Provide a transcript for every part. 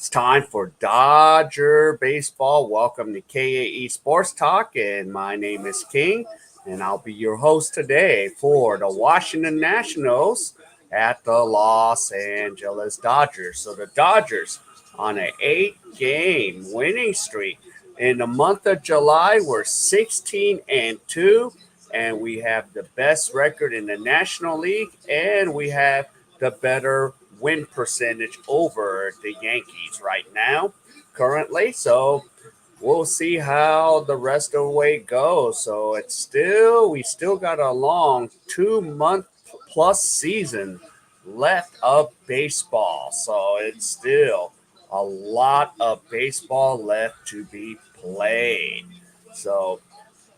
It's time for Dodger Baseball. Welcome to K.A.E Sports Talk, and my name is King, and I'll be your host today for the Washington Nationals at the Los Angeles Dodgers. So the Dodgers on an 8-game winning streak. In the month of July, we're 16-2, and we have the best record in the National League, and we have the better win percentage over the Yankees right now, currently. So we'll see how the rest of the way goes. So we still got a long 2 month plus season left of baseball. So it's still a lot of baseball left to be played. So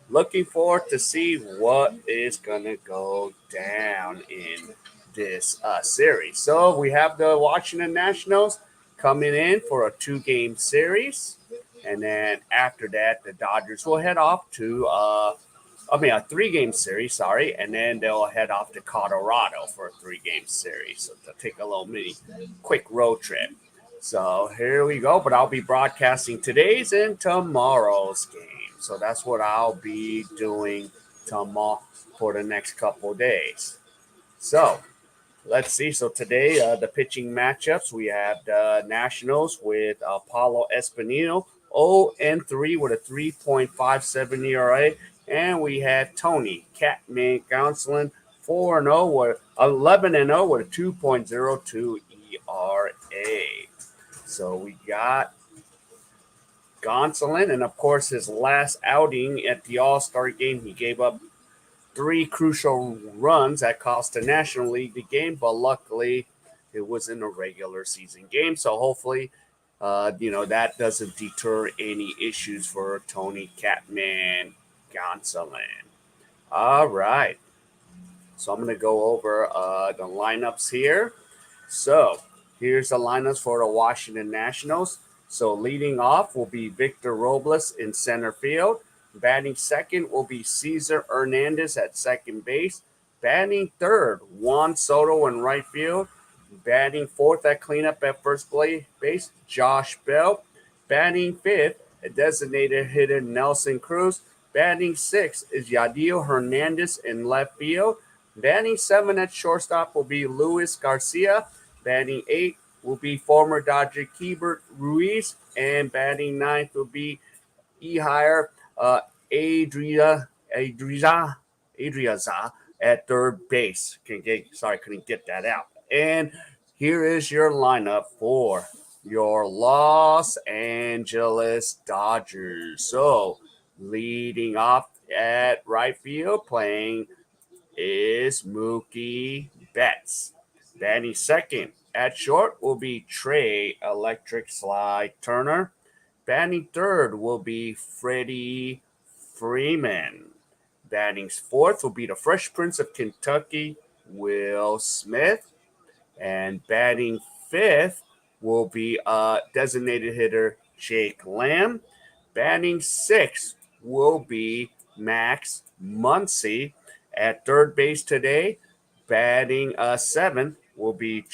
looking forward to see what is going to go down in this series. So we have the Washington Nationals coming in for a 2-game series. And then after that, the Dodgers will head off to, a 3-game series, sorry. And then they'll head off to Colorado for a 3-game series. So they'll take a little mini quick road trip. So here we go. But I'll be broadcasting today's and tomorrow's game. So that's what I'll be doing tomorrow for the next couple of days. So let's see. So today, the pitching matchups, we have the Nationals with Paulo Espinito, 0-3 with a 3.57 ERA. And we have Tony Catman Gonsolin, 4-0 with 11-0 with a 2.02 ERA. So we got Gonsolin, and of course, his last outing at the All-Star game, he gave up 3 crucial runs that cost the National League the game, but luckily it was in a regular season game. So hopefully, that doesn't deter any issues for Tony Catman Gonsolin. All right. So I'm going to go over the lineups here. So here's the lineups for the Washington Nationals. So leading off will be Victor Robles in center field. Batting second will be Cesar Hernandez at second base. Batting third, Juan Soto in right field. Batting fourth at cleanup at first base, Josh Bell. Batting fifth, a designated hitter, Nelson Cruz. Batting sixth is Yadiel Hernandez in left field. Batting seventh at shortstop will be Luis Garcia. Batting eighth will be former Dodger Keibert Ruiz, and batting ninth will be Ehire Adriaza at third base. Couldn't get that out. And here is your lineup for your Los Angeles Dodgers. So leading off at right field, playing is Mookie Betts. Batting second at short will be Trey Electric Slide Turner. Batting third will be Freddie Freeman. Batting fourth will be the Fresh Prince of Kentucky, Will Smith. And batting fifth will be designated hitter Jake Lamb. Batting sixth will be Max Muncy. At third base today, batting seventh will be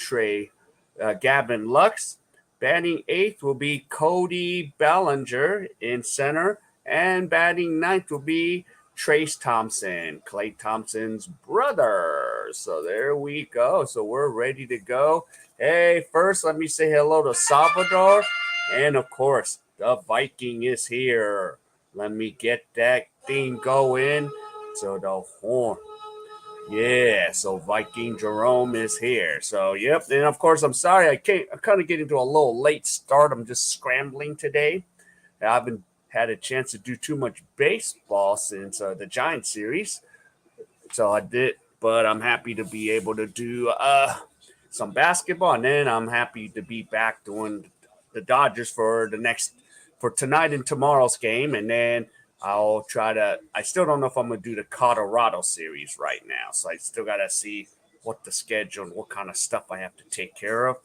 Gavin Lux. Batting eighth will be Cody Bellinger in center. And batting ninth will be Trace Thompson, Klay Thompson's brother. So there we go. So we're ready to go. Hey, first let me say hello to Salvador. And of course, the Viking is here. Let me get that thing going. So the horn. Yeah, so Viking Jerome is here. So, yep. And of course, I'm sorry. I kind of get into a little late start. I'm just scrambling today. I haven't had a chance to do too much baseball since the Giants series. So I did, but I'm happy to be able to do some basketball. And then I'm happy to be back doing the Dodgers for tonight and tomorrow's game. And then I still don't know if I'm going to do the Colorado series right now. So I still got to see what the schedule and what kind of stuff I have to take care of.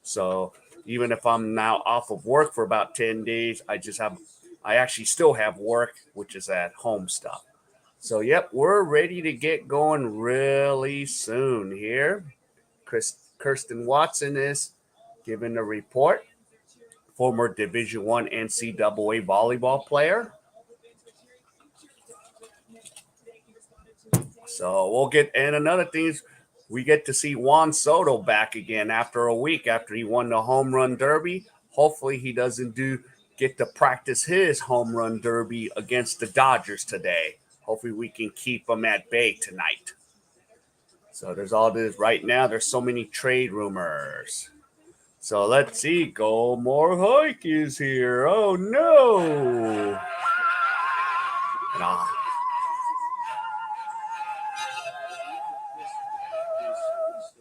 So even if I'm now off of work for about 10 days, I actually still have work, which is at home stuff. So, yep, we're ready to get going really soon here. Kirsten Watson is giving a report. former Division I NCAA volleyball player. So we'll get, and another thing is we get to see Juan Soto back again after a week after he won the home run derby. Hopefully he doesn't get to practice his home run derby against the Dodgers today. Hopefully we can keep him at bay tonight. So there's all this right now. There's so many trade rumors. So let's see. Go More Hike is here. Oh no.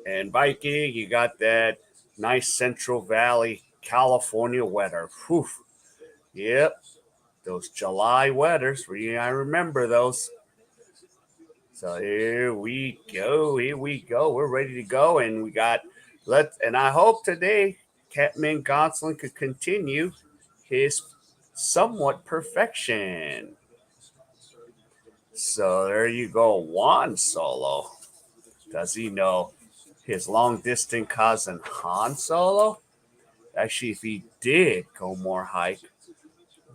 And Viking, you got that nice Central Valley, California weather. Whew. Yep. Those July weathers. I remember those. So here we go. Here we go. We're ready to go. And we got and I hope today Catman Gonsolin could continue his somewhat perfection. So there you go. Juan Solo. Does he know his long distance cousin Han Solo? Actually, if he did go more hike,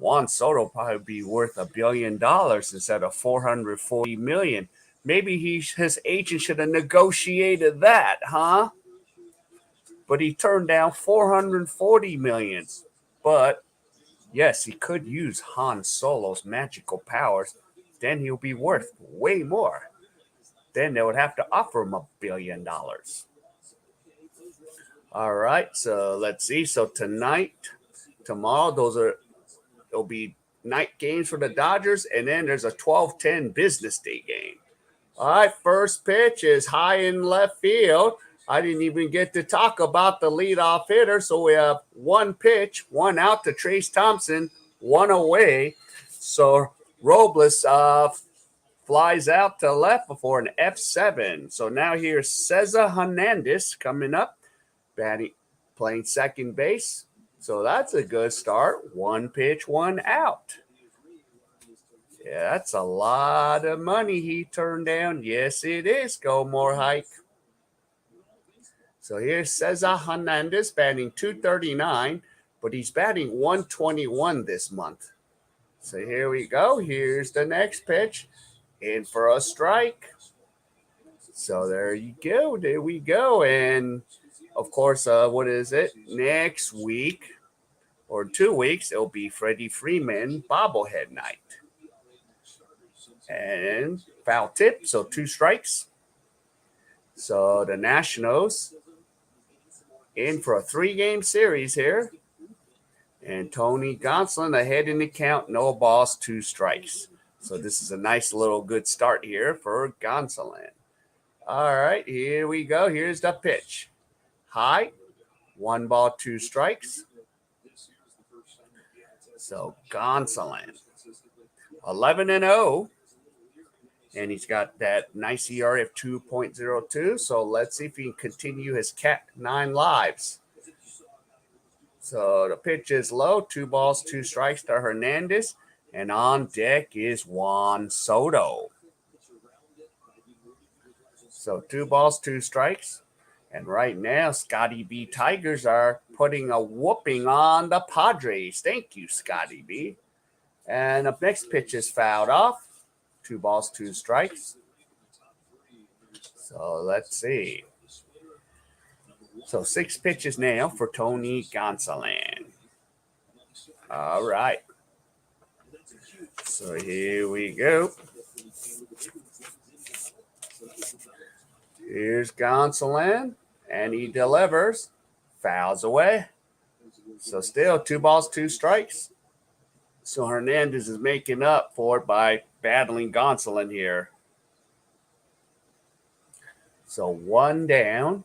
Juan Soto will probably be worth $1 billion instead of $440 million. Maybe his agent should have negotiated that, huh? But he turned down $440 million. But yes, he could use Han Solo's magical powers. Then he'll be worth way more. Then they would have to offer him $1 billion. All right, so let's see. So tomorrow, it'll be night games for the Dodgers, and then there's a 12:10 business day game. All right, first pitch is high in left field. I didn't even get to talk about the leadoff hitter, so we have one pitch, one out to Trace Thompson, one away. So Robles flies out to left before an F7. So now here's Cesar Hernandez coming up, playing second base. So that's a good start. One pitch, one out. Yeah, that's a lot of money he turned down. Yes, it is. Go More Hike. So here's Cesar Hernandez batting .239, but he's batting .121 this month. So here we go. Here's the next pitch. In for a strike. So there you go. There we go. And of course, what is it? Next week or 2 weeks, it'll be Freddie Freeman bobblehead night. And foul tip. So 2 strikes. So the Nationals in for a 3-game series here. And Tony Gonsolin ahead in the count. No balls, 2 strikes. So this is a nice little good start here for Gonsolin. All right, here we go. Here's the pitch. High, 1 ball, 2 strikes. So Gonsolin, 11-0. And he's got that nice ERA of 2.02. So let's see if he can continue his Cat 9 lives. So the pitch is low. 2 balls, 2 strikes to Hernandez. And on deck is Juan Soto. So 2 balls, 2 strikes. And right now, Scotty B Tigers are putting a whooping on the Padres. Thank you, Scotty B. And the next pitch is fouled off. 2 balls, 2 strikes. So let's see. So 6 pitches now for Tony Gonsolin. All right. So here we go. Here's Gonsolin, and he delivers. Fouls away. So still 2 balls, 2 strikes. So Hernandez is making up for it by battling Gonsolin here. So 1 down.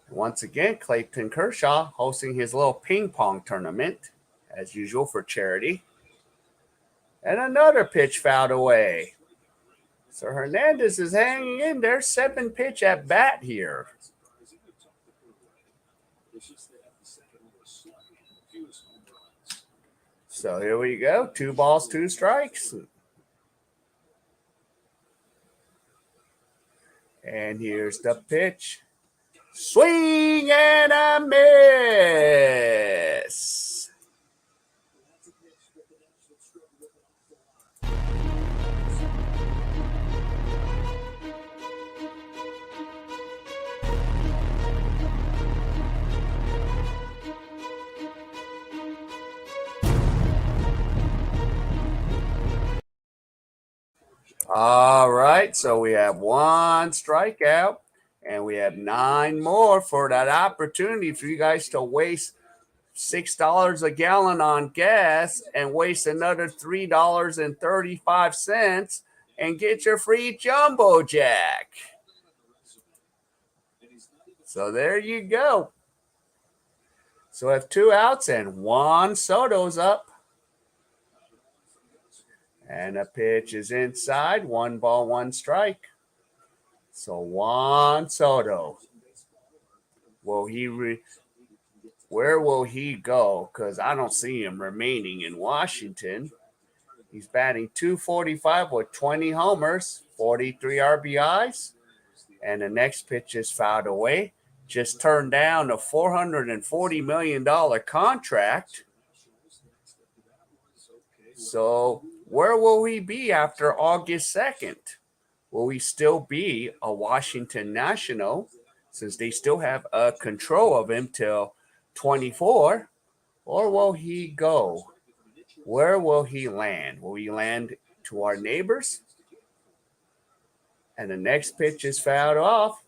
Once again, Clayton Kershaw hosting his little ping pong tournament, as usual for charity. And another pitch fouled away. So Hernandez is hanging in there. 7 pitch at bat here. So here we go. 2 balls, 2 strikes. And here's the pitch. Swing and a miss. All right, so we have one strikeout, and we have 9 more for that opportunity for you guys to waste $6 a gallon on gas and waste another $3.35 and get your free jumbo jack. So there you go. So I have 2 outs and Juan Soto's up. And a pitch is inside. 1 ball, 1 strike. So Juan Soto. Where will he go? Because I don't see him remaining in Washington. He's batting .245 with 20 homers, 43 RBIs. And the next pitch is fouled away. Just turned down a $440 million contract. So where will he be after August 2nd? Will he still be a Washington National, since they still have control of him till 24? Or will he go? Where will he land? Will he land to our neighbors? And the next pitch is fouled off.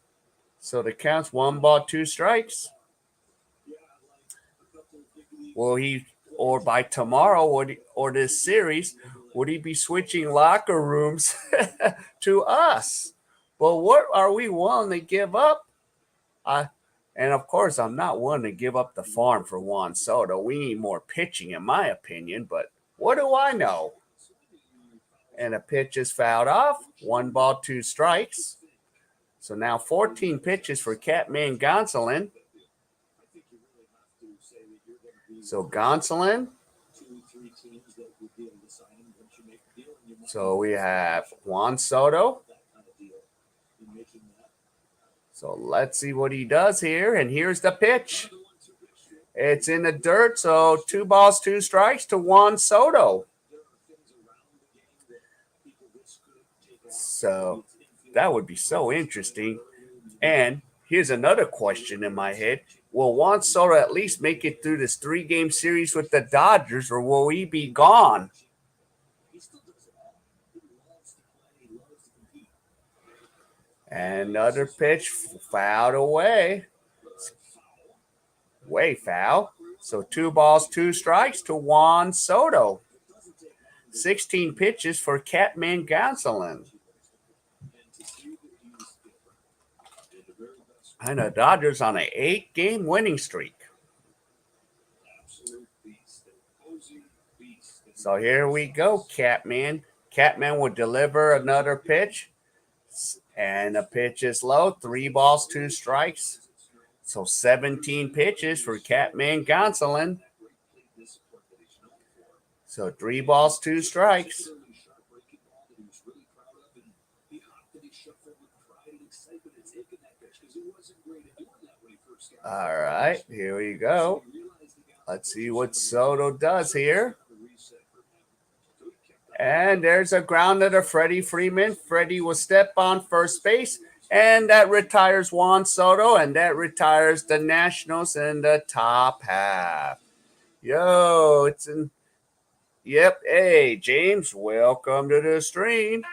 So the count's 1 ball, 2 strikes. Will he, or by tomorrow, or this series, would he be switching locker rooms to us? But what are we willing to give up? And of course, I'm not willing to give up the farm for Juan Soto. We need more pitching, in my opinion. But what do I know? And a pitch is fouled off. 1 ball, 2 strikes. So now 14 pitches for Catman Gonsolin. So Gonsolin. So we have Juan Soto. So let's see what he does here. And here's the pitch. It's in the dirt. So 2 balls, 2 strikes to Juan Soto. So that would be so interesting. And here's another question in my head. Will Juan Soto at least make it through this 3-game series with the Dodgers, or will he be gone? And another pitch fouled away. Way foul. So 2 balls, 2 strikes to Juan Soto. 16 pitches for Catman Gonsolin. And the Dodgers on an 8-game winning streak. So here we go, Catman. Catman will deliver another pitch. And the pitch is low. 3 balls, 2 strikes. So 17 pitches for Catman Gonsolin. So 3 balls, 2 strikes. All right, here we go. Let's see what Soto does here. And there's a grounder to Freddie Freeman. Freddie will step on first base, and that retires Juan Soto, and that retires the Nationals in the top half. Yo, it's in. Yep. Hey, James, welcome to the stream.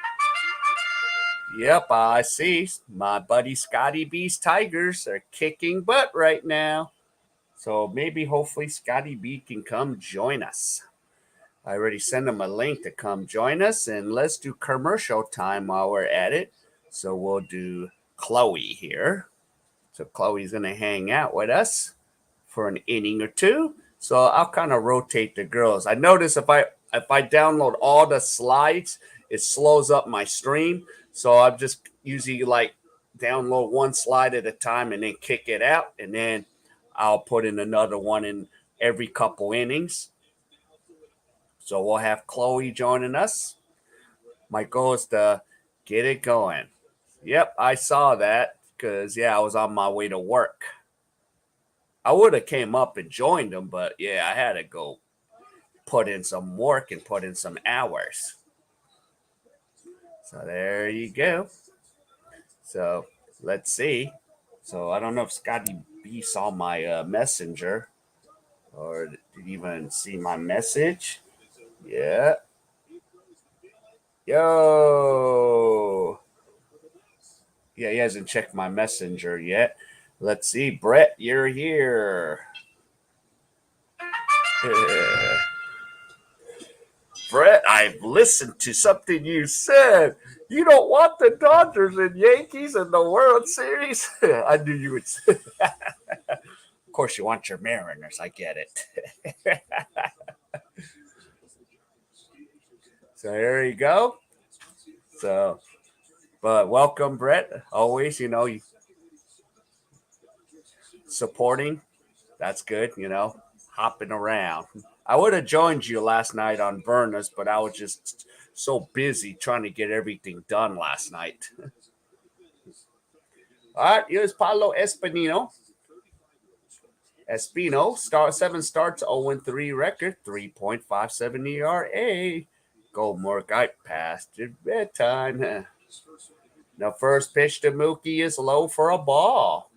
Yep, I see. My buddy Scotty B's Tigers are kicking butt right now. So maybe, hopefully, Scotty B can come join us. I already sent him a link to come join us. And let's do commercial time while we're at it. So we'll do Chloe here. So Chloe's going to hang out with us for an inning or two. So I'll kind of rotate the girls. I notice if I download all the slides, it slows up my stream. So I'm just usually like download one slide at a time and then kick it out. And then I'll put in another one in every couple innings. So we'll have Chloe joining us. My goal is to get it going. Yep, I saw that. because, yeah, I was on my way to work. I would have came up and joined them, but, yeah, I had to go put in some work and put in some hours. So there you go. So let's see. So I don't know if Scotty B saw my messenger or did even see my message. Yeah. Yo. Yeah, he hasn't checked my messenger yet. Let's see. Brett, you're here. Brett, I've listened to something you said. You don't want the Dodgers and Yankees in the World Series? I knew you would say that. Of course, you want your Mariners. I get it. So there you go. So, but welcome, Brett. Always, you supporting. That's good, hopping around. I would have joined you last night on Verna's, but I was just so busy trying to get everything done last night. All right, here's Pablo Espino. Seven starts, 0-3 record, 3.57 ERA. Go Morgite past your bedtime. The first pitch to Mookie is low for a ball.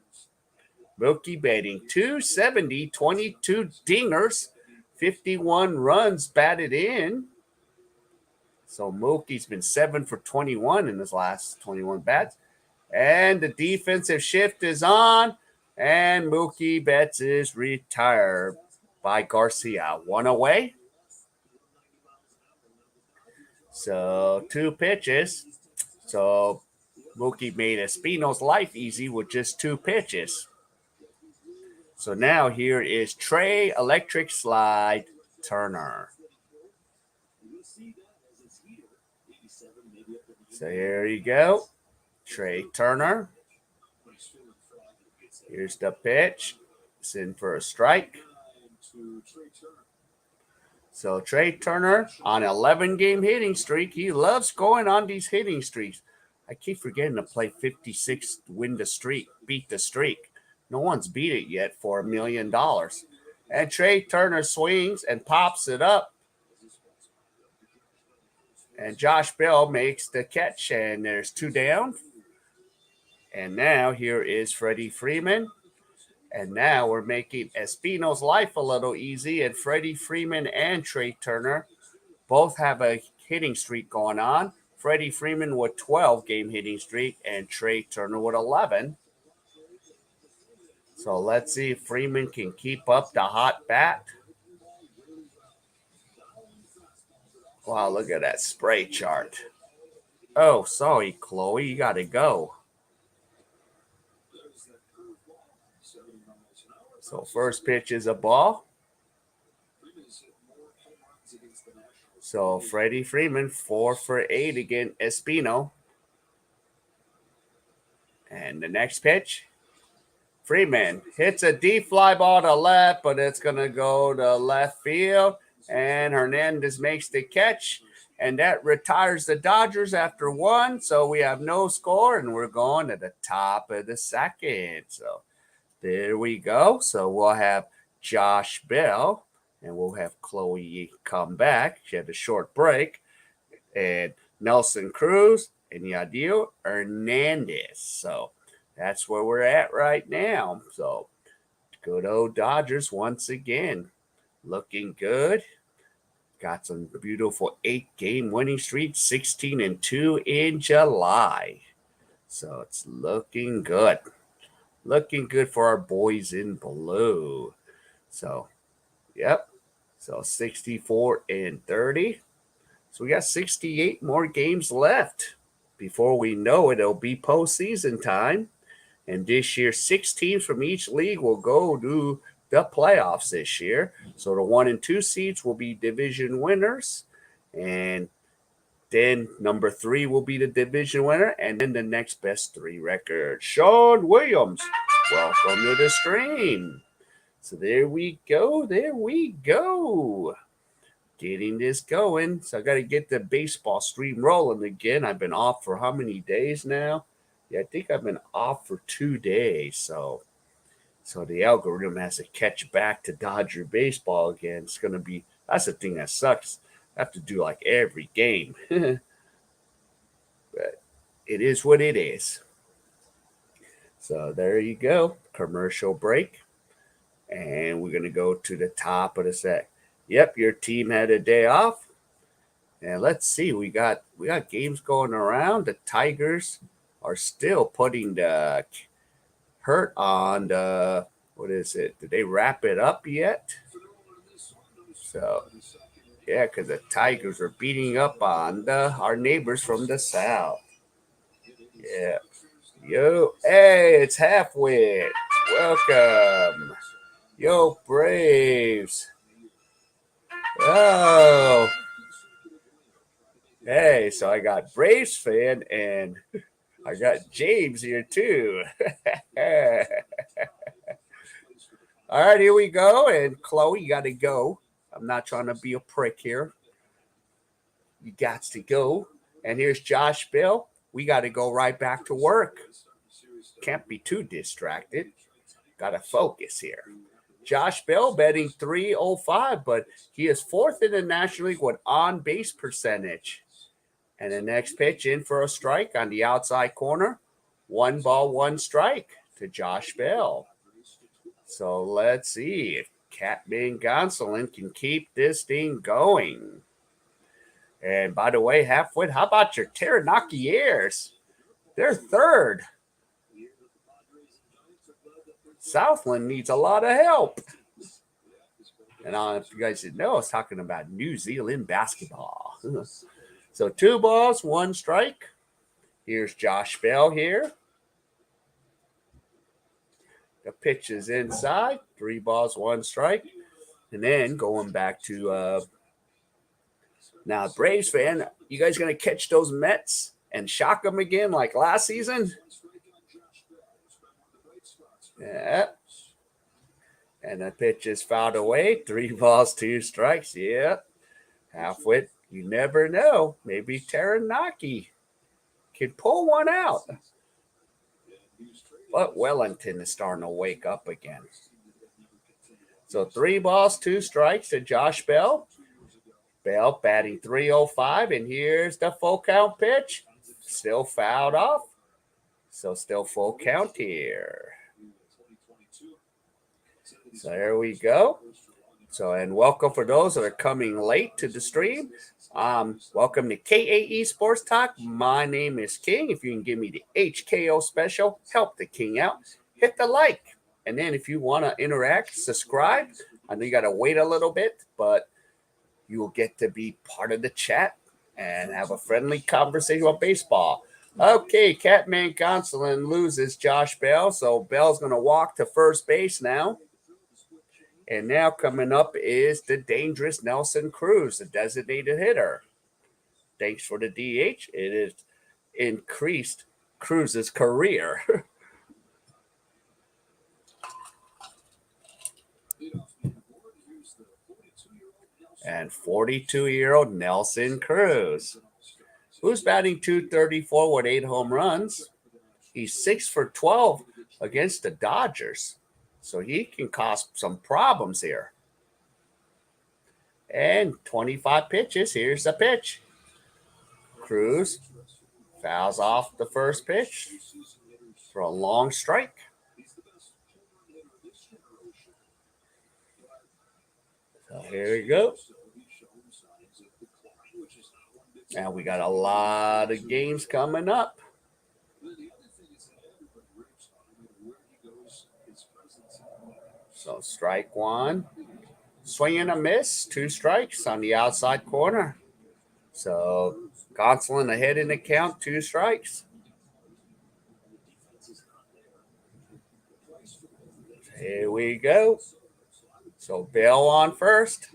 Mookie batting 270, 22 dingers, 51 runs batted in. So Mookie's been 7 for 21 in his last 21 bats. And the defensive shift is on. And Mookie Betts is retired by Garcia. One away. So 2 pitches. So Mookie made Espino's life easy with just 2 pitches. So now here is Trey Electric Slide Turner. So here you go. Trey Turner. Here's the pitch. It's in for a strike. So Trey Turner on an 11-game hitting streak. He loves going on these hitting streaks. I keep forgetting to play 56 to win the streak, beat the streak. No one's beat it yet for $1 million. And Trey Turner swings and pops it up. And Josh Bell makes the catch, and there's 2 down. And now here is Freddie Freeman. And now we're making Espino's life a little easy. And Freddie Freeman and Trey Turner both have a hitting streak going on. Freddie Freeman with 12-game hitting streak and Trey Turner with 11. So let's see if Freeman can keep up the hot bat. Wow, look at that spray chart. Oh, sorry, Chloe, you got to go. So first pitch is a ball. So Freddie Freeman, 4 for 8 against Espino. And the next pitch, Freeman hits a deep fly ball to left, but it's going to go to left field. And Hernandez makes the catch. And that retires the Dodgers after 1. So we have no score, and we're going to the top of the second. So there we go. So we'll have Josh Bell, and we'll have Chloe come back. She had a short break. And Nelson Cruz and Yadiel Hernandez. So that's where we're at right now. So good old Dodgers once again. Looking good. Got some beautiful 8-game winning streak, 16-2 in July. So it's looking good. Looking good for our boys in blue. So, yep. So 64-30. So we got 68 more games left. Before we know it, it'll be postseason time. And this year, 6 teams from each league will go to the playoffs this year. So the 1 and 2 seeds will be division winners. And then number 3 will be the division winner. And then the next best 3 record. Sean Williams, welcome to the stream. So there we go. There we go. Getting this going. So I got to get the baseball stream rolling again. I've been off for how many days now? Yeah, I think I've been off for 2 days, so the algorithm has to catch back to Dodger baseball again. It's gonna be that's the thing that sucks. I have to do like every game, but it is what it is. So there you go, commercial break, and we're gonna go to the top of the set. Yep, your team had a day off, and let's see, we got games going around. The Tigers are still putting the hurt on the what is it? Did they wrap it up yet? So yeah, because the Tigers are beating up on our neighbors from the south. Yeah. Yo, hey, it's halfway. Welcome. Yo, Braves. Oh, hey, so I got Braves fan and I got James here too. All right, here we go. And Chloe, you got to go. I'm not trying to be a prick here. You got to go. And here's Josh Bill. We got to go right back to work. Can't be too distracted. Got to focus here. Josh Bell betting 305, but he is fourth in the National League with on base percentage. And the next pitch in for a strike on the outside corner. 1 ball, 1 strike to Josh Bell. So let's see if Catman Gonsolin can keep this thing going. And by the way, halfway, how about your Taranaki Airs? They're third. Southland needs a lot of help. And if you guys didn't know, I was talking about New Zealand basketball. So 2 balls, 1 strike. Here's Josh Bell here. The pitch is inside. 3 balls, 1 strike. And then going back to now, Braves fan, you guys going to catch those Mets and shock them again like last season? Yeah. And the pitch is fouled away. 3 balls, 2 strikes. Yeah. Halfwit, you never know. Maybe Taranaki can pull one out. But Wellington is starting to wake up again. So 3 balls, 2 strikes to Josh Bell. Bell batting 305. And here's the full count pitch. Still fouled off. So still full count here. So there we go. So, and welcome for those that are coming late to the stream. Welcome to K.A.E. Sports Talk. My name is King. If you can give me the HKO special, help the King out, hit the like. And then if you want to interact, subscribe. I know you got to wait a little bit, but you will get to be part of the chat and have a friendly conversation about baseball. Okay, Catman Gonsolin loses Josh Bell. So Bell's going to walk to first base now. And now coming up is the dangerous Nelson Cruz, the designated hitter. Thanks for the DH. It has increased Cruz's career. And 42-year-old Nelson Cruz, who's batting 234 with 8 home runs. He's 6 for 12 against the Dodgers. So he can cause some problems here. And 25 pitches. Here's the pitch. Cruz fouls off the first pitch for a long strike. So here we go. Now we got a lot of games coming up. So strike 1. Swing and a miss. 2 strikes on the outside corner. So Gonsolin ahead in the count. 2 strikes. Here we go. So Bell on first.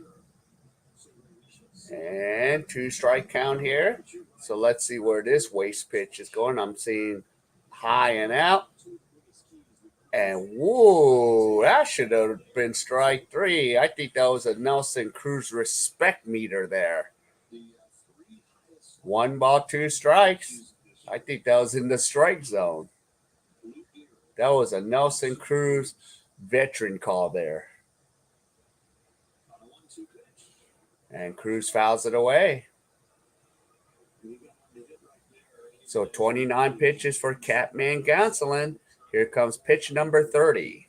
And 2 strike count here. So let's see where this waste pitch is going. I'm seeing high and out. And whoa, that should have been strike 3. I think that was a Nelson Cruz respect meter there. 1 ball, 2 strikes. I think that was in the strike zone. That was a Nelson Cruz veteran call there. And Cruz fouls it away. So 29 pitches for Catman Gonsolin. Here comes pitch number 30.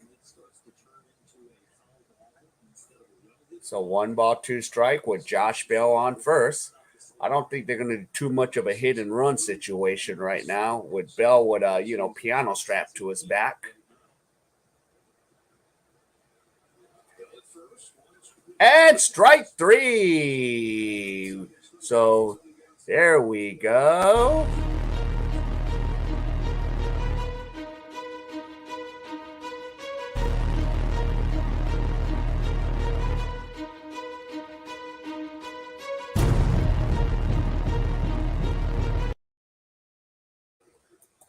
So 1-2 strike with Josh Bell on first. I don't think they're going to do too much of a hit and run situation right now with Bell with a, piano strap to his back. And strike 3. So there we go.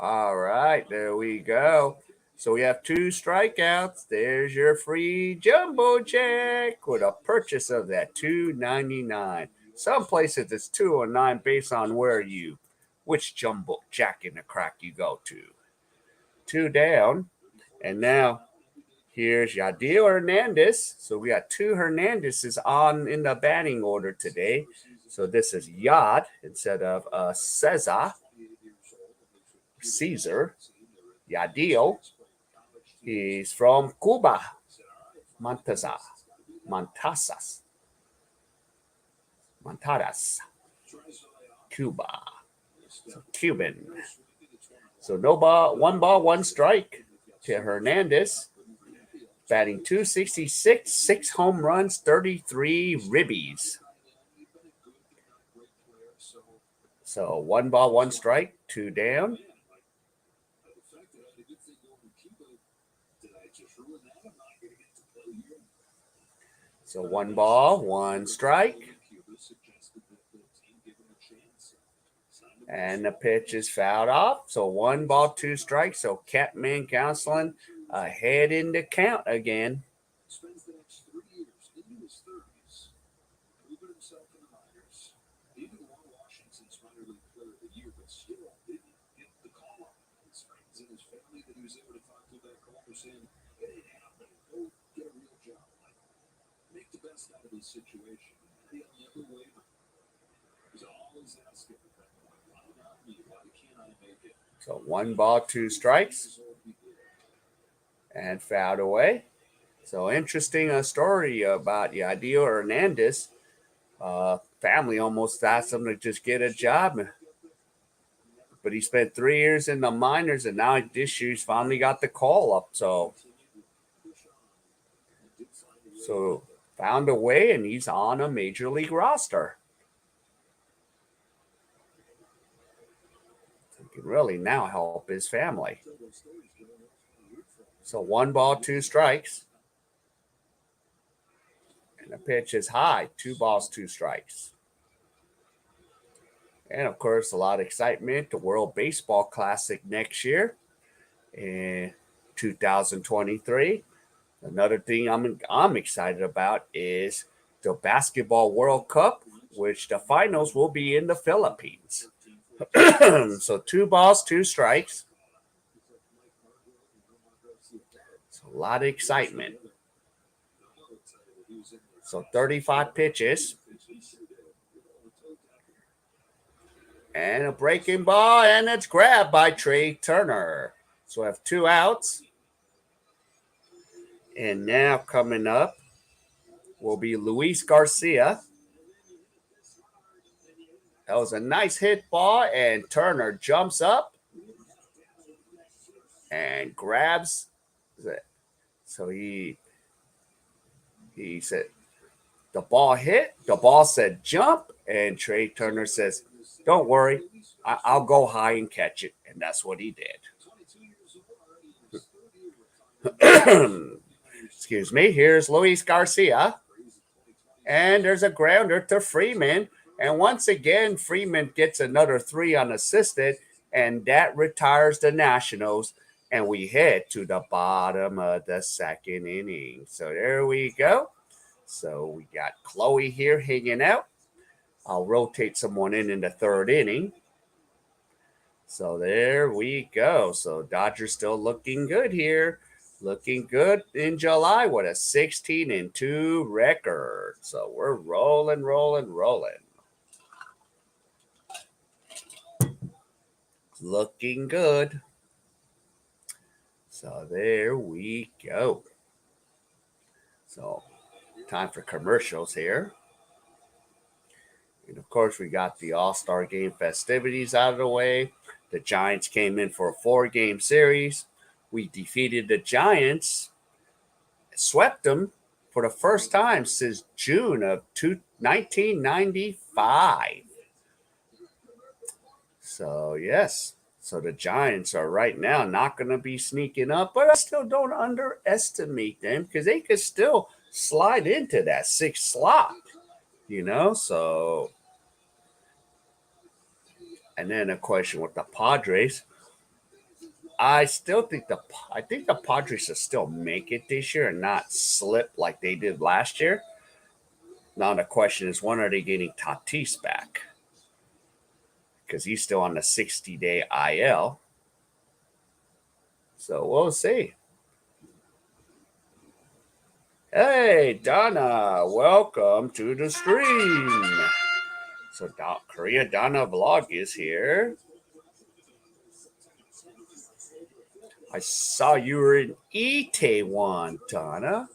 All right, there we go. So we have 2 strikeouts. There's your free jumbo check with a purchase of that $2.99. Some places it's $2.09 based on which jumbo jack in the crack you go to. 2 down, and now here's Yadiel Hernandez. So we got 2 Hernandezes on in the batting order today. So this is Yad instead of Caesar. Yadiel. He's from Cuba. Montadas. Cuba. So Cuban. So 1 strike to Hernandez. Batting .266, 6 home runs, 33 ribbies. So 1 strike, 2 down. So 1 strike. And the pitch is fouled off. So 2 strikes. So Catman Gonsolin ahead in the count again. So 2 strikes and fouled away. So interesting story about Yadiel Hernandez. Family almost asked him to just get a job, but he spent 3 years in the minors, and now this year he's finally got the call up. So found a way, and he's on a major league roster. He can really now help his family. So 2 strikes. And the pitch is high. 2 strikes. And of course, a lot of excitement. The World Baseball Classic next year in 2023. Another thing I'm excited about is the Basketball World Cup, which the finals will be in the Philippines. So 2 strikes. It's a lot of excitement. So 35 pitches. And a breaking ball, and it's grabbed by Trey Turner. So we have 2 outs. And now coming up will be Luis Garcia. That was a nice hit ball, and Turner jumps up and grabs it. So he said the ball hit. The ball said jump, and Trey Turner says, "Don't worry, I'll go high and catch it." And that's what he did. Excuse me. Here's Luis Garcia. And there's a grounder to Freeman. And once again, Freeman gets another 3 unassisted. And that retires the Nationals. And we head to the bottom of the 2nd inning. So there we go. So we got Chloe here hanging out. I'll rotate someone in the 3rd inning. So there we go. So Dodgers still looking good here. Looking good in July with a 16-2 record. So we're rolling, rolling, rolling. Looking good. So there we go. So time for commercials here. And of course, we got the All-Star Game festivities out of the way. The Giants came in for a 4-game series. We defeated the Giants, swept them for the first time since June of 1995. So, yes. So the Giants are right now not going to be sneaking up, but I still don't underestimate them because they could still slide into that 6th slot, so. And then a question with the Padres. I think the Padres will still make it this year and not slip like they did last year. Now the question is, when are they getting Tatis back? Because he's still on the 60-day IL. So we'll see. Hey, Donna, welcome to the stream. So Korea Donna Vlog is here. I saw you were in Itaewon, Donna.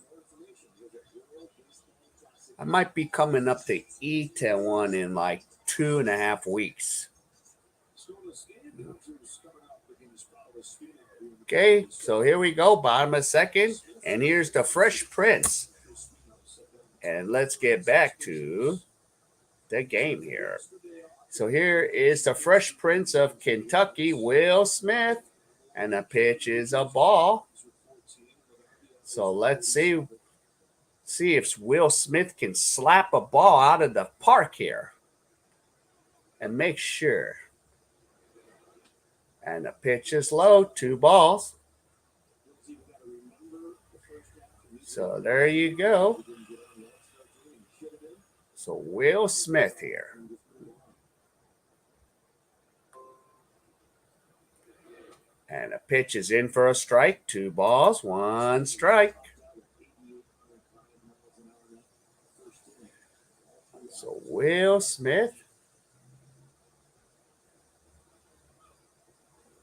I might be coming up to Itaewon in like 2.5 weeks. Okay, so here we go, bottom of second, and here's the Fresh Prince. And let's get back to the game here. So here is the Fresh Prince of Kentucky, Will Smith, and the pitch is a ball. So let's see if Will Smith can slap a ball out of the park here and make sure. And the pitch is low, 2 balls. So there you go. So Will Smith here. And the pitch is in for a strike, 2 balls, 1 strike. So Will Smith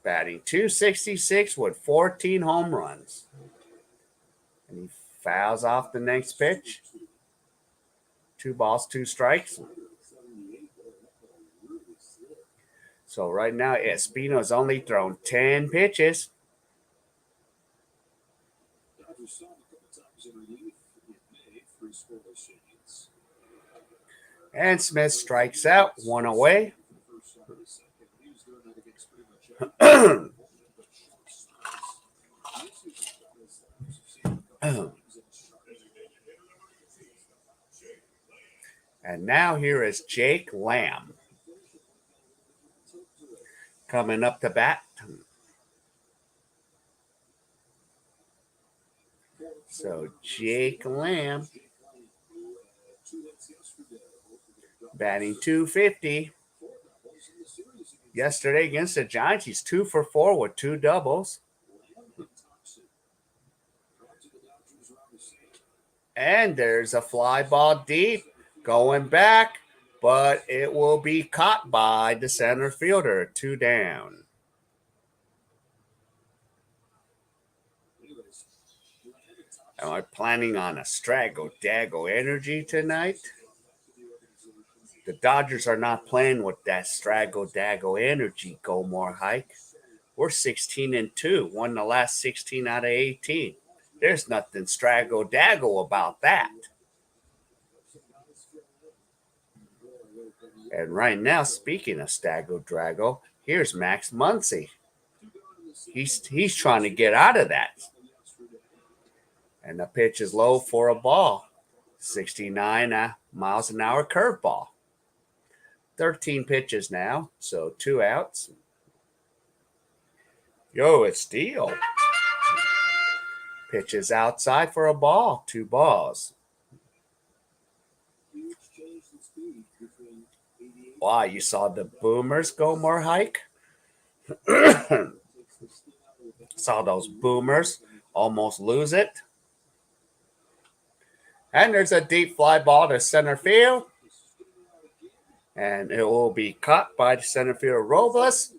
batting .266 with 14 home runs. And he fouls off the next pitch. 2 balls, 2 strikes. So right now, Espino's only thrown 10 pitches. And Smith strikes out, 1 away. And now here is Jake Lamb coming up to bat. So Jake Lamb batting .250. Yesterday against the Giants, he's 2 for 4 with 2 doubles. And there's a fly ball deep going back, but it will be caught by the center fielder. 2 down. Am I planning on a Straggle-Daggle energy tonight? The Dodgers are not playing with that Straggle-Daggle energy, Go More Hike. We're 16-2, won the last 16 out of 18. There's nothing Straggle-Daggle about that. And right now, speaking of Straggle-Draggle, here's Max Muncy. He's trying to get out of that. And the pitch is low for a ball. 69 miles an hour curveball. 13 pitches now, so 2 outs. Yo, it's Steele. Pitches outside for a ball, 2 balls. Wow, you saw the Boomers Go More Hike? Saw those boomers almost lose it. And there's a deep fly ball to center field. And it will be caught by the center field Robles.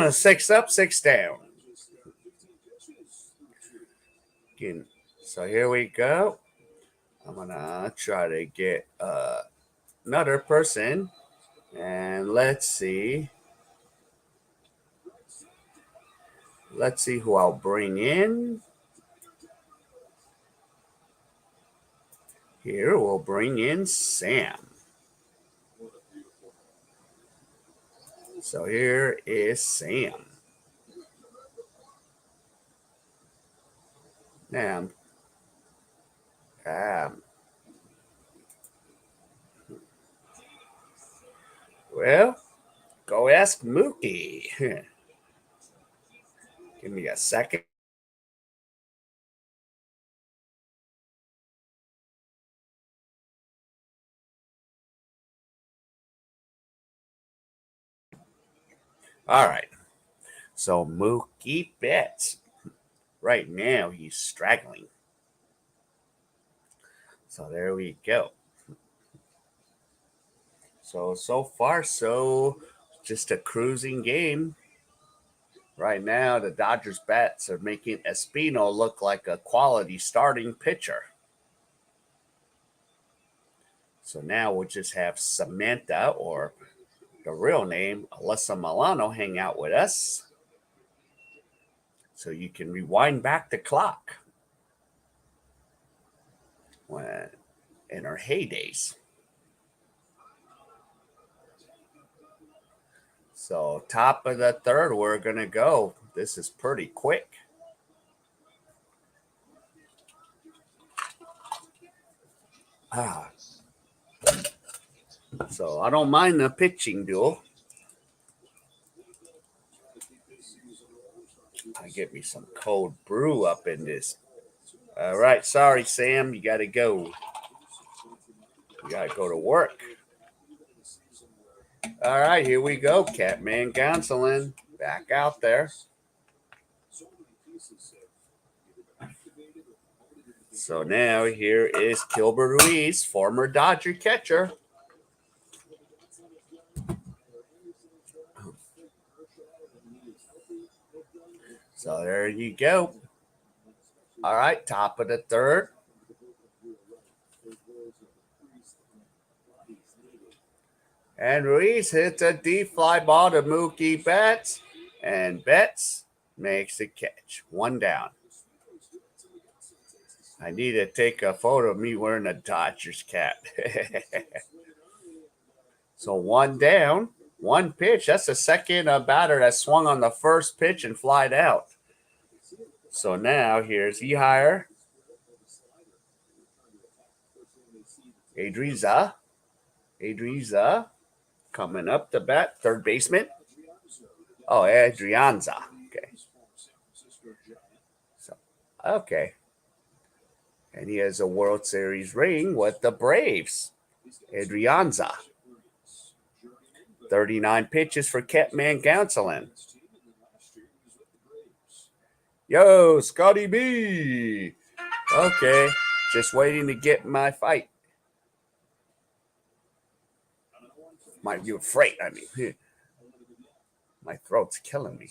6 up, 6 down. So here we go. I'm going to try to get another person. And let's see. Let's see who I'll bring in. Here we'll bring in Sam. So here is Sam. Now, well, go ask Mookie. Give me a second. All right. So Mookie Betts. Right now he's straggling. So there we go. So far, just a cruising game. Right now, the Dodgers bats are making Espino look like a quality starting pitcher. So now we'll just have Samantha, or the real name, Alyssa Milano, hang out with us. So you can rewind back the clock when in her heydays. So top of the third, we're going to go. This is pretty quick. So I don't mind the pitching duel. I get me some cold brew up in this. All right, sorry, Sam, you got to go. You got to go to work. All right, here we go. Catman Gonsolin back out there. So now here is Gilbert Ruiz, former Dodger catcher. So there you go. All right, top of the third. And Ruiz hits a deep fly ball to Mookie Betts. And Betts makes the catch. 1 down. I need to take a photo of me wearing a Dodgers cap. So 1 down, 1 pitch. That's the second batter that swung on the first pitch and flied out. So now here's Ehire. Adriza coming up the bat, third baseman. Oh, Adrianza. Okay. Okay. And he has a World Series ring with the Braves. Adrianza. 39 pitches for Catman Gonsolin. Yo, Scotty B. Okay. Just waiting to get my fight. Might be afraid. I mean, my throat's killing me.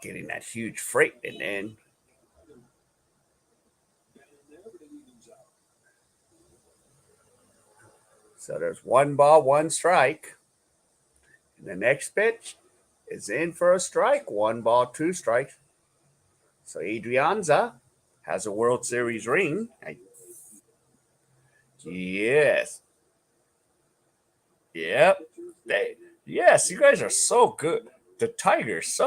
Getting that huge freight and then. So there's 1 ball, 1 strike. And the next pitch is in for a strike. 1 ball, 2 strikes. So Adrianza has a World Series ring. Yes. Yep. Yes, you guys are so good. The Tigers,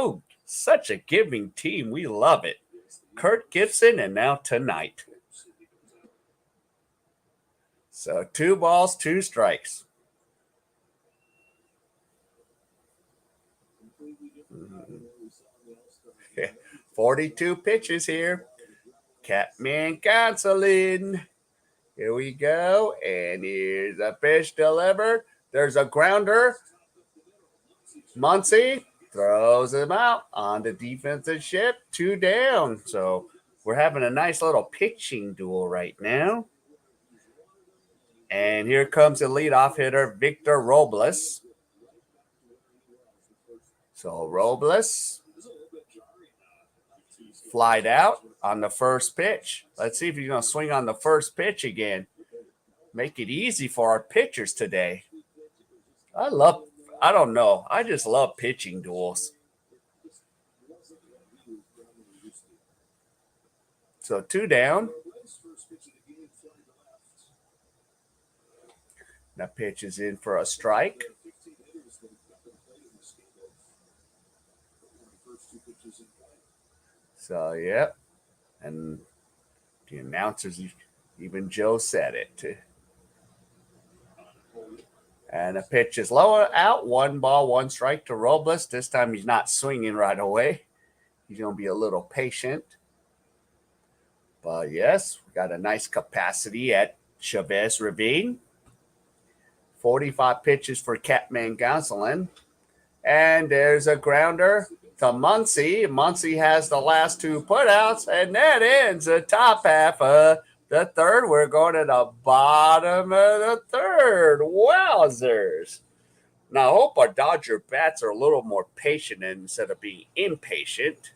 such a giving team. We love it. Kurt Gibson, and now tonight. So 2 balls, 2 strikes. 42 pitches here. Catman Gonsolin. Here we go. And here's a pitch delivered. There's a grounder. Muncy throws him out on the defensive ship. 2 down. So we're having a nice little pitching duel right now. And here comes the leadoff hitter, Victor Robles. So Robles flied out on the first pitch. Let's see if he's going to swing on the first pitch again. Make it easy for our pitchers today. I don't know. I just love pitching duels. So 2 down. The pitch is in for a strike. So, yep. And the announcers, even Joe said it. And the pitch is low out. 1 ball, 1 strike to Robles. This time he's not swinging right away. He's going to be a little patient. But yes, we got a nice capacity at Chavez Ravine. 45 pitches for Catman Gonsolin. And there's a grounder to Muncy. Muncy has the last 2 putouts, and that ends the top half of the third. We're going to the bottom of the third. Wowzers. Now, I hope our Dodger bats are a little more patient instead of being impatient.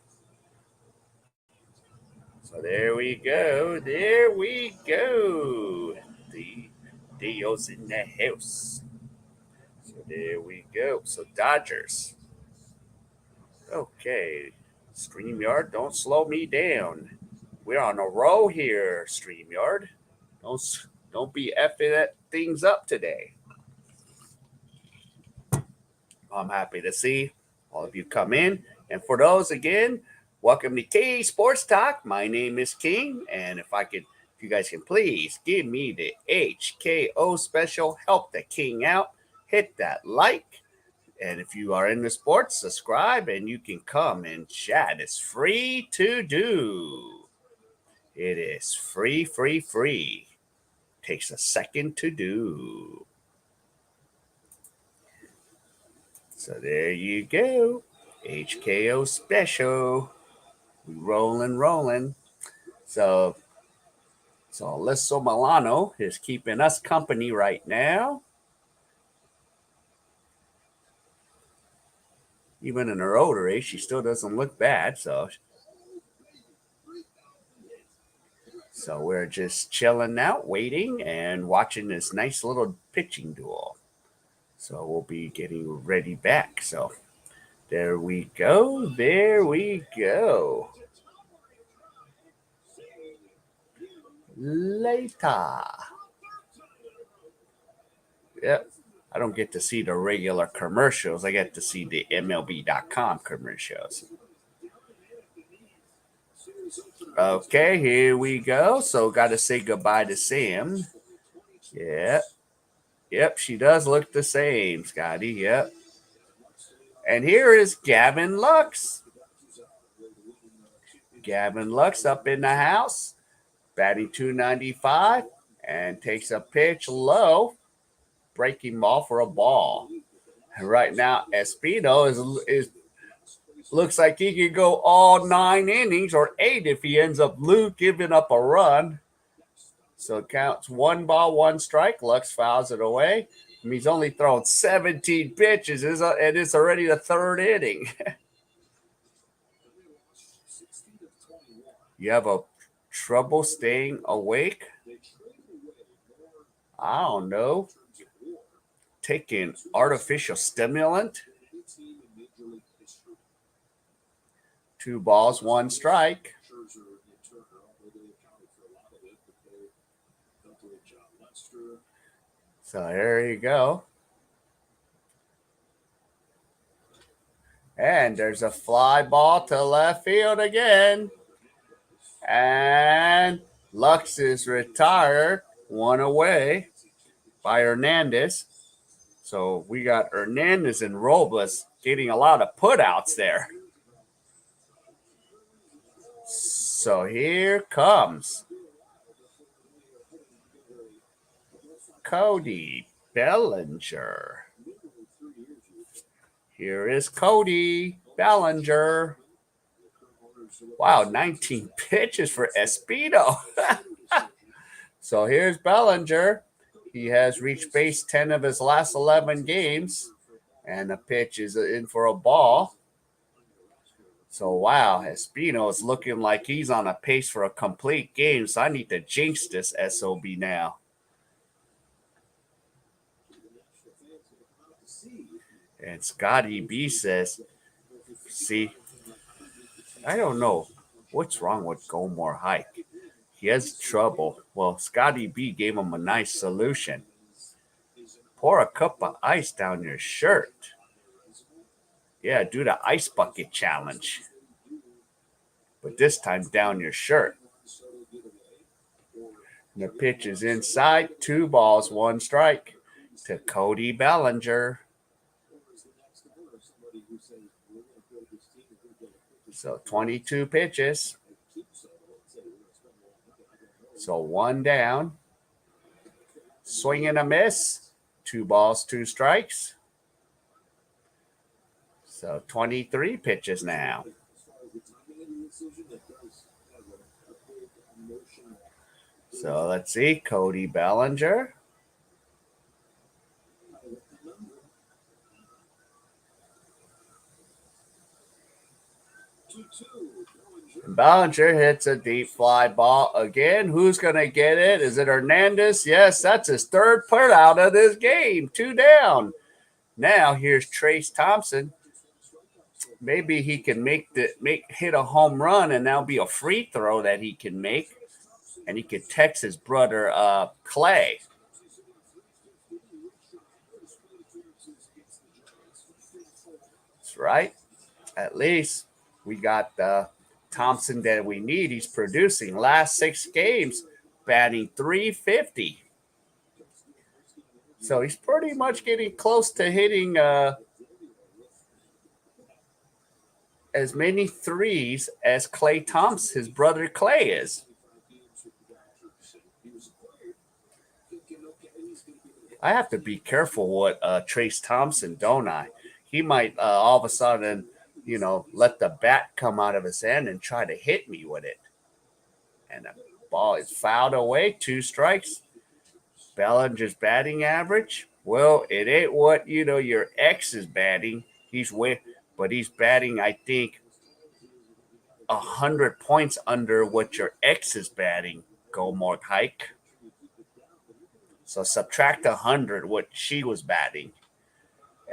So there we go. There we go. The Dio's in the house. So there we go. So Dodgers. Okay. StreamYard, don't slow me down. We're on a roll here, StreamYard. Don't be effing things up today. I'm happy to see all of you come in. And for those, again, welcome to K.A.E Sports Talk. My name is King. And if you guys can please give me the HKO special, help the King out, hit that like. And if you are in the sports, subscribe and you can come and chat. It's free to do. It is free. Takes a second to do. So there you go. HKO special. We rolling. So Alyssa Milano is keeping us company right now. Even in her older age, she still doesn't look bad. So we're just chilling out, waiting, and watching this nice little pitching duel. So we'll be getting ready back. So there we go. Later. Yep. I don't get to see the regular commercials. I get to see the MLB.com commercials. Okay, here we go. So got to say goodbye to Sam. Yep, she does look the same, Scotty. Yep. And here is Gavin Lux. Gavin Lux up in the house, batting .295, and takes a pitch low, breaking ball for a ball. And right now, Espino is looks like he could go all 9 innings or 8 if he ends up giving up a run. So it counts 1 ball, 1 strike. Lux fouls it away. I mean, he's only thrown 17 pitches, and it's already the 3rd inning. You have a trouble staying awake? I don't know. Taking artificial stimulant? 2 balls, 1 strike. So there you go. And there's a fly ball to left field again. And Lux is retired, 1 away by Hernandez. So we got Hernandez and Robles getting a lot of putouts there. So here comes Cody Bellinger. Here is Cody Bellinger. Wow, 19 pitches for Espino. So here's Bellinger. He has reached base 10 of his last 11 games. And the pitch is in for a ball. So, wow, Espino is looking like he's on a pace for a complete game. So I need to jinx this SOB now. And Scotty B says, see, I don't know what's wrong with Gomor Hike. He has trouble. Well, Scotty B gave him a nice solution. Pour a cup of ice down your shirt. Yeah, do the ice bucket challenge. But this time down your shirt. And the pitch is inside. 2 balls, 1 strike to Cody Bellinger. So 22 pitches. So 1 down. Swing and a miss. 2 balls, 2 strikes. So 23 pitches now. So let's see. Cody Bellinger. Bellinger hits a deep fly ball again. Who's going to get it? Is it Hernandez? Yes, that's his 3rd put out of this game. 2 down. Now here's Trace Thompson. Maybe he can hit a home run, and that'll be a free throw that he can make. And he could text his brother Clay. That's right. At least we got Thompson that we need. He's producing. Last 6 games, batting .350. So he's pretty much getting close to hitting as many threes as Clay Thompson, his brother Clay, is. I have to be careful with Trace Thompson, don't I? He might all of a sudden, let the bat come out of his hand and try to hit me with it. And the ball is fouled away. 2 strikes. Bellinger's batting average. Well, it ain't what, your ex is batting. But he's batting, I think, 100 points under what your ex is batting, Gomor Hike. So subtract 100 what she was batting.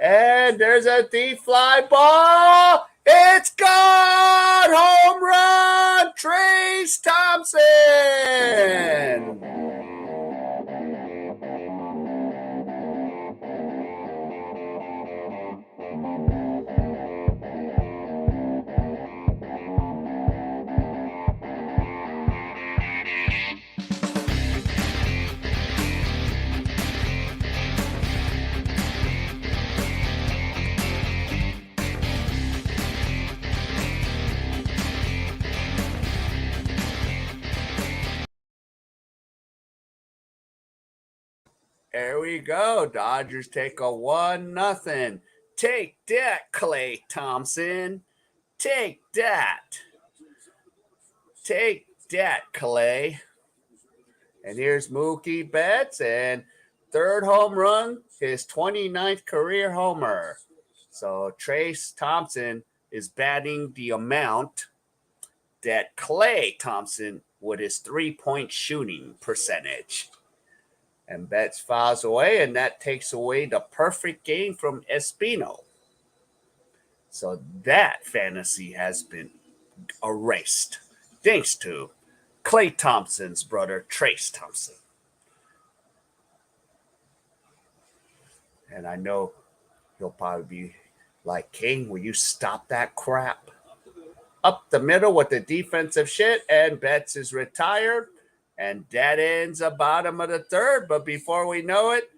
And there's a deep fly ball. It's gone! Home run! Trace Thompson! There we go. Dodgers take a 1-0. Take that, Clay Thompson. Take that. Take that, Clay. And here's Mookie Betts, and 3rd home run, his 29th career homer. So Trace Thompson is batting the amount that Clay Thompson with his 3-point shooting percentage. And Betts fouls away, and that takes away the perfect game from Espino. So that fantasy has been erased thanks to Clay Thompson's brother, Trace Thompson. And I know he'll probably be like, King, will you stop that crap? Up the middle with the defensive shit, and Betts is retired. And that ends the bottom of the 3rd. But before we know it,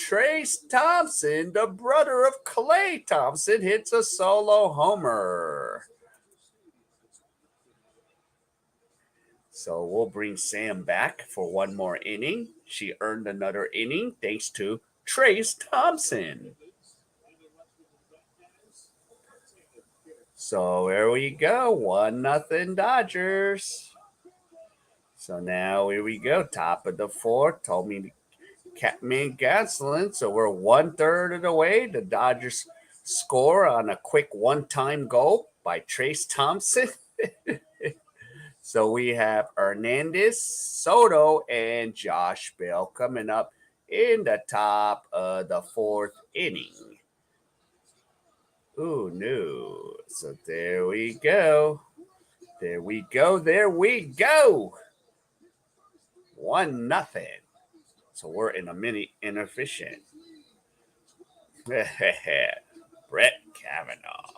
Trace Thompson, the brother of Clay Thompson, hits a solo homer. So we'll bring Sam back for 1 more inning. She earned another inning thanks to Trace Thompson. So there we go. 1-0 Dodgers. So now here we go. Top of the fourth. Told me Catman Gonsolin. So we're 1/3 of the way. The Dodgers score on a quick one-time goal by Trace Thompson. So we have Hernandez, Soto, and Josh Bell coming up in the top of the fourth inning. Ooh, no. So there we go. There we go. There we go. 1-0. So we're in a mini inefficient. Brett Kavanaugh.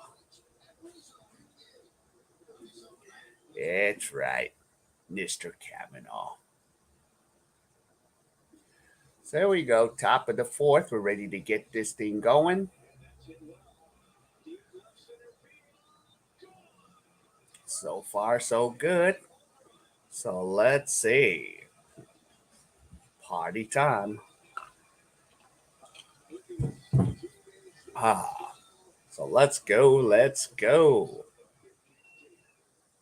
That's right, Mr. Kavanaugh. So there we go. Top of the fourth. We're ready to get this thing going. So far, so good. So let's see. Party time. Ah, so let's go. Let's go.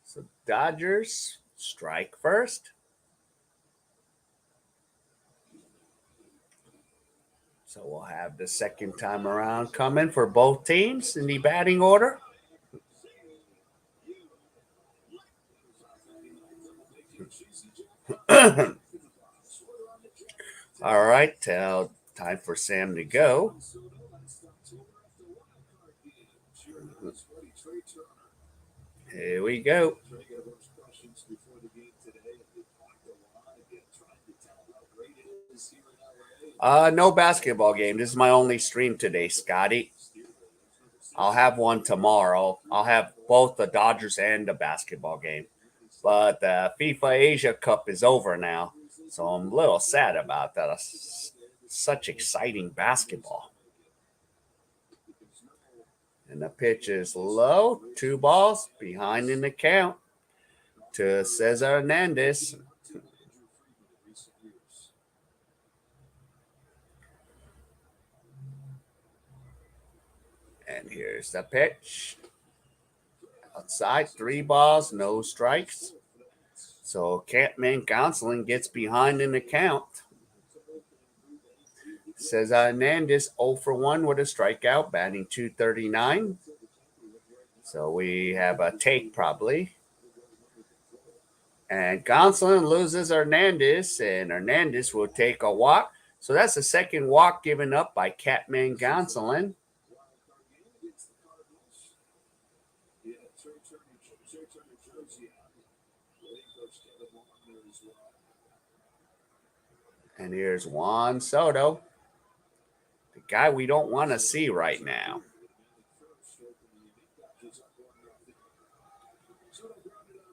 So Dodgers strike first. So we'll have the second time around coming for both teams in the batting order. All right, time for Sam to go. Here we go. No basketball game. This is my only stream today, Scotty. I'll have one tomorrow. I'll have both the Dodgers and the basketball game. But the FIFA Asia Cup is over now, so I'm a little sad about that. Such exciting basketball. And the pitch is low. 2 balls behind in the count to Cesar Hernandez. And here's the pitch. Outside, 3 balls, no strikes. So Catman Gonsolin gets behind in the count. Cesar Hernandez 0 for 1 with a strikeout, batting .239. So we have a take probably. And Gonsolin loses Hernandez, and Hernandez will take a walk. So that's the second walk given up by Catman Gonsolin. And here's Juan Soto, the guy we don't want to see right now.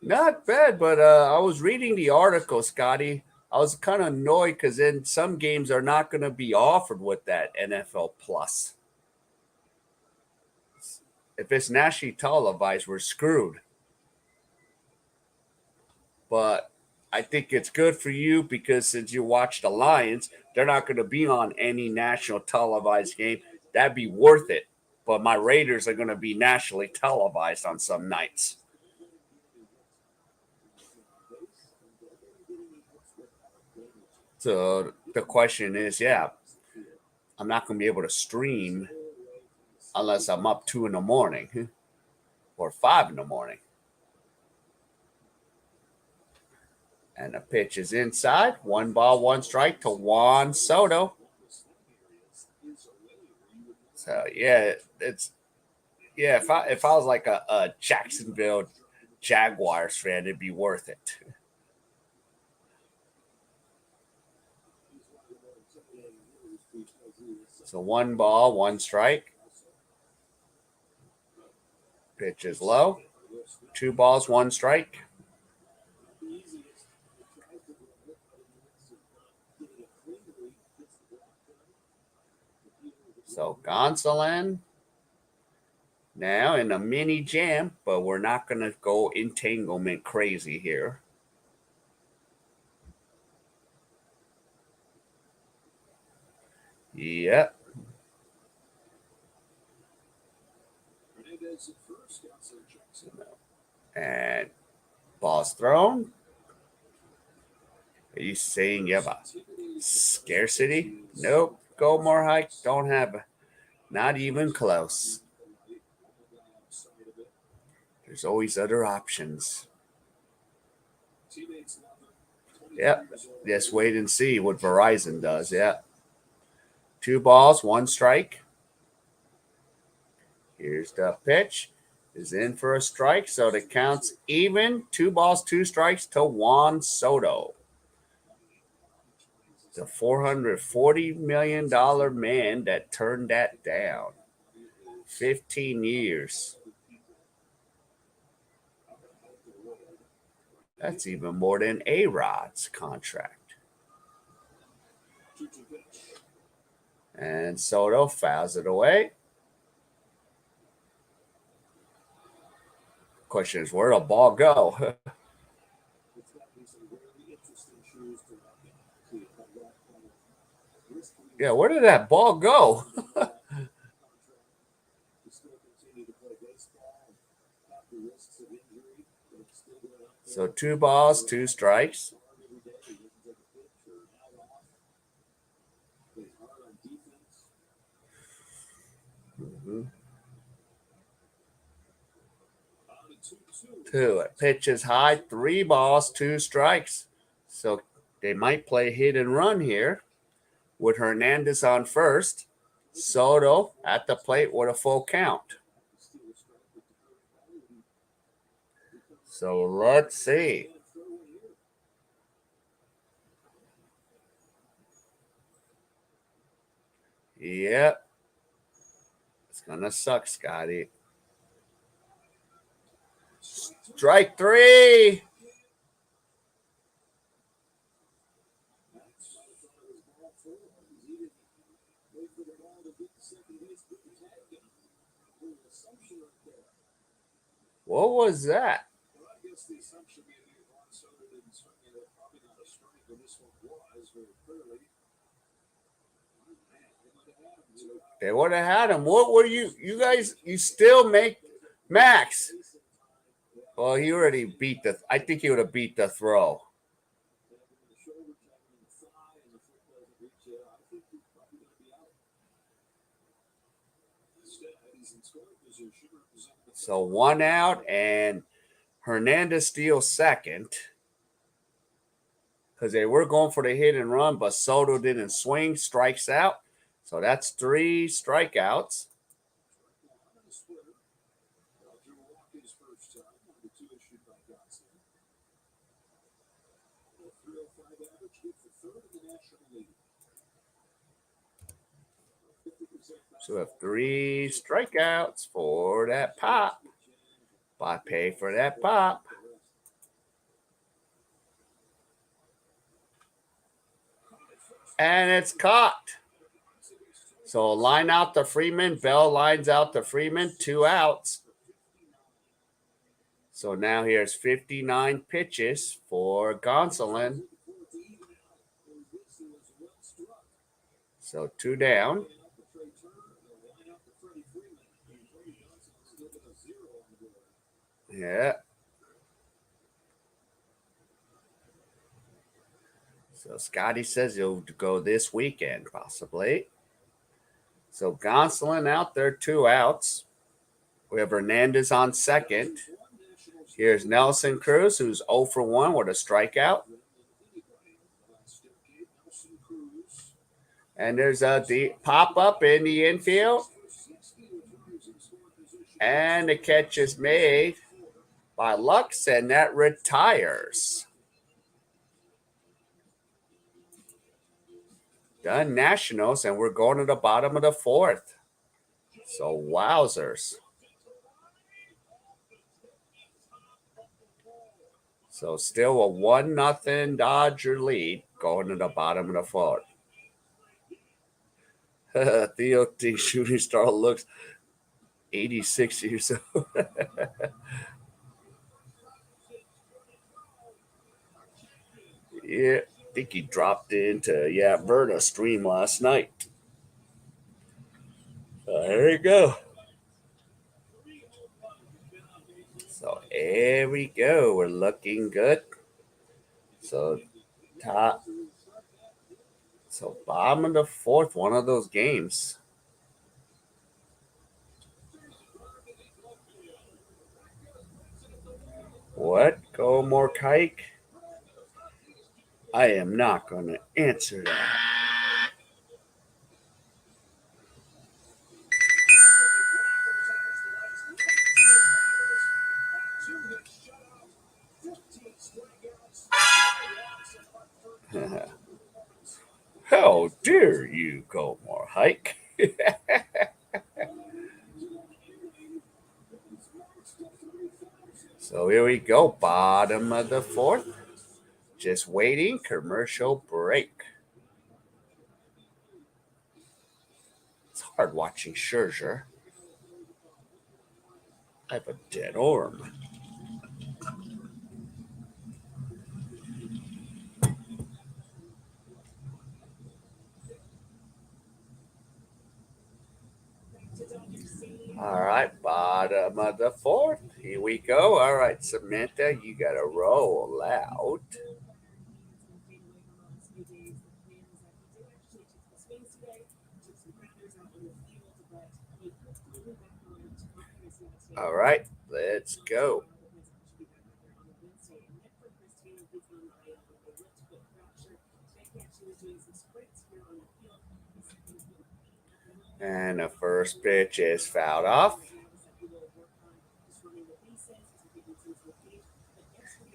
Not bad, but I was reading the article, Scotty. I was kind of annoyed because then some games are not going to be offered with that NFL Plus. If it's nationally televised, we're screwed. But I think it's good for you because since you watch the Lions, they're not going to be on any national televised game. That'd be worth it. But my Raiders are going to be nationally televised on some nights. So the question is, yeah, I'm not going to be able to stream unless I'm up 2 in the morning or 5 in the morning. And the pitch is inside. 1 ball, 1 strike to Juan Soto. So yeah, if I was like a Jacksonville Jaguars fan, it'd be worth it. So 1 ball, 1 strike. Pitch is low. 2 balls, 1 strike. So Gonsolin now in a mini jam, but we're not going to go entanglement crazy here. Yep. And ball's thrown. Are you saying you have a scarcity? Nope. Go more hike. Don't have it. Not even close. There's always other options. Yep. Just wait and see what Verizon does. Yep. 2 balls, 1 strike. Here's the pitch. Is in for a strike, so the count's even. 2 balls, 2 strikes to Juan Soto. The $440 million man that turned that down. 15 years. That's even more than A-Rod's contract. And Soto fouls it away. Question is, where'd the ball go? Yeah, where did that ball go? So 2 balls, 2 strikes. Mm-hmm. 2. It pitches high, 3 balls, 2 strikes. So they might play hit and run here with Hernandez on first. Soto at the plate with a full count. So let's see. Yep. It's going to suck, Scotty. Strike 3. What was that? They would have had him. What were you guys? You still make Max? Well, he already beat the. I think he would have beat the throw. So 1 out, and Hernandez steals second because they were going for the hit and run, but Soto didn't swing, strikes out. So that's 3 strikeouts. So we have 3 strikeouts for that pop. I pay for that pop. And it's caught. So line out to Freeman. Bell lines out to Freeman. 2 outs. So now here's 59 pitches for Gonsolin. So 2 down. Yeah. So Scotty says he'll go this weekend, possibly. So Gonsolin out there, 2 outs. We have Hernandez on second. Here's Nelson Cruz, who's 0 for 1 with a strikeout. And there's a pop up in the infield. And the catch is made by Lux, and that retires. Done Nationals, and we're going to the bottom of the 4th. So wowzers. So still a 1-0 Dodger lead going to the bottom of the 4th. Theo T. Shooting Star looks 86 years old. Yeah, I think he dropped into Verna stream last night. There you go. There we go. We're looking good. So top. So bottom of the fourth, one of those games. What? Go more kike? I am not going to answer that. How dare you go more hike? So here we go, bottom of the fourth. Just waiting, commercial break. It's hard watching Scherzer. I have a dead arm. All right, bottom of the fourth. Here we go. All right, Samantha, you got to roll out. All right, let's go. And the first pitch is fouled off.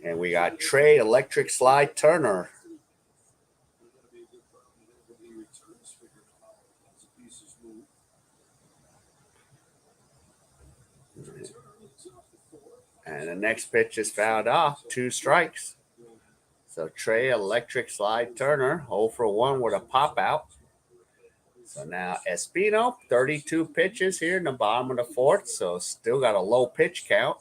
And we got Trey Electric Slide Turner. And the next pitch is fouled off. 2 strikes. So Trey Electric Slide Turner, 0 for 1 with a pop out. So now Espino, 32 pitches here in the bottom of the fourth. So still got a low pitch count.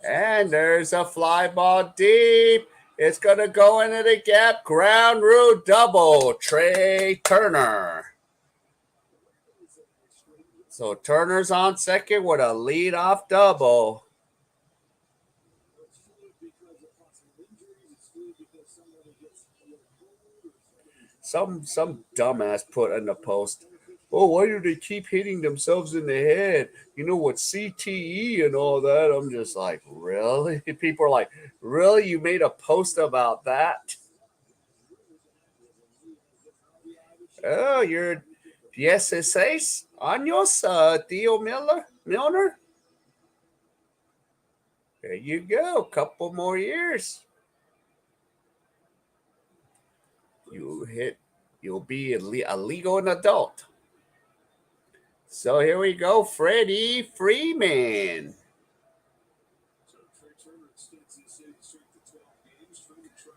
And there's a fly ball deep. It's going to go into the gap. Ground rule double. Trey Turner. So Turner's on second with a leadoff double. Some dumbass put in the post, oh, why do they keep hitting themselves in the head? You know what, CTE and all that. I'm just like, really? People are like, really? You made a post about that? Oh, you're 16 años, Theo Milner. There you go. Couple more years. You'll be a legal and adult. So here we go, Freddie Freeman.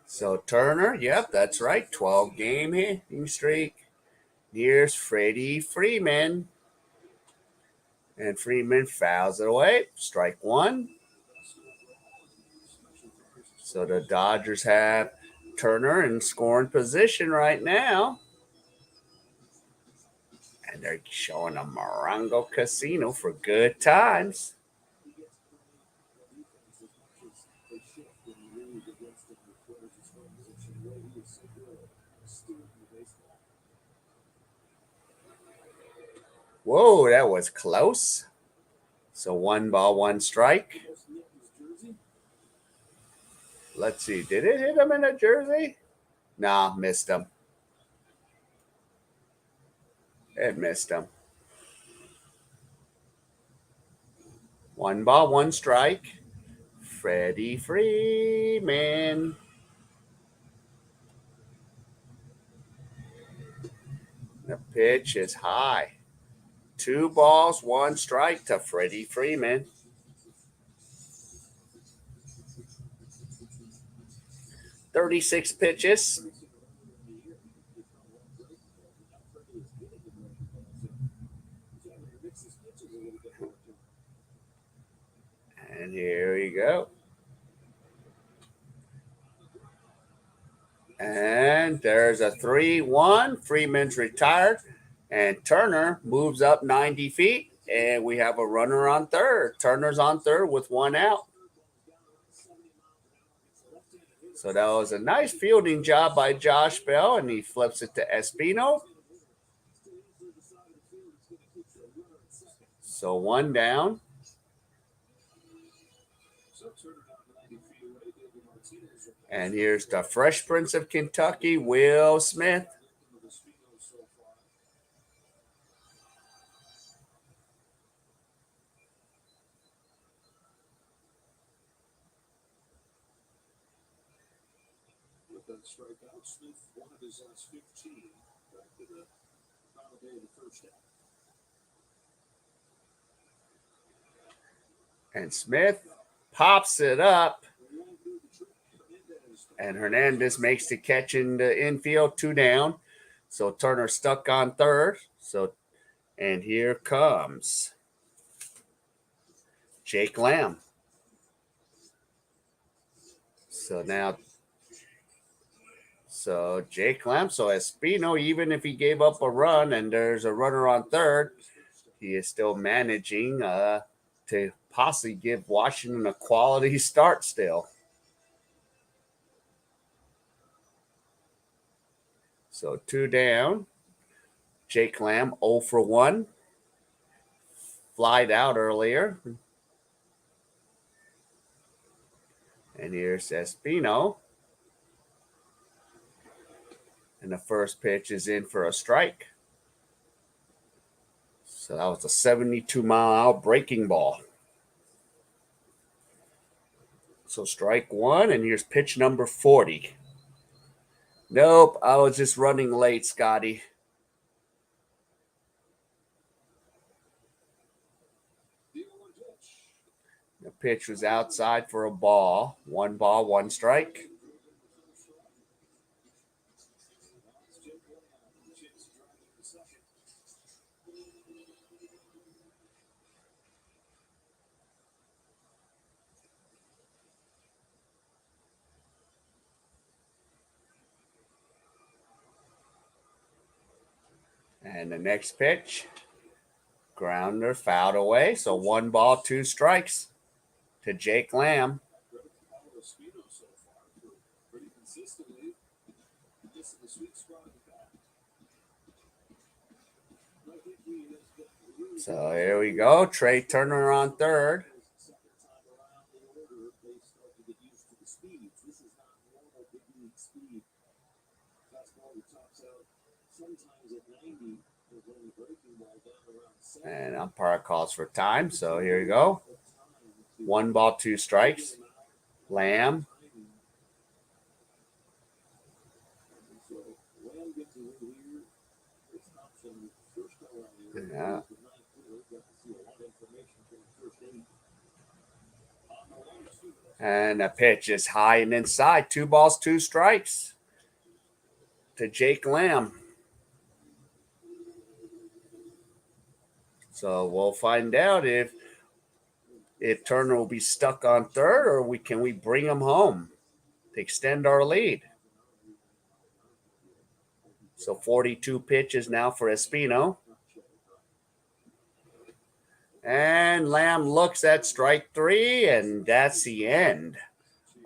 So Turner, yep, that's right, 12-game hitting streak. Here's Freddie Freeman. And Freeman fouls it away. Strike 1. So the Dodgers have Turner in scoring position right now. And they're showing a Morongo Casino for good times. Whoa, that was close. So 1 ball, 1 strike. Let's see. Did it hit him in a jersey? Nah, missed him. It missed him. 1 ball, 1 strike. Freddie Freeman. The pitch is high. 2 balls, 1 strike to Freddie Freeman. 36 pitches. And here we go. And there's a 3-1. Freeman's retired. And Turner moves up 90 feet, and we have a runner on third. Turner's on third with one out. So that was a nice fielding job by Josh Bell, and he flips it to Espino. So one down. And here's the Fresh Prince of Kentucky, Will Smith. And Smith pops it up. And Hernandez makes the catch in the infield, 2 down. So Turner stuck on third. And here comes Jake Lamb. So Jake Lamb, so Espino, even if he gave up a run and there's a runner on third, he is still managing to possibly give Washington a quality start still. So 2 down. Jake Lamb 0 for 1. Flied out earlier. And here's Espino. And the first pitch is in for a strike. So that was a 72-mile-an-hour breaking ball. So strike one, and here's pitch number 40. Nope, I was just running late, Scotty. The pitch was outside for a ball. 1 ball, 1 strike. And the next pitch, grounder, fouled away. So 1 ball, 2 strikes to Jake Lamb. So here we go. Trey Turner on third. And umpire calls for time. So here you go. 1 ball, 2 strikes. Lamb. Yeah. And the pitch is high and inside. 2 balls, 2 strikes to Jake Lamb. So we'll find out if Turner will be stuck on third, or can we bring him home to extend our lead. So 42 pitches now for Espino. And Lamb looks at strike 3, and that's the end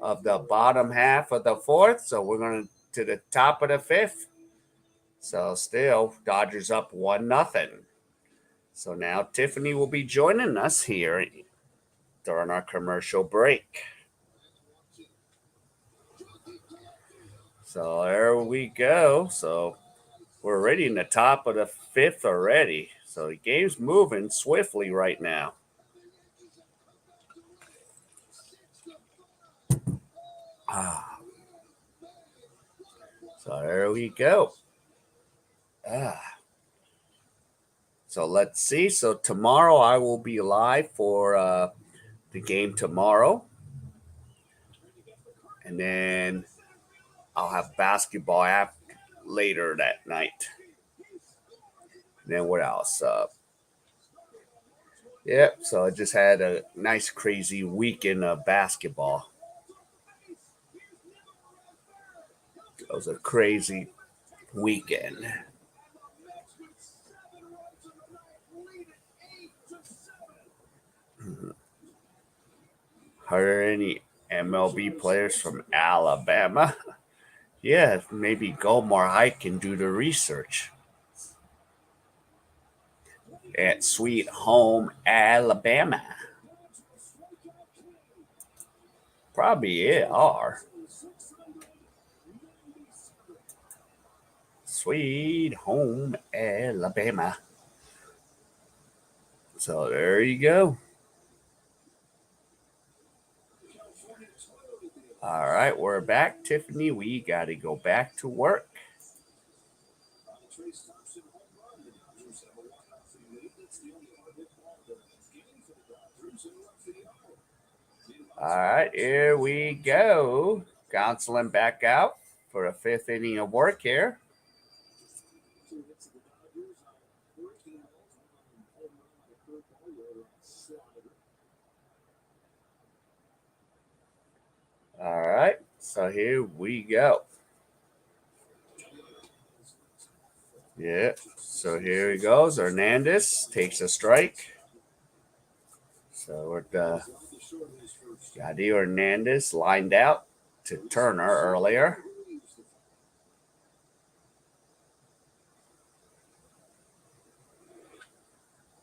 of the bottom half of the 4th. So we're going to the top of the 5th. So still, Dodgers up 1-0. So now Tiffany will be joining us here during our commercial break. So there we go. So we're already in the top of the 5th already. So the game's moving swiftly right now. So there we go. So let's see. So tomorrow I will be live for the game tomorrow. And then I'll have basketball later that night. And then what else? Yep. So I just had a nice, crazy weekend of basketball. It was a crazy weekend. Are there any MLB players from Alabama? Yeah, maybe Gomar Hike can do the research. At Sweet Home, Alabama. Probably it are. Sweet Home, Alabama. So there you go. All right, we're back, Tiffany. We got to go back to work. All right, here we go. Gonsolin back out for a fifth inning of work here. All right, so here we go. Yeah, so here he goes. Hernandez takes a strike. So we're Yadi Hernandez lined out to Turner earlier.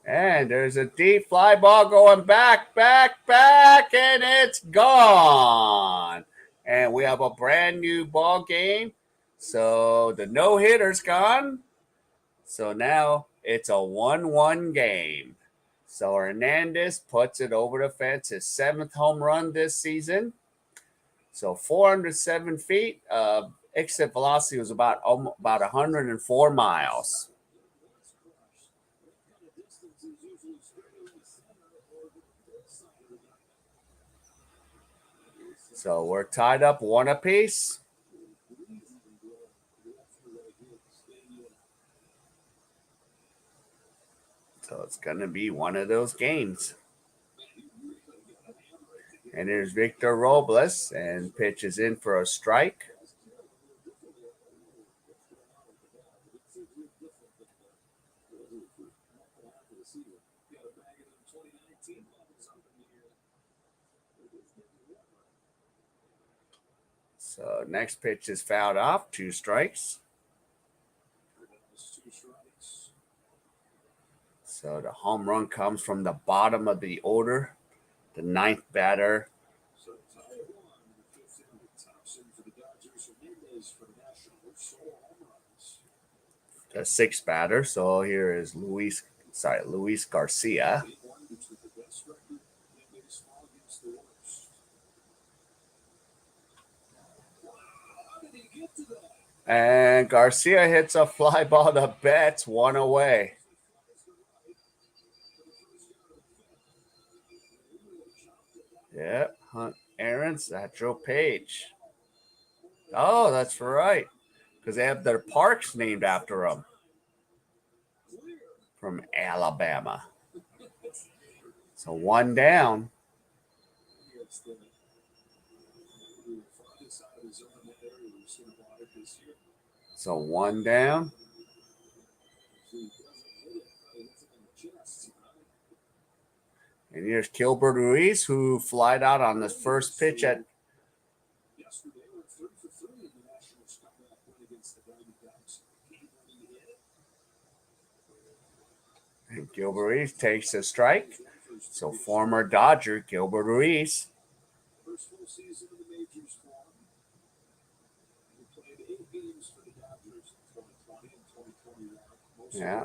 And there's a deep fly ball going back, and it's gone. And we have a brand new ball game. So the no-hitter's gone. So now it's a 1-1 game. So Hernandez puts it over the fence, his 7th home run this season. So 407 feet. Exit velocity was about 104 miles. So we're tied up 1 apiece. So it's going to be one of those games. And there's Victor Robles, and pitches in for a strike. So next pitch is fouled off, 2 strikes. So the home run comes from the bottom of the order, the 9th batter. The 6th batter. So here is Luis Garcia. And Garcia hits a fly ball to Betts, 1 away. Yep, Hunt Aaron's, that's Joe Page. Oh, that's right. Because they have their parks named after them. From Alabama. So 1 down. So 1 down. And here's Gilbert Ruiz, who flied out on the first pitch at. And Gilbert Ruiz takes a strike. So former Dodger Gilbert Ruiz. Yeah.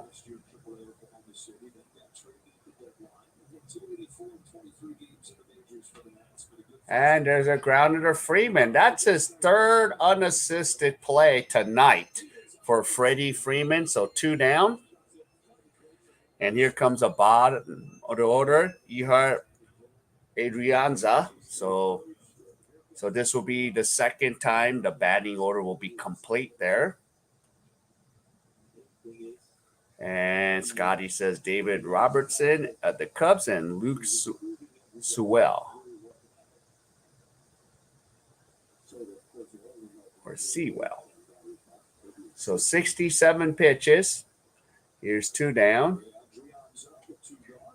And there's a grounder to Freeman. That's his 3rd unassisted play tonight for Freddie Freeman. So 2 down. And here comes a bottom of the order, Ihar Adrianza. So this will be the 2nd time the batting order will be complete there. And Scotty says David Robertson at the Cubs and Luke Sewell. Or Sewell. So 67 pitches. Here's 2 down.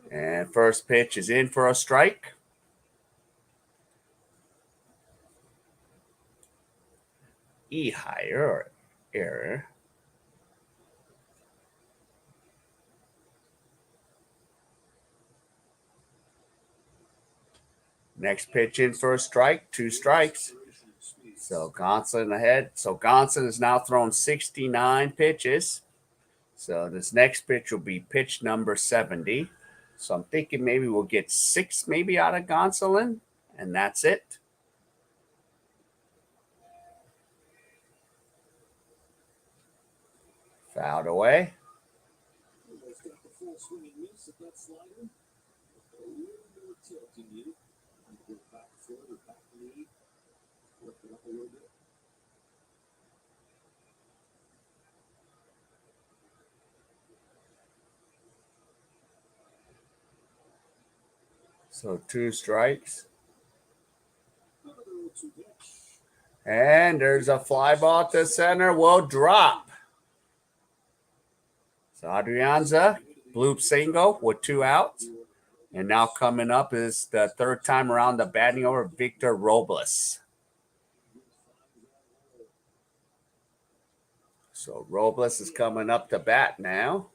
And first pitch is in for a strike. E higher or error. Next pitch in for a strike, 2 strikes. So Gonsolin ahead. So Gonsolin is now thrown 69 pitches. So this next pitch will be pitch number 70. So I'm thinking maybe we'll get 6 maybe out of Gonsolin, and that's it. Fouled away. So 2 strikes. And there's a fly ball to center. Will drop. So Adrianza, bloop single with 2 outs. And now coming up is the third time around the batting over Victor Robles. So Robles is coming up to bat now.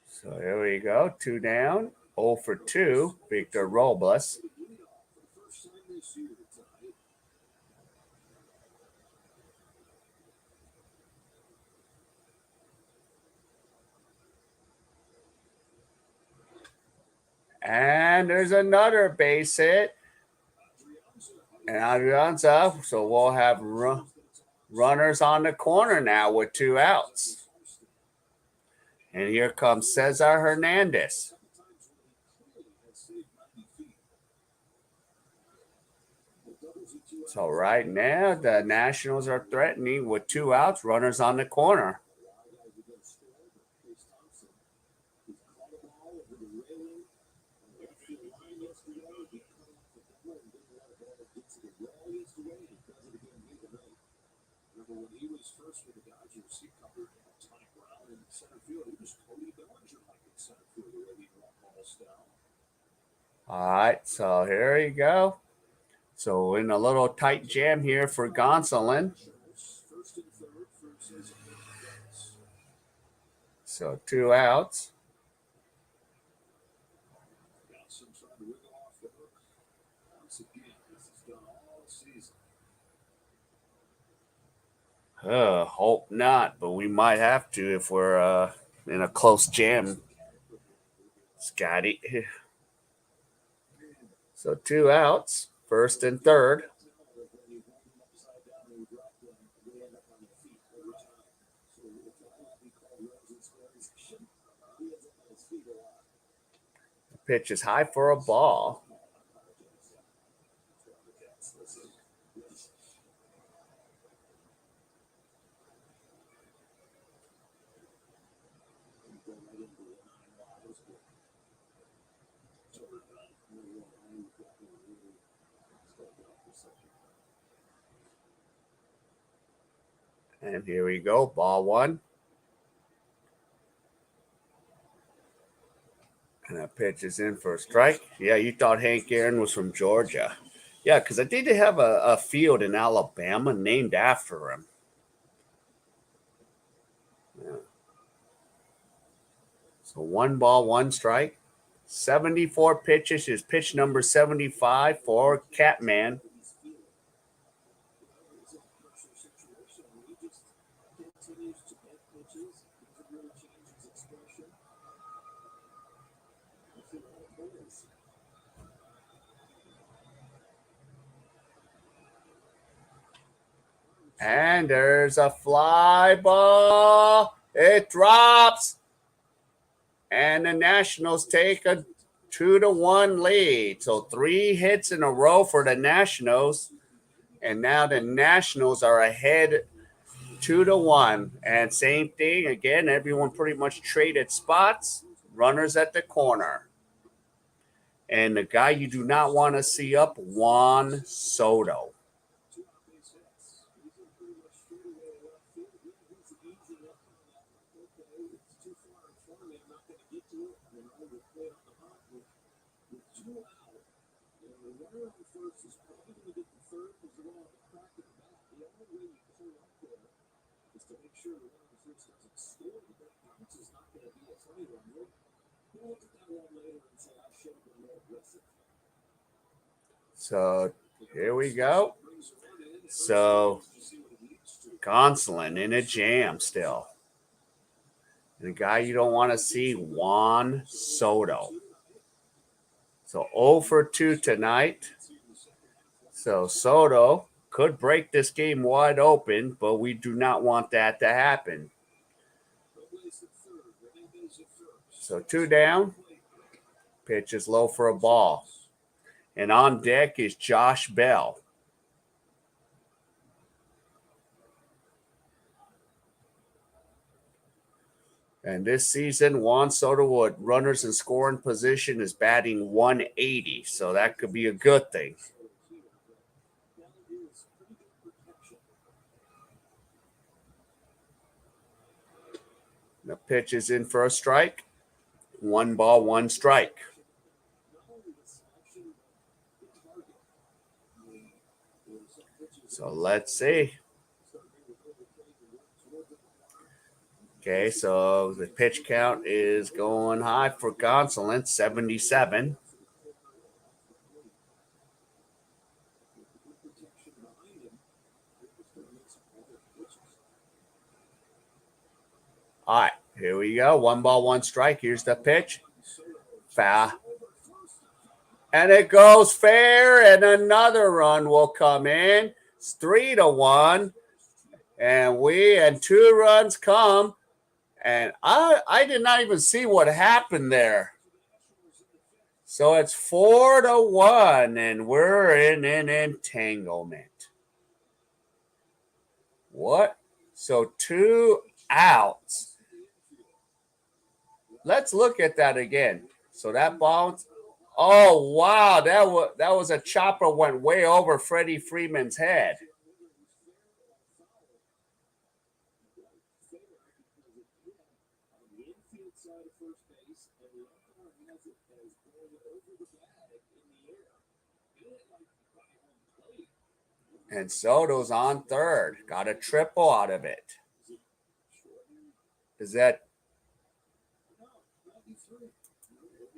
So here we go. 2 down. 0 for 2. Victor Robles. And there's another base hit. And Adrianza. So we'll have runners on the corner now with 2 outs. And here comes Cesar Hernandez. So right now, the Nationals are threatening with 2 outs, runners on the corner. All right, so here you go. So in a little tight jam here for Gonsolin. So 2 outs. Hope not, but we might have to if we're in a close jam. Scotty. So 2 outs, first and third. The pitch is high for a ball. And here we go, ball 1. And that pitch is in for a strike. Yeah, you thought Hank Aaron was from Georgia. Yeah, because I think they have a field in Alabama named after him. Yeah. So 1 ball, 1 strike. 74 pitches is pitch number 75 for Catman. And there's a fly ball. It drops. And the Nationals take a 2-1 lead. So 3 hits in a row for the Nationals. And now the Nationals are ahead 2-1. And same thing again, everyone pretty much traded spots. Runners at the corner. And the guy you do not want to see up, Juan Soto. So here we go. So Gonsolin in a jam still. And the guy you don't want to see, Juan Soto. So 0 for 2 tonight. So Soto could break this game wide open, but we do not want that to happen. So 2 down. Pitch is low for a ball. And on deck is Josh Bell. And this season, Juan Soto with runners in scoring position is batting 180. So that could be a good thing. The pitch is in for a strike. 1 ball, 1 strike. So let's see. Okay, so the pitch count is going high for Gonsolin, 77. All right, here we go. 1 ball, 1 strike. Here's the pitch. Foul. And it goes fair, and another run will come in. It's 3-1. And 2 runs come. And I did not even see what happened there. So it's 4-1, and we're in an entanglement. What? So 2 outs. Let's look at that again. So that bounce. Oh, wow. That was a chopper went way over Freddie Freeman's head. And Soto's on third. Got a triple out of it. Is that?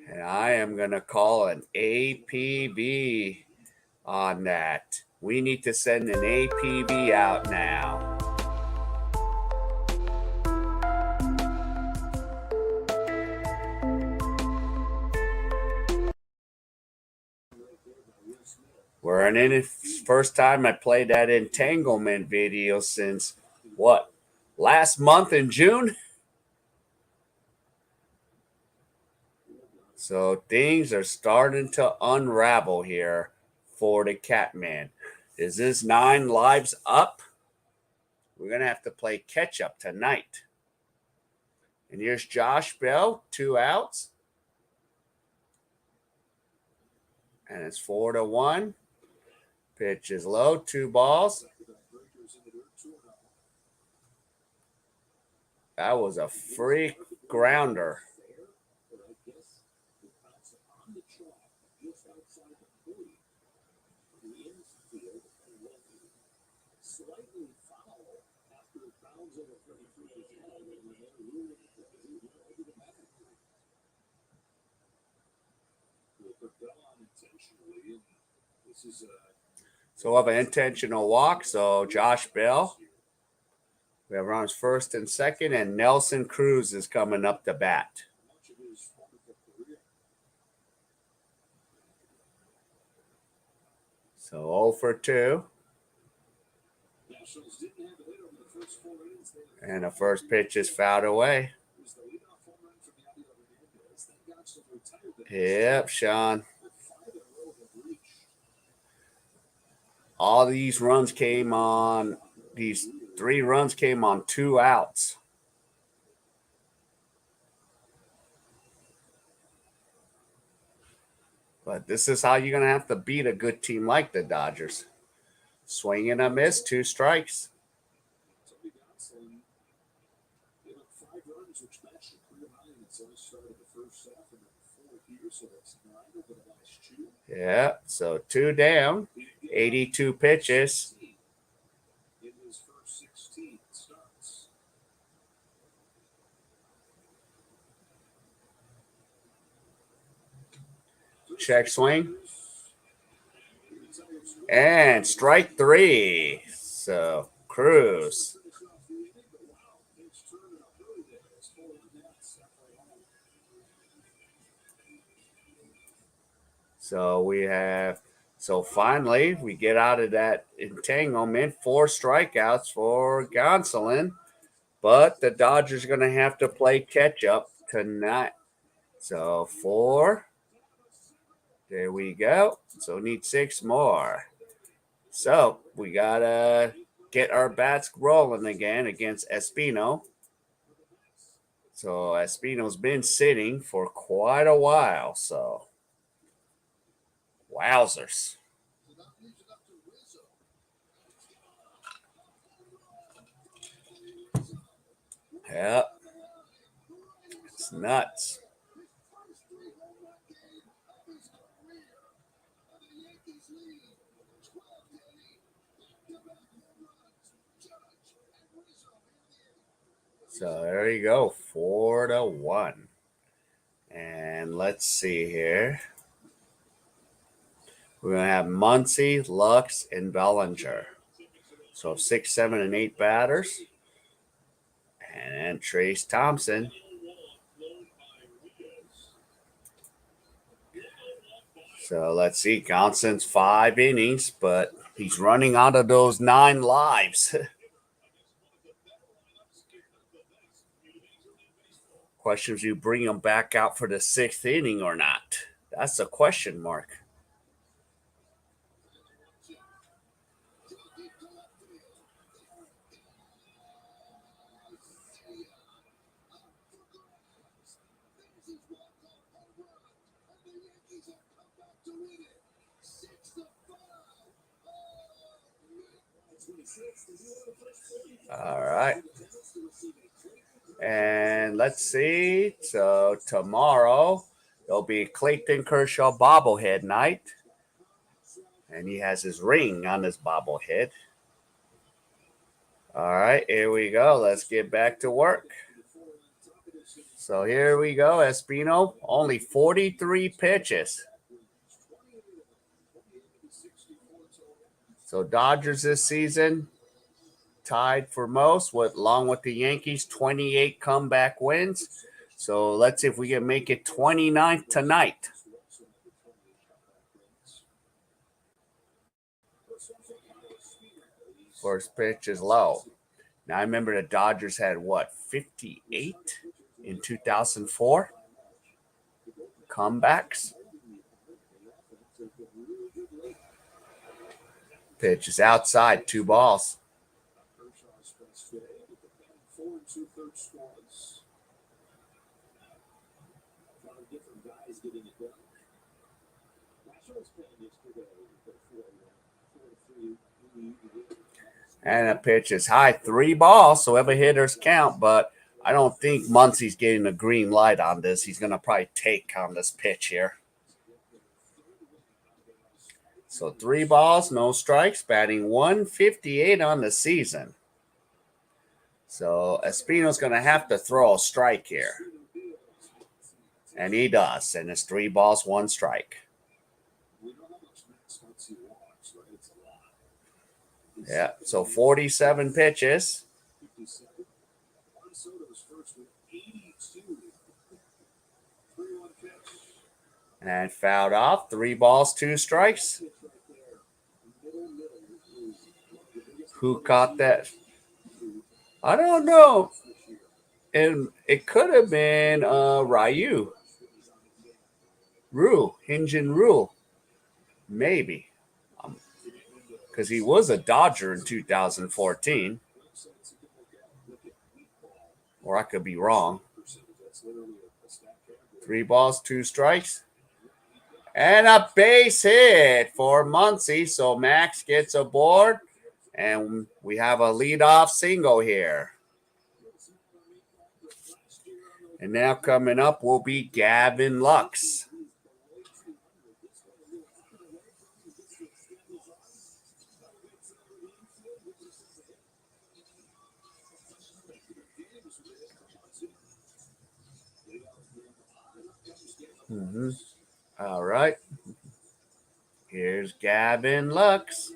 And I am going to call an APB on that. We need to send an APB out now. We're in it. First time I played that entanglement video since what? Last month in June? So things are starting to unravel here for the Catman. Is this 9 lives up? We're going to have to play catch up tonight. And here's Josh Bell, 2 outs. And it's 4-1. Pitch is low, 2 balls. That was a freak grounder. So we'll have an intentional walk. So Josh Bell. We have runners first and second, and Nelson Cruz is coming up to bat. So 0 for 2. And the first pitch is fouled away. Yep, Sean. All these runs came on, these 3 runs came on 2 outs. But this is how you're going to have to beat a good team like the Dodgers. Swing and a miss, 2 strikes. Yeah, so 2 down, 82 pitches. Check swing. And strike 3. So, Cruz. So finally, we get out of that entanglement. 4 strikeouts for Gonsolin. But the Dodgers are going to have to play catch up tonight. So 4. There we go. So need 6 more. So we got to get our bats rolling again against Espino. So Espino's been sitting for quite a while. So wowzers. Yep. It's nuts. So there you go, 4-1. And let's see here. We're going to have Muncy, Lux, and Bellinger. So 6, 7, and 8 batters. And Trace Thompson. So let's see. Johnson's 5 innings, but he's running out of those 9 lives. Questions, you bring him back out for the 6th inning or not? That's a question mark. All right. And let's see. So tomorrow there'll be Clayton Kershaw bobblehead night. And he has his ring on his bobblehead. All right, here we go. Let's get back to work. So here we go. Espino, only 43 pitches. So Dodgers this season tied for most along with the Yankees, 28 comeback wins. So let's see if we can make it 29th tonight. First pitch is low. Now I remember the Dodgers had 58 in 2004 comebacks. Pitch is outside, 2 balls. And a pitch is high, 3 balls, so every hitter's count, but I don't think Muncy's getting a green light on this. He's going to probably take on this pitch here. So 3 balls, no strikes, batting 158 on the season. So Espino's going to have to throw a strike here. And he does. And it's 3 balls, 1 strike. Yeah, so 47 pitches. And fouled off. 3 balls, 2 strikes. Who caught that? I don't know. And it could have been Ryu. Hyun-Jin Ryu. Maybe. Because he was a Dodger in 2014. Or I could be wrong. 3 balls, 2 strikes. And a base hit for Muncy. So Max gets aboard. And we have a leadoff single here. And now coming up will be Gavin Lux. All right. Here's Gavin Lux.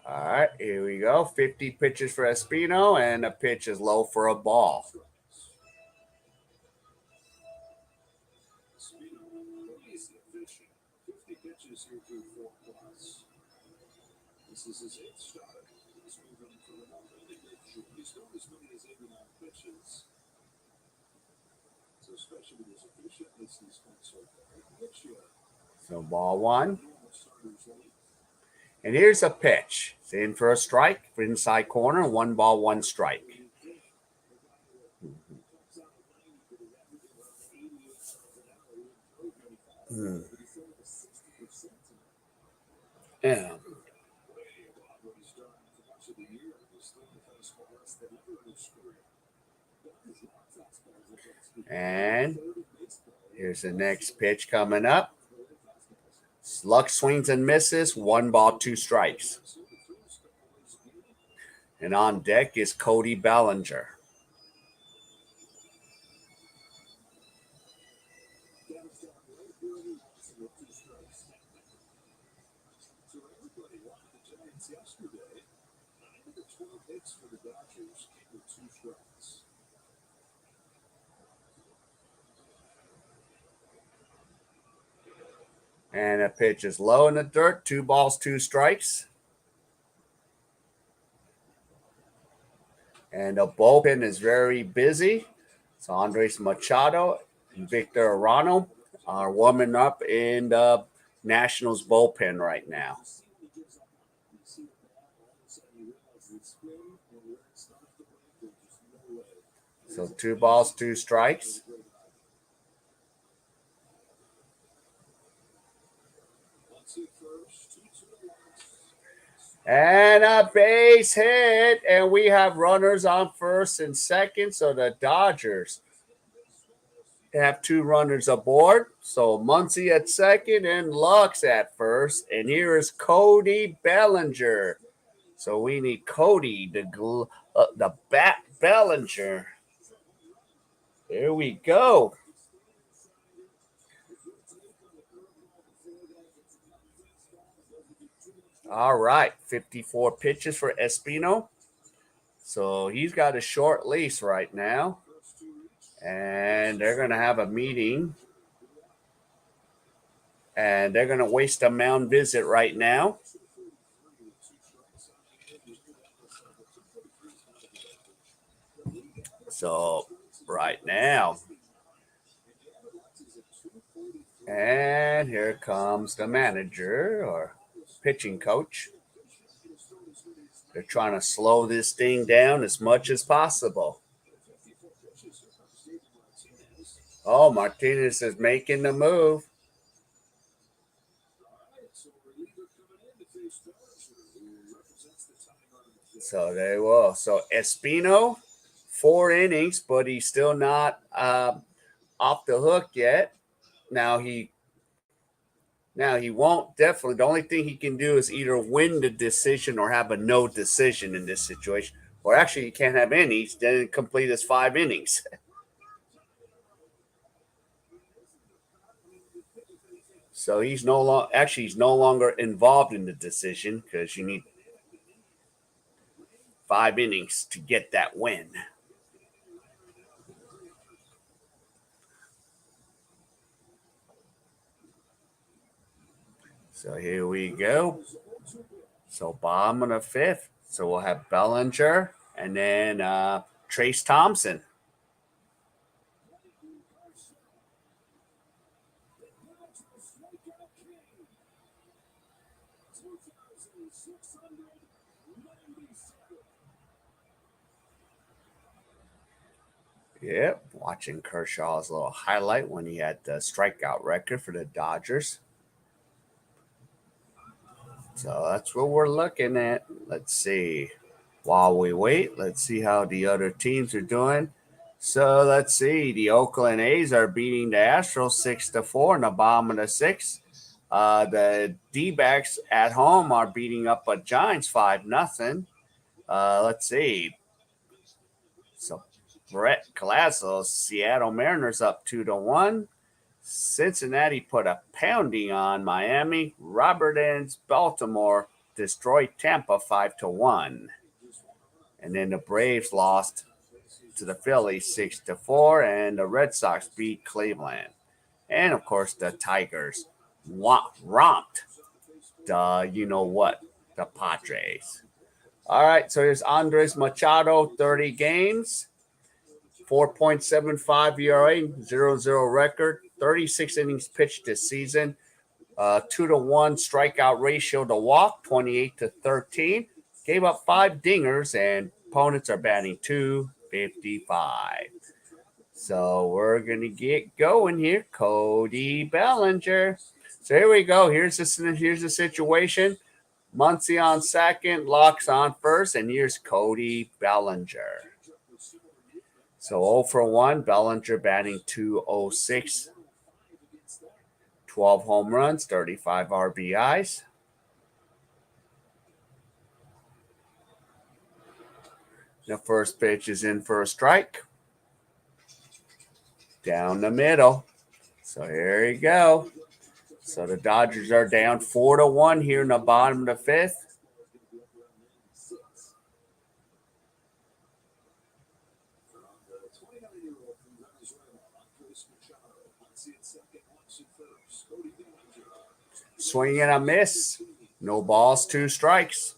All right, here we go. 50 pitches for Espino, and a pitch is low for a ball. This is his 8th start. He's moving for the moment. He's thrown as many as 89 pitches. So especially with his efficientness, he's been so good. So ball one. And here's a pitch. It's in for a strike for inside corner. 1 ball, 1 strike. Yeah. And here's the next pitch coming up. Lux swings and misses. 1 ball, 2 strikes. And on deck is Cody Bellinger. And a pitch is low in the dirt. 2 balls, 2 strikes. And the bullpen is very busy. So Andres Machado and Victor Arano are warming up in the Nationals bullpen right now. So 2 balls, 2 strikes. And a base hit, and we have runners on first and second. So the Dodgers have 2 runners aboard. So Muncy at second and Lux at first. And here is Cody Bellinger. So we need Cody, the bat Bellinger. There we go. All right, 54 pitches for Espino. So he's got a short leash right now. And they're going to have a meeting. And they're going to waste a mound visit right now. So right now. And here comes the manager or pitching coach. They're trying to slow this thing down as much as possible. Oh, Martinez is making the move. So they will. So Espino, 4 innings, but he's still not off the hook yet. Now he won't definitely. The only thing he can do is either win the decision or have a no decision in this situation. Or actually, he can't have any. He didn't complete his 5 innings. So he's no longer involved in the decision because you need 5 innings to get that win. So here we go. So bottom of the 5th. So we'll have Bellinger and then Trace Thompson. Yep, watching Kershaw's little highlight when he had the strikeout record for the Dodgers. So that's what we're looking at. Let's see. While we wait, let's see how the other teams are doing. So let's see. The Oakland A's are beating the Astros 6-4 in the bottom of the 6th. The D-backs at home are beating up a Giants 5-0. Let's see. So Brett Colasso, Seattle Mariners up 2-1. Cincinnati put a pounding on Miami. Robert and Baltimore destroyed Tampa 5-1. And then the Braves lost to the Phillies 6-4, and the Red Sox beat Cleveland. And of course, the Tigers romped the Padres. All right, so here's Andres Machado, 30 games, 4.75 ERA, 0-0 record, 36 innings pitched this season, 2-1 strikeout ratio to walk, 28-13. Gave up 5 dingers, and opponents are batting .255. So we're going to get going here. Cody Bellinger. So here we go. Here's the situation. Muncy on second, Locks on first, and here's Cody Bellinger. So 0 for 1, Bellinger batting .206. 12 home runs, 35 RBIs. The first pitch is in for a strike. Down the middle. So here you go. So the Dodgers are down 4-1 here in the bottom of the fifth. Swing and a miss. No balls, 2 strikes.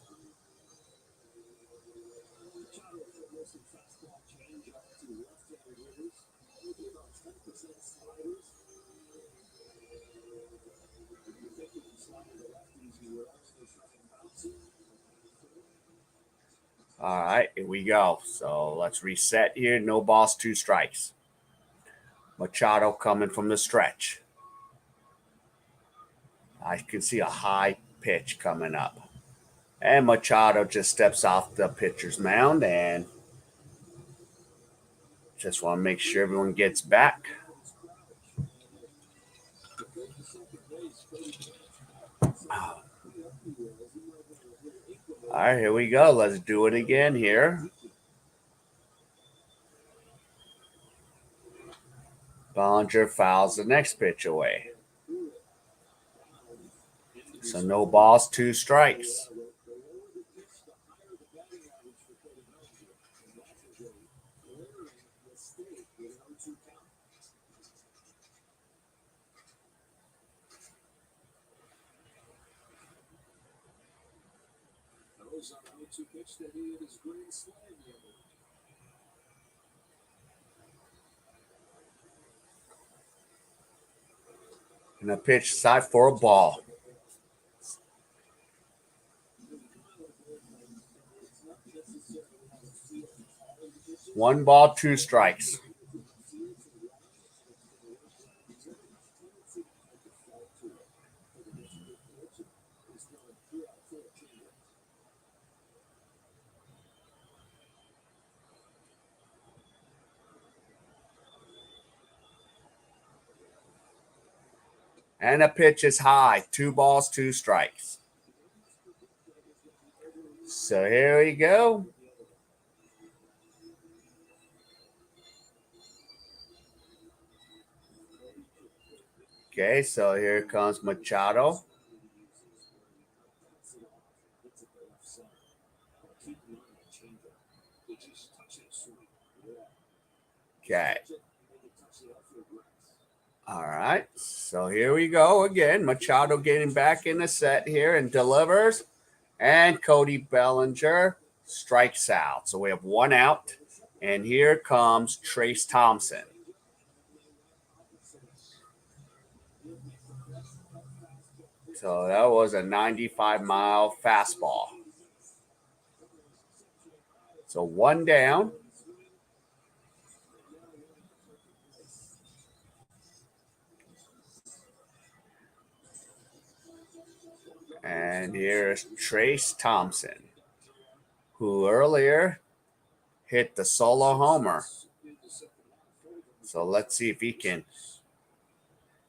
All right, here we go. So let's reset here. No balls, 2 strikes. Machado coming from the stretch. I can see a high pitch coming up. And Machado just steps off the pitcher's mound and just want to make sure everyone gets back. All right, here we go. Let's do it again here. Bellinger fouls the next pitch away. So no balls, 2 strikes. And a pitch side for a ball. One ball, 2 strikes. And a pitch is high. 2 balls, 2 strikes. So here we go. Okay, so here comes Machado. Okay. All right, so here we go again. Machado getting back in the set here and delivers. And Cody Bellinger strikes out. So we have 1 out. And here comes Trace Thompson. So that was a 95-mile fastball. So 1 down. And here's Trace Thompson, who earlier hit the solo homer. So let's see if he can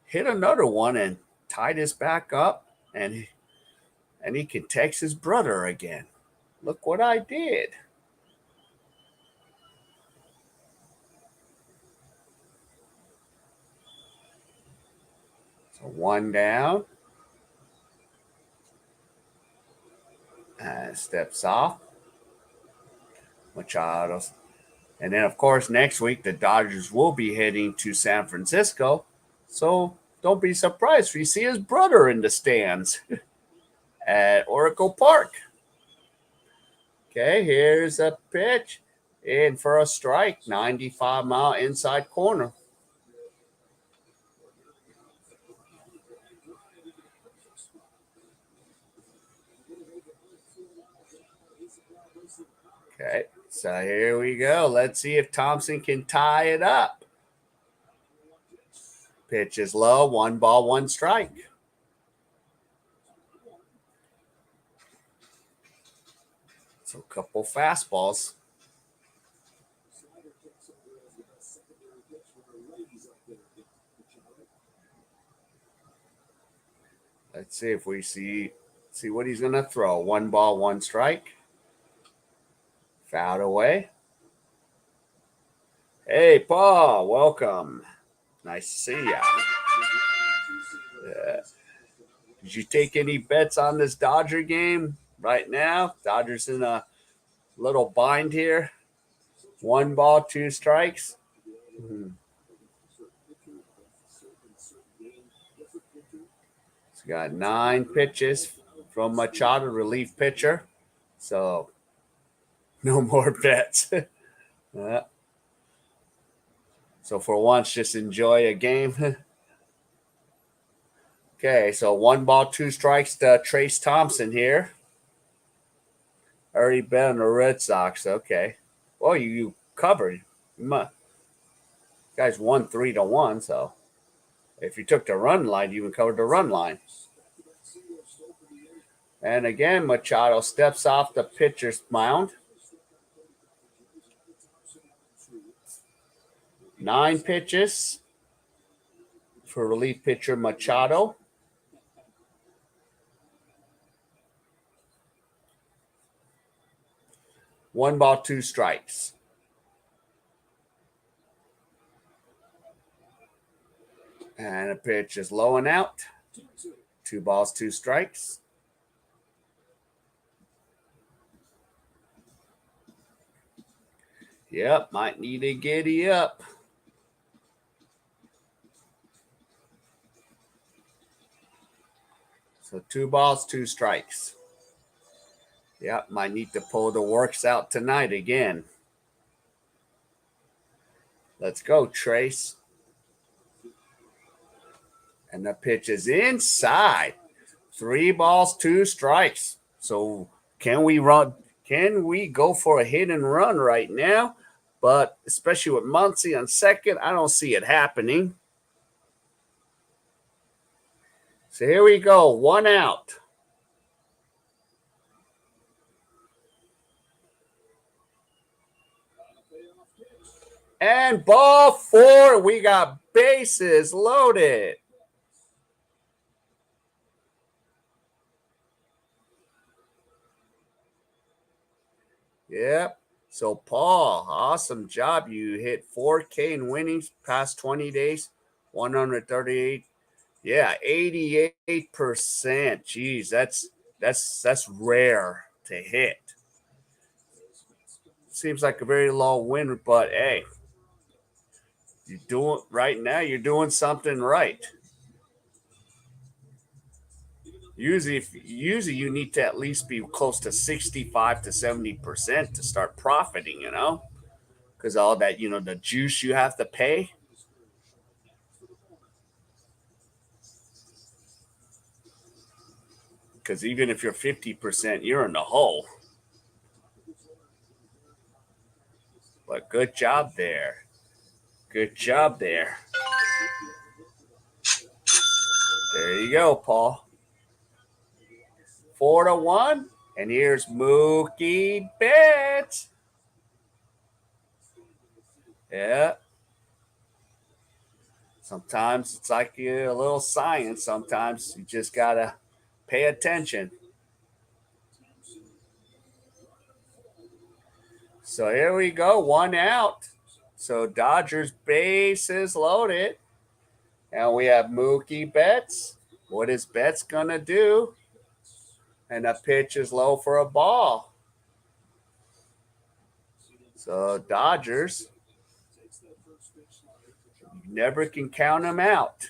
hit another one and tie this back up, and he can text his brother again. Look what I did. So one down. Steps off. Machado. And then, of course, next week, the Dodgers will be heading to San Francisco. So don't be surprised if you see his brother in the stands at Oracle Park. Okay, here's a pitch. In for a strike, 95-mile inside corner. Okay, so here we go. Let's see if Thompson can tie it up. Pitch is low, 1 ball, 1 strike. So a couple fastballs. Let's see if we see what he's going to throw. 1 ball, 1 strike. Fouled away. Hey, Paul, welcome. Nice to see ya. Did you take any bets on this Dodger game right now? Dodgers in a little bind here. 1 ball, 2 strikes. He's got 9 pitches from Machado, relief pitcher. So no more bets. So for once, just enjoy a game. Okay, so 1 ball, 2 strikes to Trace Thompson here. Already bet on the Red Sox. Okay. Well, you covered. You guys won 3-1, so if you took the run line, you even covered the run line. And again, Machado steps off the pitcher's mound. 9 pitches for relief pitcher Machado. One ball, 2 strikes. And a pitch is low and out. 2 balls, 2 strikes. Yep, might need to giddy up. So 2 balls, 2 strikes. Yep, might need to pull the works out tonight again. Let's go, Trace. And the pitch is inside. 3 balls, 2 strikes. So can we run? Can we go for a hit and run right now? But especially with Muncy on second, I don't see it happening. So here we go, 1 out. And ball 4, we got bases loaded. Yep. So, Paul, awesome job. You hit 4K in winnings past 20 days, 138. Yeah, 88%. Geez, that's rare to hit. Seems like a very low win, but hey, you're doing right now. You're doing something right. Usually you need to at least be close to 65 to 70% to start profiting. Because all that the juice you have to pay. Because even if you're 50%, you're in the hole. But good job there. Good job there. There you go, Paul. 4-1. And here's Mookie Betts. Yeah. Sometimes it's like a little science. Sometimes you just got to pay attention. So here we go, 1 out. So Dodgers base is loaded. And we have Mookie Betts. What is Betts going to do? And the pitch is low for a ball. So Dodgers, you never can count them out.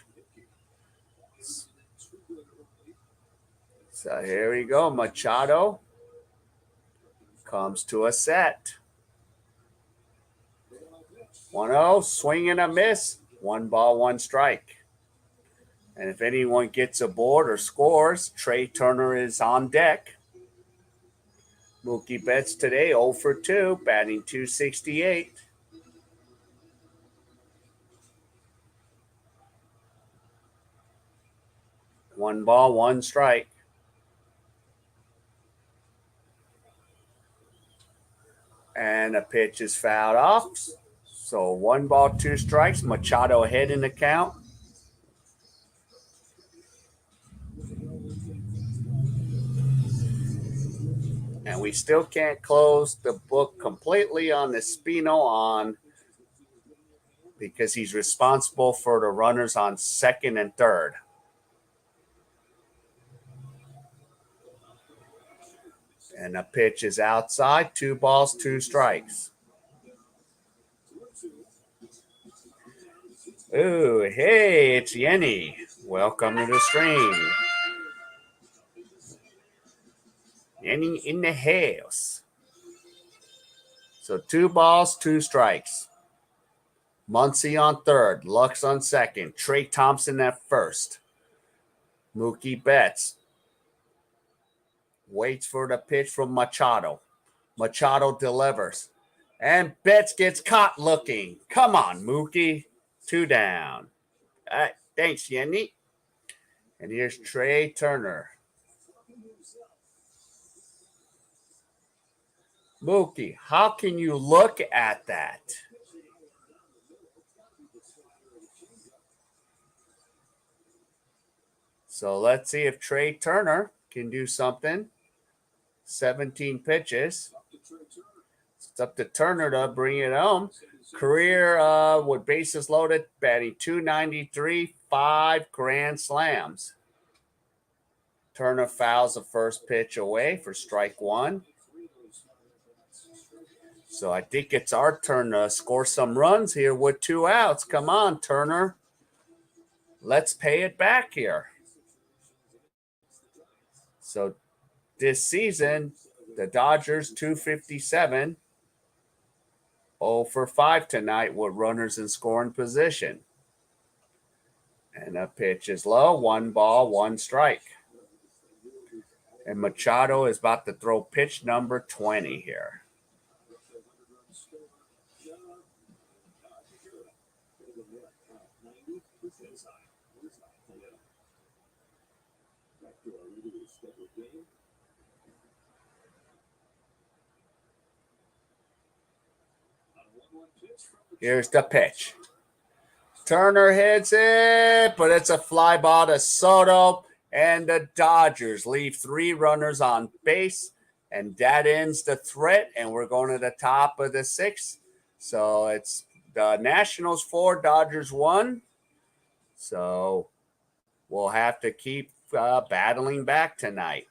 So here we go. Machado comes to a set. 1-0, swing and a miss. 1-1 strike. And if anyone gets aboard or scores, Trey Turner is on deck. Mookie Betts today 0 for 2, batting .268. One strike. And a pitch is fouled off. So 1 strikes. Machado ahead in the count. And we still can't close the book completely on Espino because he's responsible for the runners on second and third. And the pitch is outside. 2 strikes. Ooh, hey, it's Yenny. Welcome to the stream. Yenny in the house. So 2 strikes. Muncy on third. Lux on second. Trey Thompson at first. Mookie Betts waits for the pitch from Machado. Machado delivers. And Betts gets caught looking. Come on, Mookie. 2 down. All right, thanks, Yenny. And here's Trey Turner. Mookie, how can you look at that? So let's see if Trey Turner can do something. 17 pitches. It's up to Turner to bring it home. Career with bases loaded, batting .293, 5 grand slams. Turner fouls the first pitch away for strike 1. So I think it's our turn to score some runs here with 2 outs. Come on, Turner. Let's pay it back here. So this season, the Dodgers 257, 0 for 5 tonight with runners in scoring position. And the pitch is low, 1 strike. And Machado is about to throw pitch number 20 here. Here's the pitch. Turner hits it, but it's a fly ball to Soto, and the Dodgers leave 3 runners on base, and that ends the threat, and we're going to the top of the 6th. So it's the Nationals 4, Dodgers 1. So we'll have to keep battling back tonight.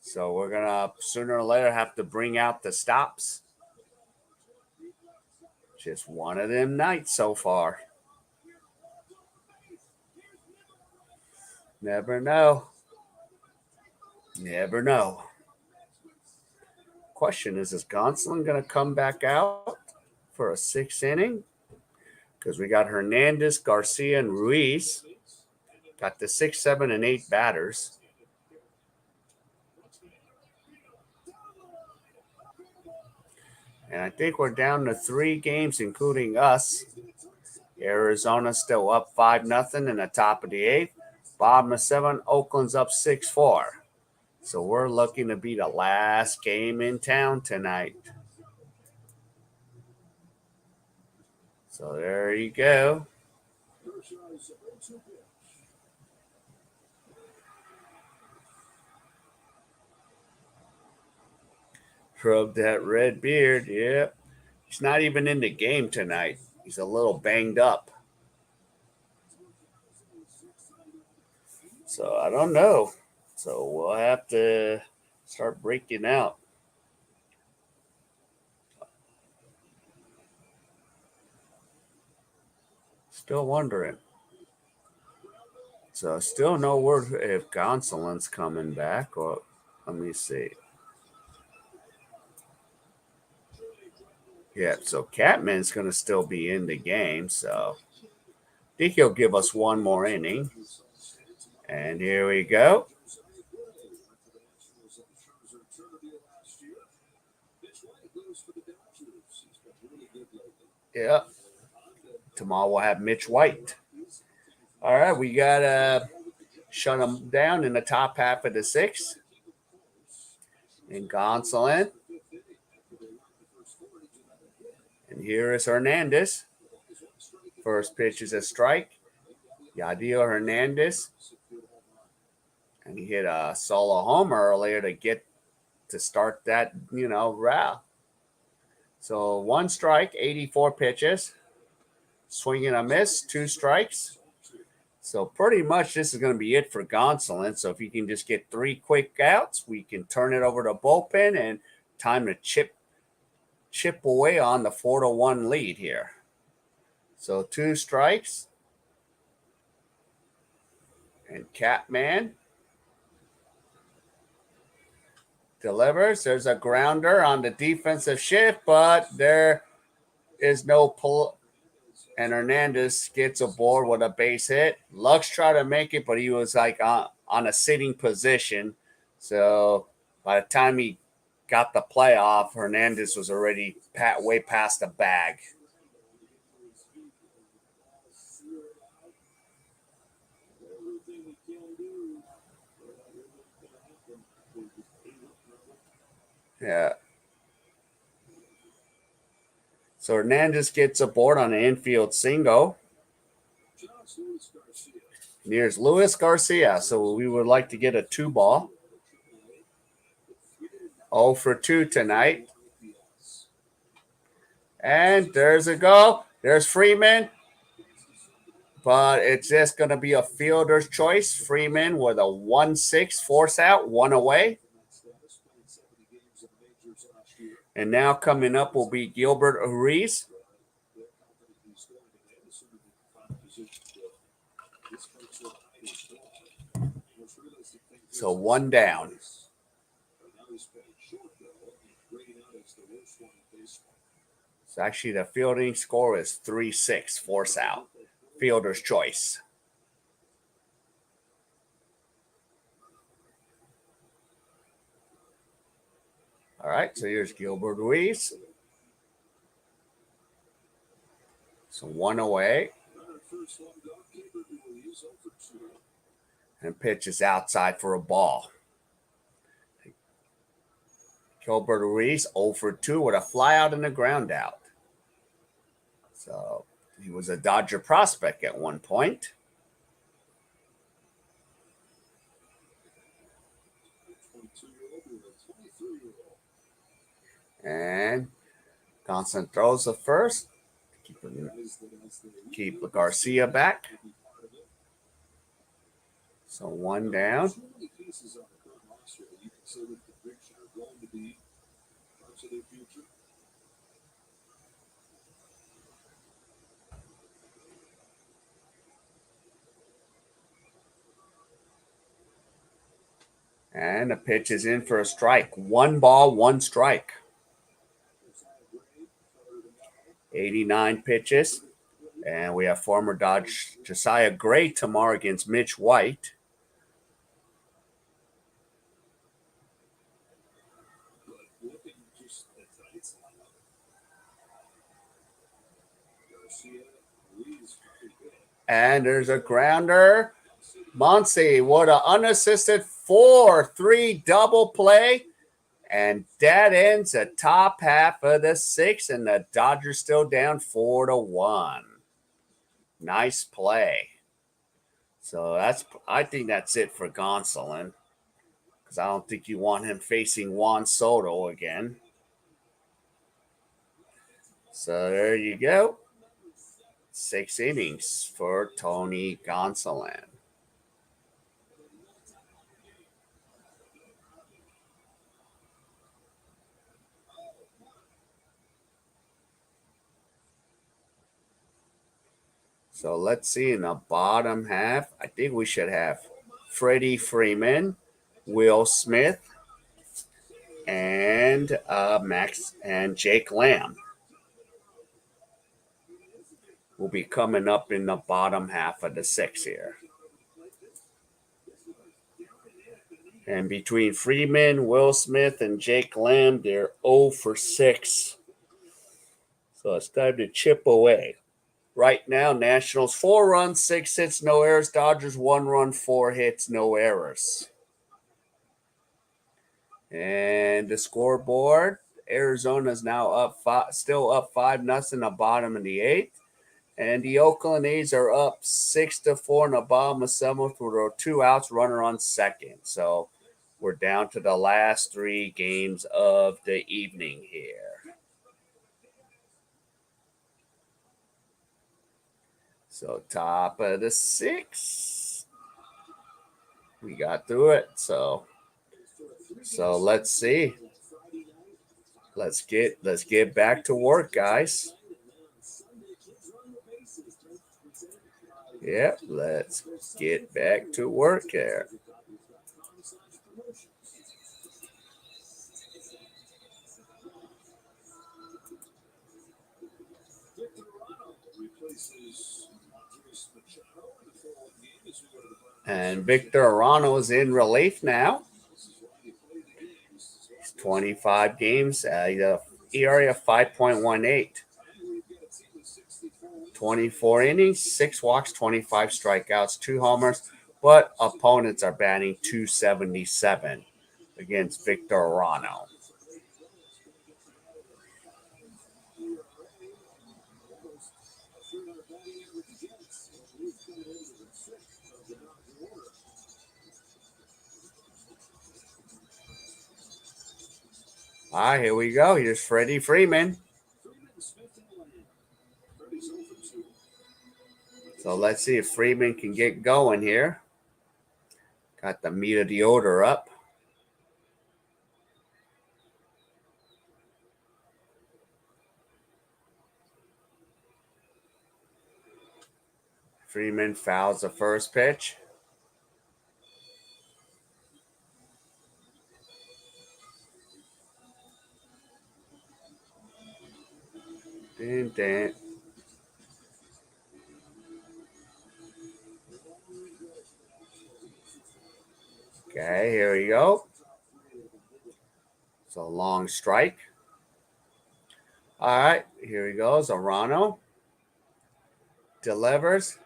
So we're going to sooner or later have to bring out the stops. Just one of them nights so far. Never know. Never know. Question is Gonsolin going to come back out for a 6th inning? Because we got Hernandez, Garcia, and Ruiz. Got the 6, 7, and 8 batters. And I think we're down to 3 games, including us. Arizona still up 5-0 in the top of the 8th. Bottom of 7, Oakland's up 6-4. So we're looking to be the last game in town tonight. So there you go. Rub that red beard. Yep. He's not even in the game tonight. He's a little banged up. So I don't know. So we'll have to start breaking out. Still wondering. So still no word if Gonsolin's coming back, or let me see. Yeah, so Catman's going to still be in the game. So I think he'll give us one more inning. And here we go. Yeah. Tomorrow we'll have Mitch White. All right, we got to shut him down in the top half of the sixth. And Gonsolin. And here is Hernandez. First pitch is a strike. Yadiel Hernandez. And he hit a solo homer earlier to start that, route. So 1 strike, 84 pitches. Swing and a miss, 2 strikes. So pretty much this is going to be it for Gonsolin. So if you can just get 3 quick outs, we can turn it over to bullpen and time to chip away on the 4-1 lead here. So 2 strikes. And Catman delivers. There's a grounder on the defensive shift, but there is no pull. And Hernandez gets aboard with a base hit. Lux tried to make it, but he was like on a sitting position. So by the time he got the play off, Hernandez was already way past the bag. Yeah. So Hernandez gets aboard on an infield single. Here's Luis Garcia. So we would like to get a 2-ball. 0 for 2 tonight. And there's a go. There's Freeman. But it's just going to be a fielder's choice. Freeman with a 1-6 force out, 1 away. And now coming up will be Gilbert Ruiz. So 1 down. So actually the fielding score is 3-6, force out. Fielder's choice. All right, so here's Gilbert Ruiz. So 1 away. And pitches outside for a ball. Gilbert Ruiz 0 for 2 with a fly out and a ground out. So he was a Dodger prospect at one point. And Thompson throws the first. Keep Garcia back. So 1 down. And the pitch is in for a strike. 1 ball, 1 strike. 89 pitches. And we have former Dodge Josiah Gray tomorrow against Mitch White. And there's a grounder. Muncy, what an unassisted 4-3 double play. And that ends the top half of the sixth, and the Dodgers still down 4-1. Nice play. So I think that's it for Gonsolin, because I don't think you want him facing Juan Soto again. So there you go. 6 innings for Tony Gonsolin. So let's see in the bottom half. I think we should have Freddie Freeman, Will Smith, and Max and Jake Lamb will be coming up in the bottom half of the six here. And between Freeman, Will Smith, and Jake Lamb, they're 0 for 6. So it's time to chip away. Right now, Nationals 4 runs, 6 hits, no errors. Dodgers 1 run, 4 hits, no errors. And the scoreboard, Arizona's now still up 5-0 in the bottom of the 8th. And the Oakland A's are up 6-4 in the bottom of 7th with 2 outs, runner on second. So we're down to the last 3 games of the evening here. So top of the 6th. We got through it. So let's see. Let's get back to work, guys. Yep, let's get back to work there. And Victor Arano is in relief now. 25 games, ERA of 5.18. 24 innings, 6 walks, 25 strikeouts, 2 homers, but opponents are batting .277 against Victor Arano. All right, here we go. Here's Freddie Freeman. So let's see if Freeman can get going here. Got the meat of the order up. Freeman fouls the first pitch. Okay, here we go. It's a long strike. All right, here he goes. Arano delivers,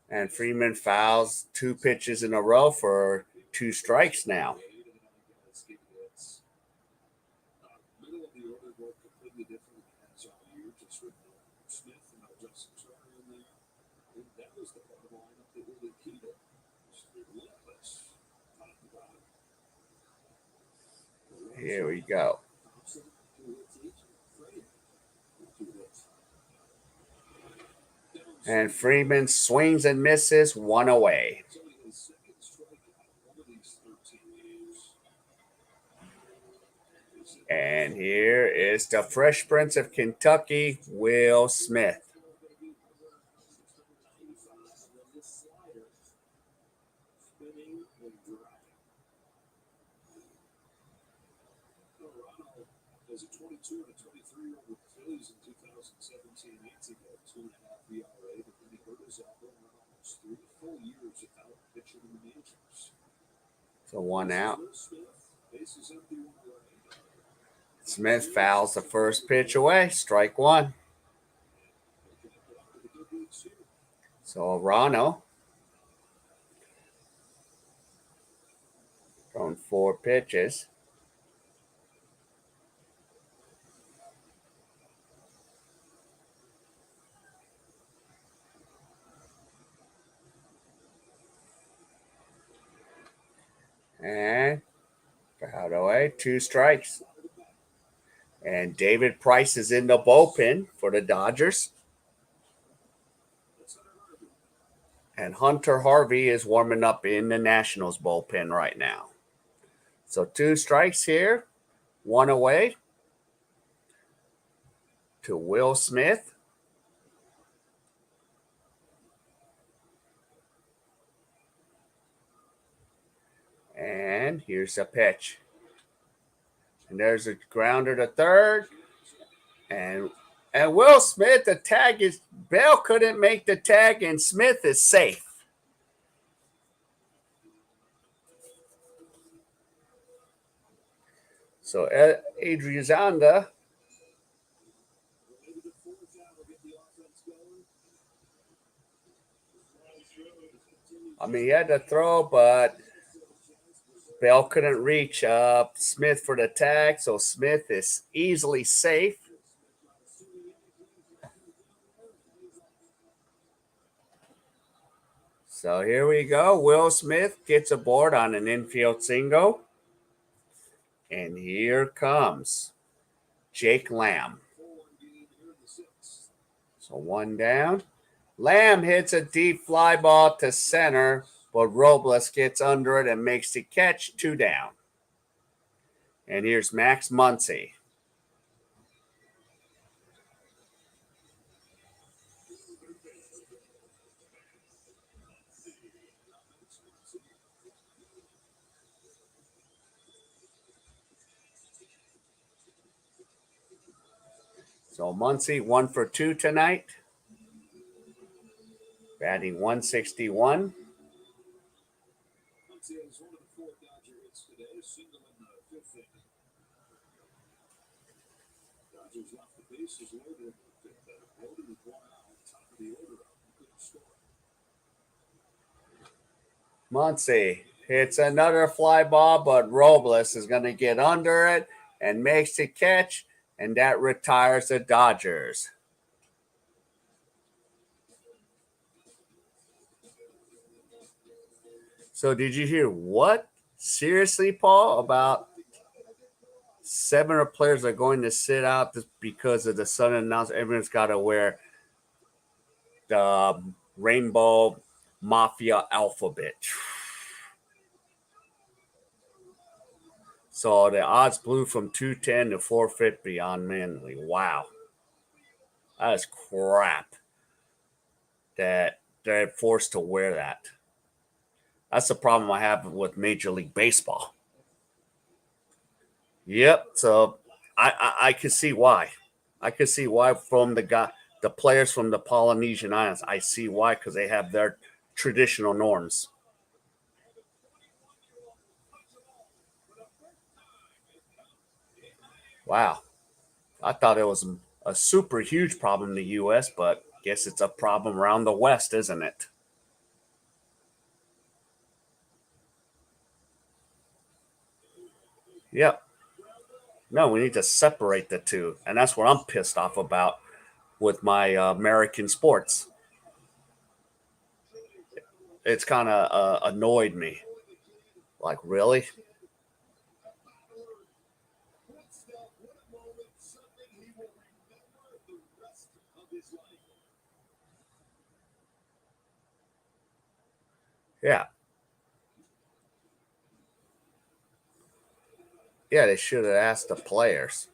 and Freeman fouls 2 pitches in a row for 2 strikes now. Here we go. And Freeman swings and misses, 1 away. And here is the Fresh Prince of Kentucky, Will Smith. As a 22 and a 23-year-old with the Phillies in 2017-18, got a 2.5 ERA, but then he hurt his elbow and went almost 3 full years without pitching in the majors. So 1 out. Smith fouls the first pitch away, strike 1. So Arano throwing 4 pitches. away, 2 strikes. And David Price is in the bullpen for the Dodgers. And Hunter Harvey is warming up in the Nationals bullpen right now. So 2 strikes here, 1 away to Will Smith. And here's a pitch. And there's a grounder to third. And Will Smith, the tag is, Bell couldn't make the tag, and Smith is safe. So Adrianza, I mean, he had to throw, but Bell couldn't reach Smith for the tag, so Smith is easily safe. So here we go. Will Smith gets aboard on an infield single. And here comes Jake Lamb. So 1 down. Lamb hits a deep fly ball to center, but Robles gets under it and makes the catch. 2 down. And here's Max Muncy. So Muncy 1 for 2 tonight. Batting 161. Muncy hits another fly ball, but Robles is going to get under it and makes the catch, and that retires the Dodgers. So did you hear what? Seriously, Paul, about 7 players are going to sit out because of the sudden announcement. Everyone's got to wear the Rainbow Mafia alphabet. So the odds blew from 210 to 450 on Manly. Wow. That is crap that they're forced to wear that. That's the problem I have with Major League Baseball. Yep. So I can see why. I can see why from the players from the Polynesian Islands. I see why, because they have their traditional norms. Wow. I thought it was a super huge problem in the U.S., but guess it's a problem around the West, isn't it? Yep. No, we need to separate the two. And that's what I'm pissed off about with my American sports. It's kind of annoyed me. Like, really? Yeah. Yeah, they should have asked the players.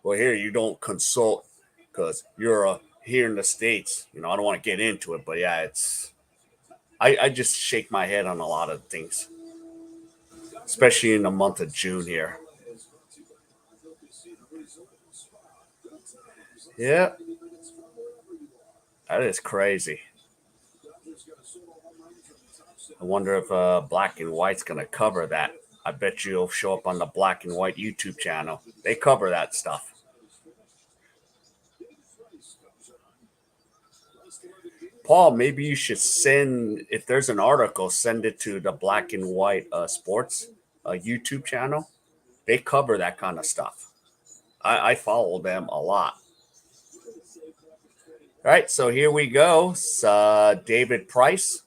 Well, here you don't consult because you're here in the States. You know, I don't want to get into it, but yeah, I just shake my head on a lot of things, especially in the month of June here. Yeah, that is crazy. I wonder if Black and White's going to cover that. I bet you it'll show up on the Black and White YouTube channel. They cover that stuff. Paul, maybe you should send, if there's an article, send it to the Black and White Sports YouTube channel. They cover that kind of stuff. I follow them a lot. All right, so here we go. David Price.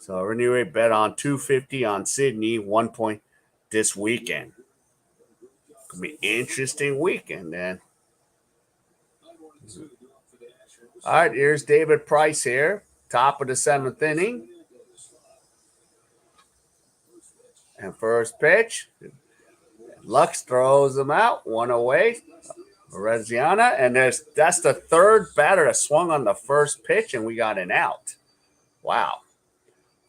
So anyway, bet on 250 on Sydney, 1 point this weekend. Could be an interesting weekend then. All right, here's David Price here, top of the 7th inning. And first pitch, Lux throws him out, one away. Reziana, and that's the third batter that swung on the first pitch, and we got an out. Wow.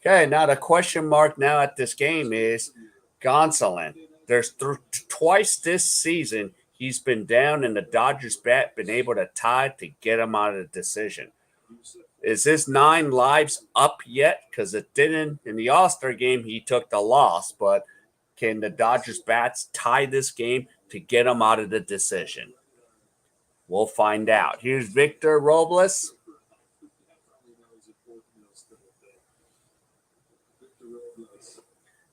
Okay, now the question mark now at this game is Gonsolin. There's twice this season he's been down, and the Dodgers bat been able to tie to get him out of the decision. Is his 9 lives up yet? Because it didn't in the All-Star game. He took the loss, but can the Dodgers bats tie this game to get him out of the decision? We'll find out. Here's Victor Robles.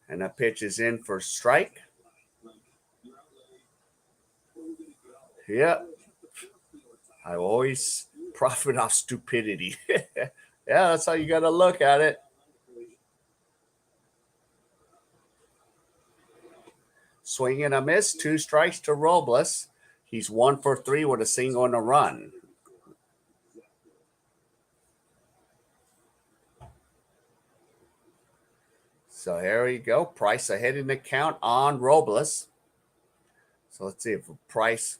And the pitch is in for strike. Yep. I always profit off stupidity. Yeah, that's how you got to look at it. Swing and a miss. 2 strikes to Robles. He's 1 for 3 with a single and a run. So here we go. Price ahead in the count on Robles. So let's see if Price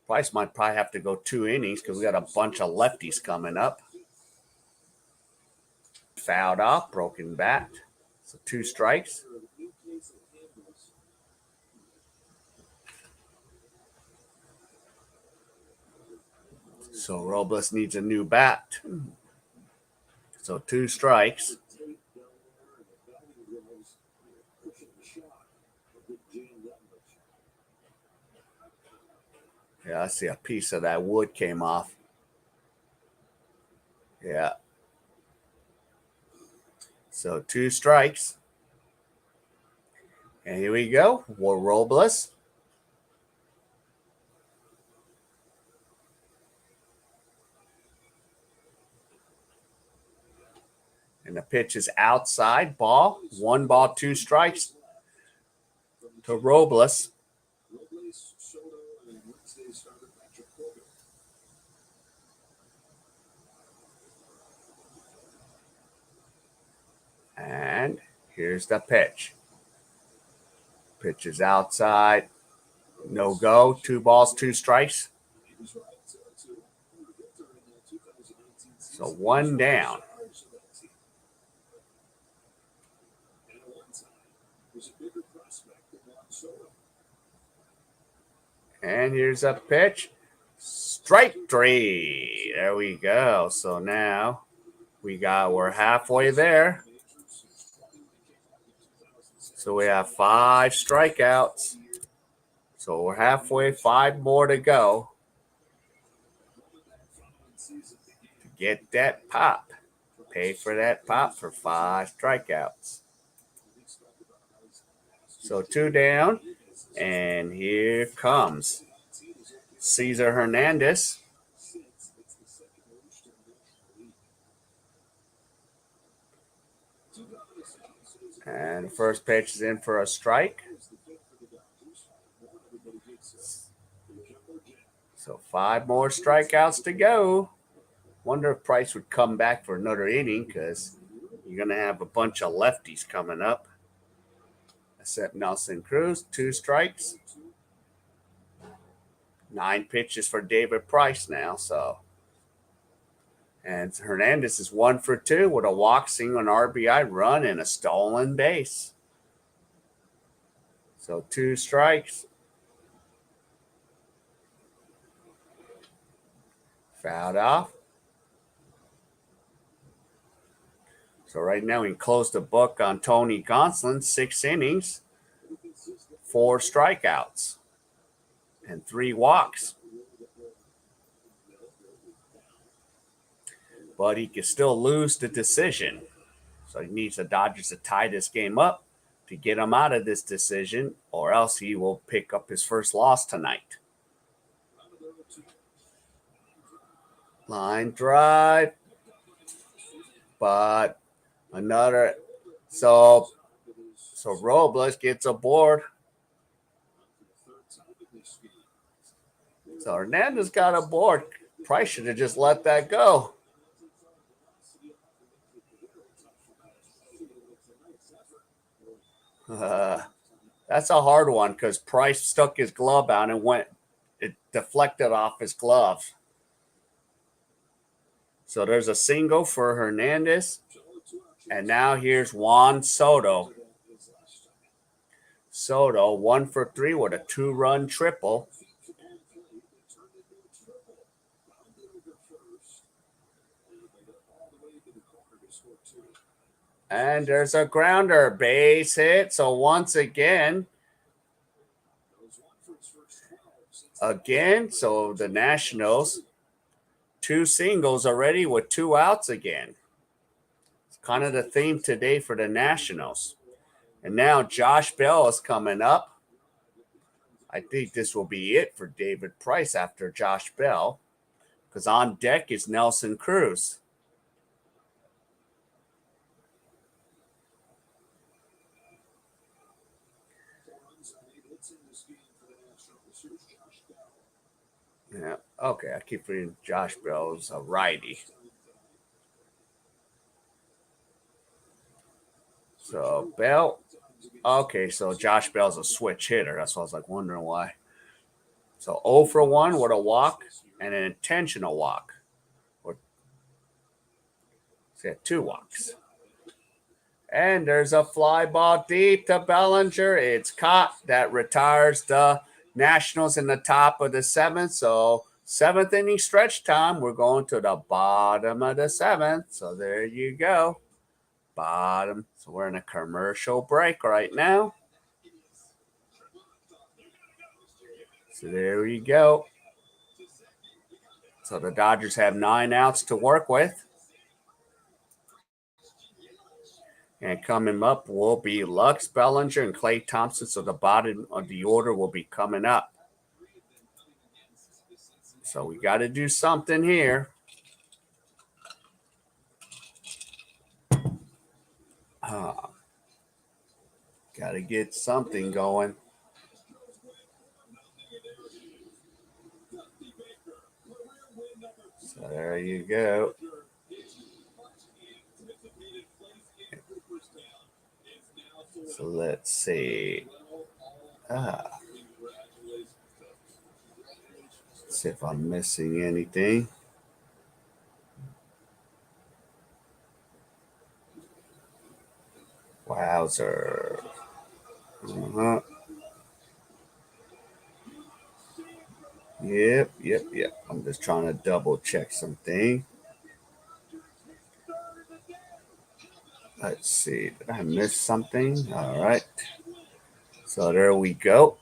might probably have to go 2 innings because we got a bunch of lefties coming up. Fouled off, broken bat. So 2 strikes. So Robles needs a new bat. So 2 strikes. Yeah, I see a piece of that wood came off. Yeah. So 2 strikes. And here we go. War Robles. And the pitch is outside. Ball. 1 ball, 2 strikes to Robles. And here's the pitch. Pitch is outside. No go. 2 balls, 2 strikes. So 1 down. And here's a pitch. Strike 3. There we go. So now we're halfway there. So we have 5 strikeouts. So we're halfway, 5 more to go to get that pop. Pay for that pop for 5 strikeouts. So 2 down, and here comes Cesar Hernandez. And the first pitch is in for a strike. So 5 more strikeouts to go. Wonder if Price would come back for another inning because you're going to have a bunch of lefties coming up. Except Nelson Cruz, 2 strikes. 9 pitches for David Price now. So, and Hernandez is 1 for 2 with a walk, single, an RBI run, and a stolen base. So 2 strikes. Fouled off. So right now we close the book on Tony Gonsolin, 6 innings, 4 strikeouts, and 3 walks. But he can still lose the decision. So he needs the Dodgers to tie this game up to get him out of this decision, or else he will pick up his first loss tonight. Line drive. But Another. So Robles gets aboard. So Hernandez got aboard. Price should have just let that go. That's a hard one because Price stuck his glove out and it deflected off his glove. So there's a single for Hernandez. And now here's Juan Soto. Soto 1 for 3 with a 2-run triple. And there's a grounder, base hit. So once again, so the Nationals, 2 singles already with 2 outs again. It's kind of the theme today for the Nationals. And now Josh Bell is coming up. I think this will be it for David Price after Josh Bell, because on deck is Nelson Cruz. Yeah, okay, I keep reading Josh Bell's a righty. So Bell, okay, so Josh Bell's a switch hitter. That's why I was like wondering why. So 0 for 1 with a walk and an intentional walk. So 2 walks. And there's a fly ball deep to Bellinger. It's caught. That retires the Nationals in the top of the 7th. So 7th inning stretch time. We're going to the bottom of the 7th. So there you go. Bottom. So we're in a commercial break right now. So there you go. So the Dodgers have 9 outs to work with. And coming up will be Lux, Bellinger, and Clay Thompson. So the bottom of the order will be coming up. So we got to do something here. Got to get something going. So there you go. So let's see. Let's see if I'm missing anything. Wowzer. Yep. I'm just trying to double check something. Let's see. Did I miss something? All right. So there we go.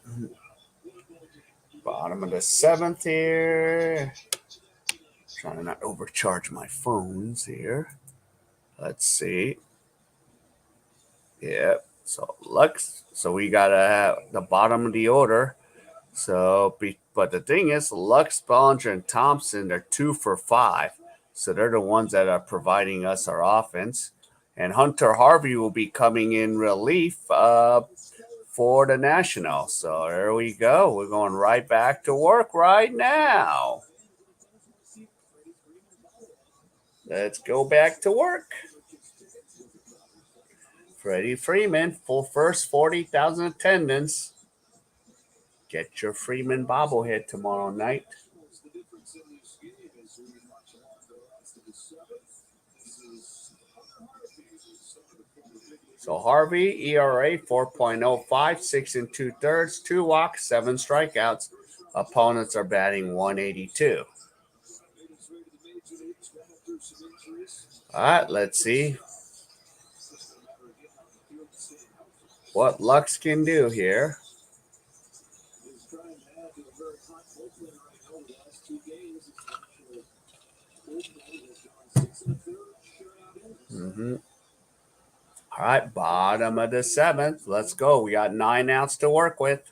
Bottom of the 7th here. Trying to not overcharge my phones here. Let's see. Yep. So Lux. So we gotta have the bottom of the order. So, but the thing is, Lux, Bellinger, and Thompson, they're 2 for 5. So they're the ones that are providing us our offense. And Hunter Harvey will be coming in relief for the Nationals. So there we go. We're going right back to work right now. Let's go back to work. Freddie Freeman, full first 40,000 attendance. Get your Freeman bobblehead tomorrow night. So Harvey, ERA 4.05, 6 2/3, 2 walks, 7 strikeouts. Opponents are batting 182. All right, let's see what Lux can do here. All right, bottom of the 7th. Let's go. We got 9 outs to work with.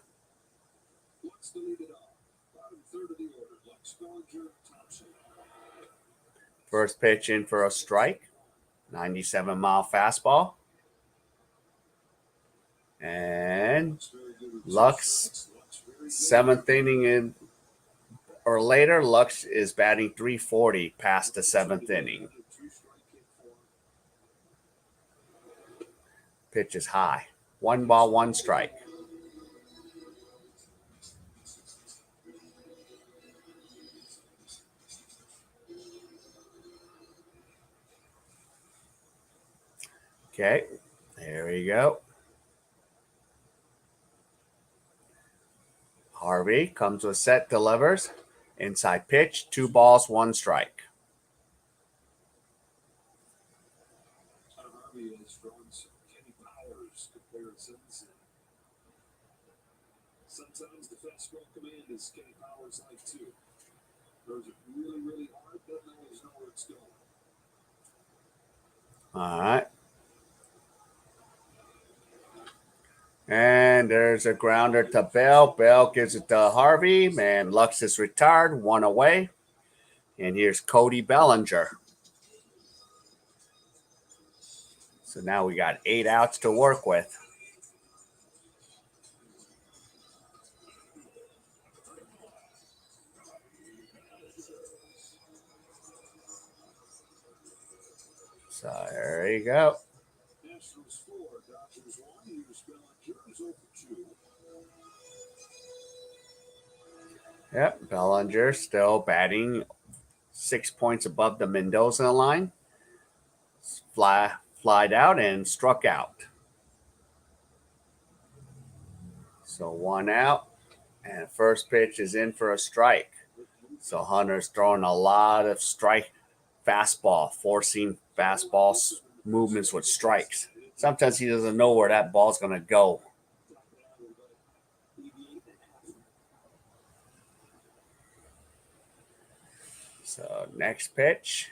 First pitch in for a strike. 97-mile fastball. And Lux, 7th inning in or later, Lux is batting .340 past the 7th inning. Pitch is high. 1 ball, 1 strike. Okay, there we go. Harvey comes with set, delivers. Inside pitch, 2 balls, 1 strike. Harvey has drawn some Kenny Powers comparisons. Sometimes the fastball command is Kenny Powers like too. Throws it really, really hard, doesn't always know where it's going. All right. And there's a grounder to Bell. Bell gives it to Harvey. Man, Lux is retired, 1 away. And here's Cody Bellinger. So now we got 8 outs to work with. So there you go. Nationals 4, Dodgers 1. Here's Bellinger's over 2. Yep, Bellinger still batting 6 points above the Mendoza line. Flied out and struck out. So 1 out, and first pitch is in for a strike. So Hunter's throwing a lot of strike fastball, forcing fastball movements with strikes. Sometimes he doesn't know where that ball's going to go. So next pitch.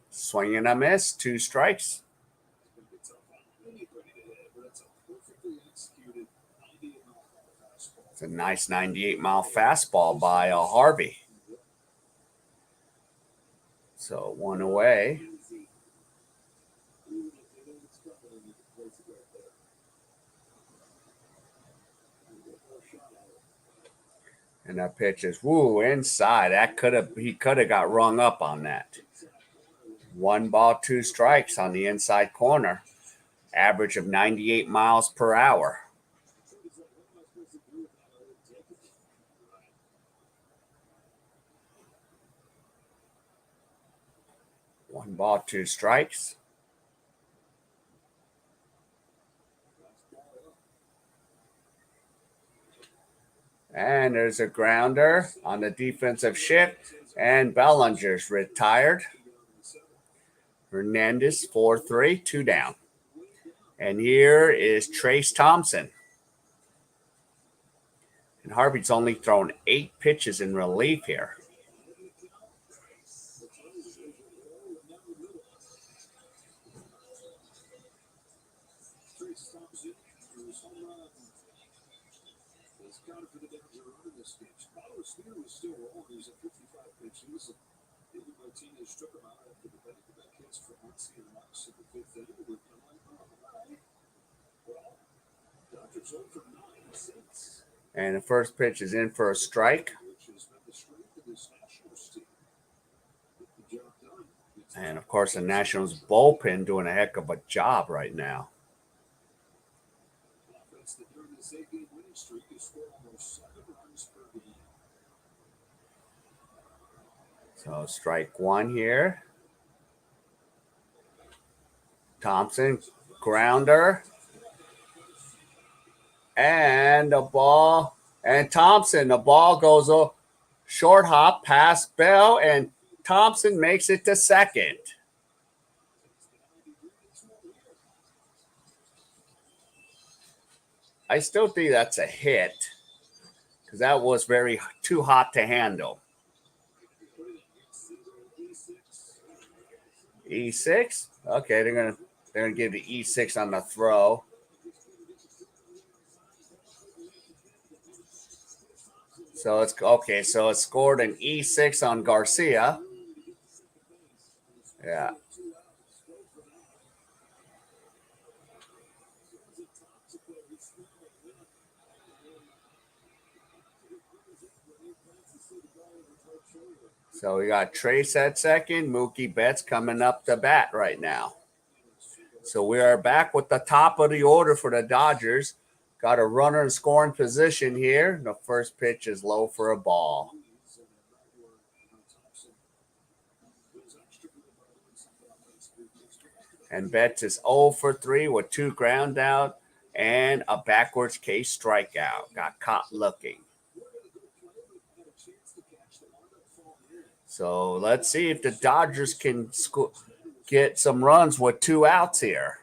Swing and a miss, 2 strikes. It's a nice 98-mile fastball by Harvey. So 1 away. And that pitch is inside. He could have got rung up on that. 1 ball, 2 strikes on the inside corner. Average of 98 miles per hour. One ball, 2 strikes. And there's a grounder on the defensive shift. And Bellinger's retired. Hernandez, 4-3, 2 down. And here is Trace Thompson. And Harvey's only thrown 8 pitches in relief here. Trace Thompson, whose home run is counted for the Dodger run in this pitch. Bauer's speed was still rolling. He was at 55 pitches. David Martinez struck him out after the back-to-back hits for Muncy and Lux in the 5th inning. With the line, well, Dodgers 0 for 9 since. And the first pitch is in for a strike. Which has been the strength of this Nationals team. Get the job done. And of course, the Nationals bullpen doing a heck of a job right now. Offense that during this 8-game winning streak has scored almost 7 runs per game. So strike 1 here. Thompson, grounder. And the ball. And Thompson, the ball goes a short hop past Bell. And Thompson makes it to second. I still think that's a hit because that was too hot to handle. E6. Okay, they're gonna give the E6 on the throw. So it's okay. So it scored an E6 on Garcia. So we got Trace at second. Mookie Betts coming up to bat right now. So we are back with the top of the order for the Dodgers. Got a runner in scoring position here. The first pitch is low for a ball. And Betts is 0 for 3 with 2 ground out and a backwards K.A.E strikeout. Got caught looking. So let's see if the Dodgers can get some runs with 2 outs here.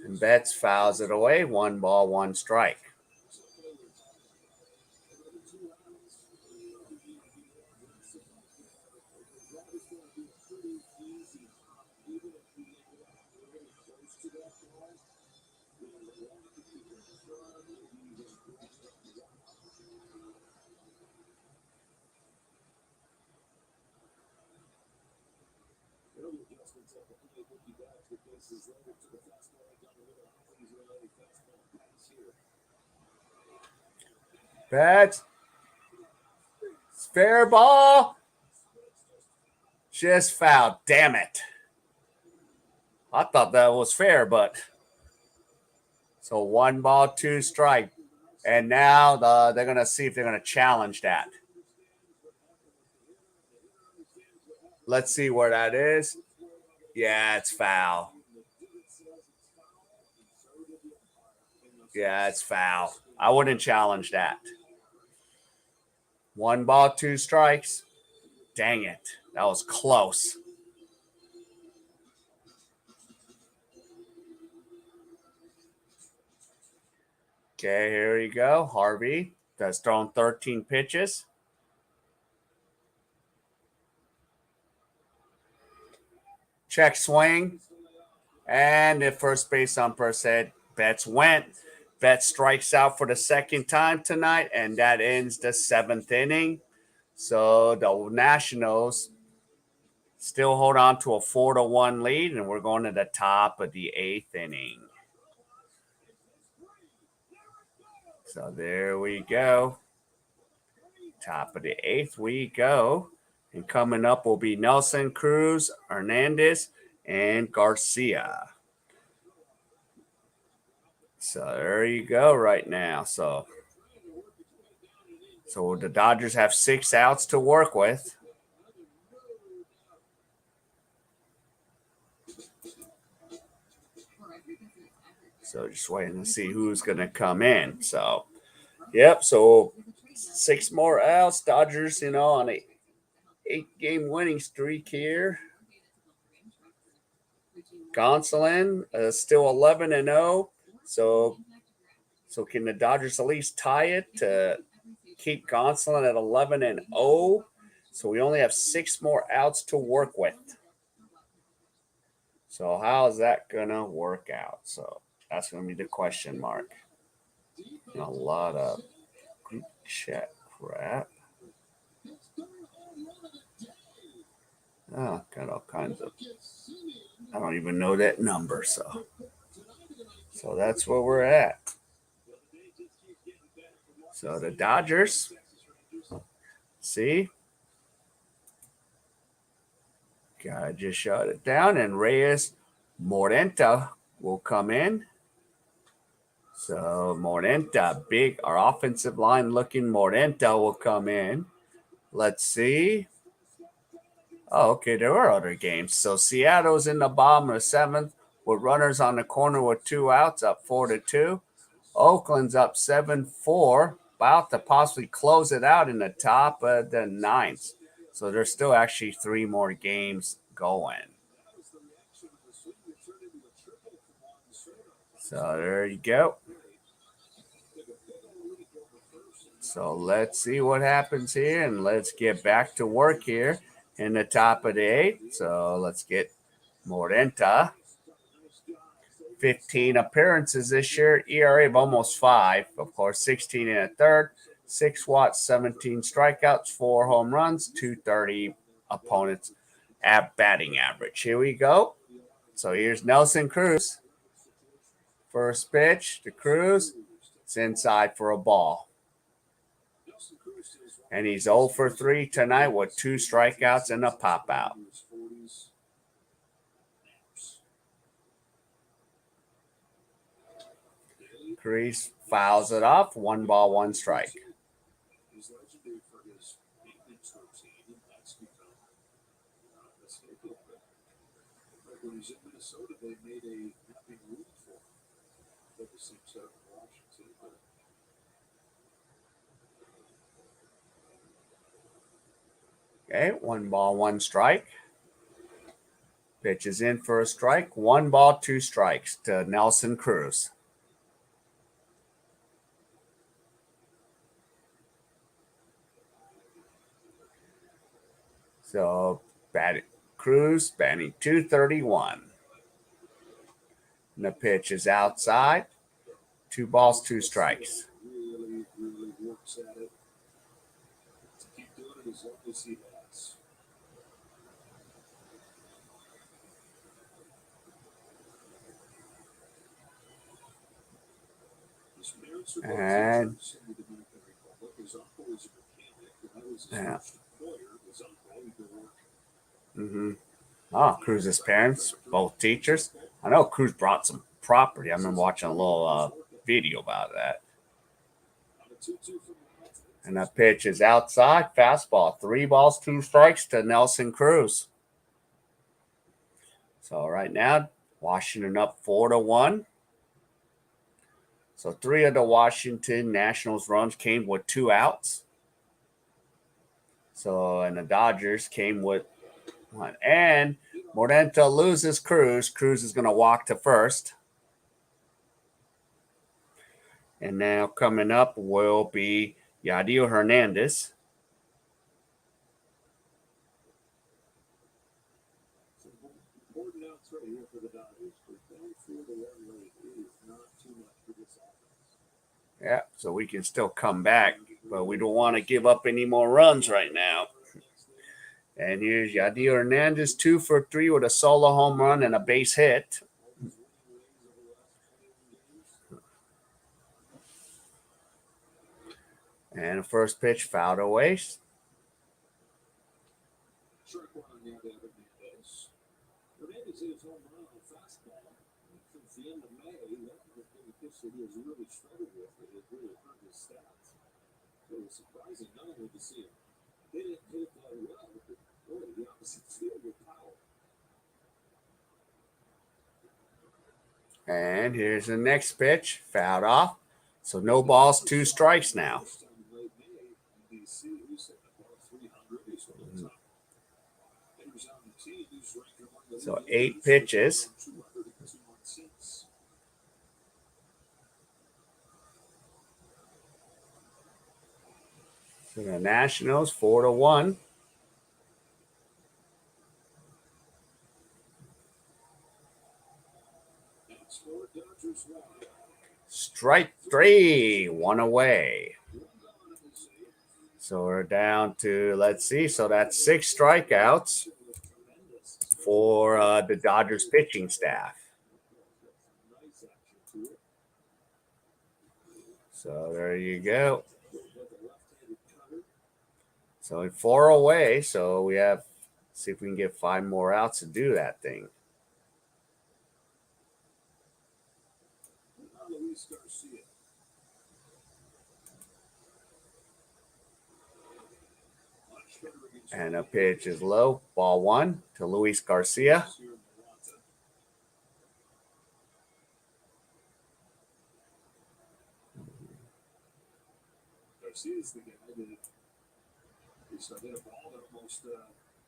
And Betts fouls it away. 1 ball, 1 strike. Betts. Fair ball. Just fouled. Damn it. I thought that was fair, but so 1 ball, 2 strike. And now they're going to see if they're going to challenge that. Let's see where that is. Yeah, it's foul. Yeah, it's foul. I wouldn't challenge that. 1 ball, 2 strikes. Dang it. That was close. Okay, here we go. Harvey has thrown 13 pitches. Check swing. And the first base umpire said Betts went. Betts strikes out for the second time tonight, and that ends the 7th inning. So the Nationals still hold on to a 4-1 lead, and we're going to the top of the 8th inning. So there we go. Top of the 8th we go. And coming up will be Nelson, Cruz, Hernandez, and Garcia. So there you go right now. So the Dodgers have 6 outs to work with. So just waiting to see who's going to come in. So, yep. So 6 more outs. Dodgers, on a 8-game winning streak here. Gonsolin still 11-0. So can the Dodgers at least tie it to keep Gonsolin at 11-0? So we only have 6 more outs to work with. So how is that gonna work out? So that's gonna be the question mark. And a lot of group chat crap. Oh, got all kinds of. I don't even know that number. So that's where we're at. So the Dodgers, see, gotta just shut it down, and Reyes Morenta will come in. So Morenta, big, our offensive line looking Morenta will come in. Let's see. Oh, okay, there were other games. So Seattle's in the bottom of the 7th with runners on the corner with 2 outs, up 4-2. Oakland's up 7-4, about to possibly close it out in the top of the 9th. So there's still actually 3 more games going. So there you go. So let's see what happens here, and let's get back to work here in the top of the 8th. So let's get Morenta. 15 appearances this year, ERA of almost 5. Of course, 16 in a third, 6 watts, 17 strikeouts, 4 home runs, 230 opponents at batting average. Here we go. So here's Nelson Cruz. First pitch to Cruz. It's inside for a ball. And he's 0 for 3 tonight with 2 strikeouts and a pop out. Cruz fouls it off. 1 ball, 1 strike. He's legendary for his maintenance routine, and that's become a staple of it. Like when he's in Minnesota, they made a mapping rule for him. Like the same setup in Washington. Okay, 1 ball, 1 strike. Pitch is in for a strike. 1 ball, 2 strikes to Nelson Cruz. So Cruz batting .231. And the pitch is outside. 2 balls, 2 strikes. Really works at it. To keep doing it as long as he has. His parents are both teachers in the Dominican Republic. His uncle is a mechanic, and that was his first employer. His uncle, he could work. Oh, Cruz's parents, both teachers. I know Cruz brought some property. I've been watching a little video about that. And that pitch is outside. Fastball. 3 balls, 2 strikes to Nelson Cruz. So right now, Washington up 4-1. So 3 of the Washington Nationals runs came with 2 outs. So, and the Dodgers came with 1. And Morenta loses Cruz. Cruz is going to walk to first. And now coming up will be Yadier Hernandez. Important outs right here for the Dodgers. But down 4-1 late is not too much for this offense. Yeah, so we can still come back, but we don't want to give up any more runs right now. And here's Yadier Hernandez, 2 for 3 with a solo home run and a base hit. And the first pitch fouled away. Strike 1 on Yadier Hernandez. Hernandez hit his home run on a fastball since the end of May. That has been a pitch that he has really struggled with. It has really hurt his stats. So it was surprising not only to see him hit it that well, but really the opposite field with power. And here's the next pitch, fouled off. So no balls, 2 strikes now. So 8 pitches. So the Nationals 4-1. Strike 3, 1 away. So we're down to, let's see, so that's 6 strikeouts for the Dodgers pitching staff. So there you go. So 4 away, so we have, see if we can get 5 more outs to do that thing. And a pitch is low. Ball 1 to Luis Garcia. Garcia's the guy that hit a ball that almost hit him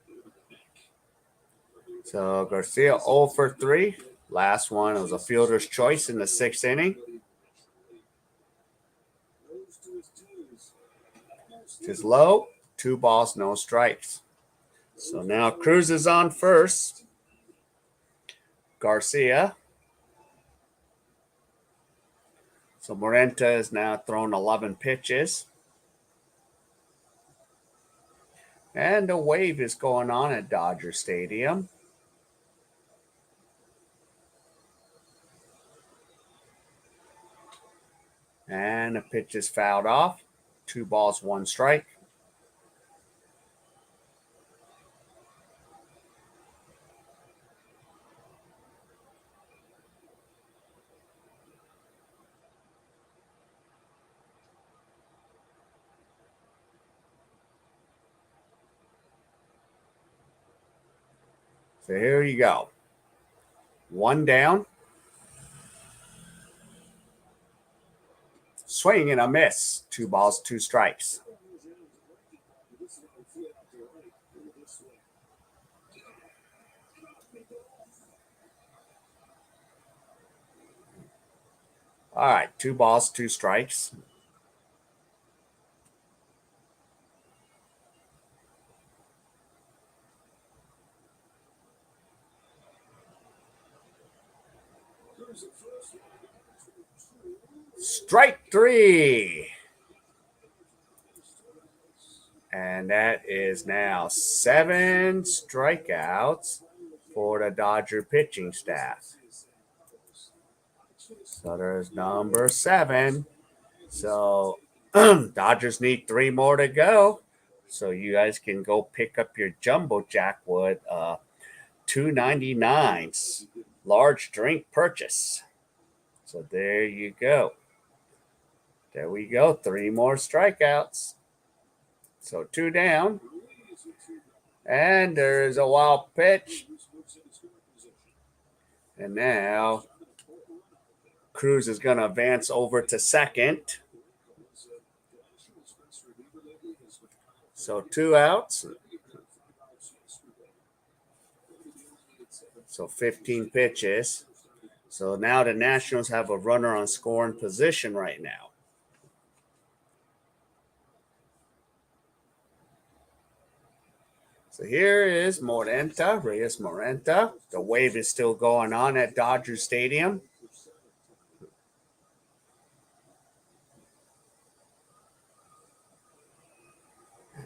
in the neck. So Garcia 0 for 3. Last one, it was a fielder's choice in the 6th inning. It's low. 2 balls, no strikes. So now Cruz is on first. Garcia. So Morenta is now thrown 11 pitches. And a wave is going on at Dodger Stadium. And the pitch is fouled off. 2 balls, 1 strike. So here you go. 1 down. Swing and a miss. 2 balls, 2 strikes. All right, 2 balls, 2 strikes. Strike 3. And that is now 7 strikeouts for the Dodger pitching staff. So there's number 7. So Dodgers need 3 more to go. So you guys can go pick up your Jumbo Jackwood $2.99 large drink purchase. So there you go. There we go. 3 more strikeouts. So 2 down. And there's a wild pitch. And now Cruz is going to advance over to second. So 2 outs. So 15 pitches. So now the Nationals have a runner on scoring position right now. So here is Morenta, Reyes Morenta. The wave is still going on at Dodger Stadium.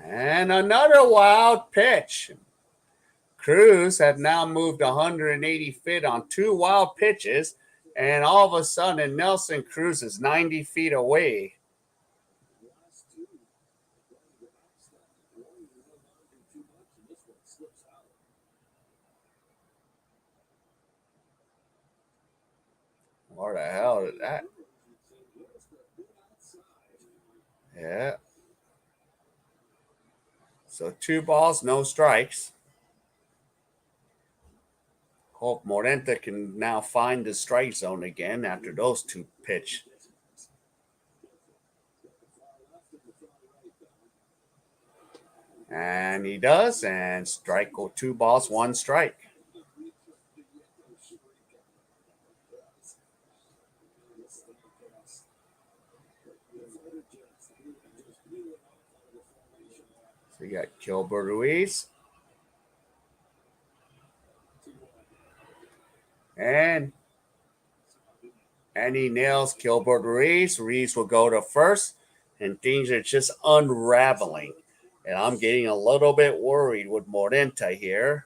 And another wild pitch. Cruz had now moved 180 feet on 2 wild pitches, and all of a sudden Nelson Cruz is 90 feet away. What the hell is that? Yeah. So 2 balls, no strikes. Hope Morenta can now find the strike zone again after those 2 pitch. And he does, and strike 2 balls, 1 strike. So you got Gilbert Ruiz. And he nails Gilbert Ruiz. Ruiz will go to first, and things are just unraveling. And I'm getting a little bit worried with Morenta here.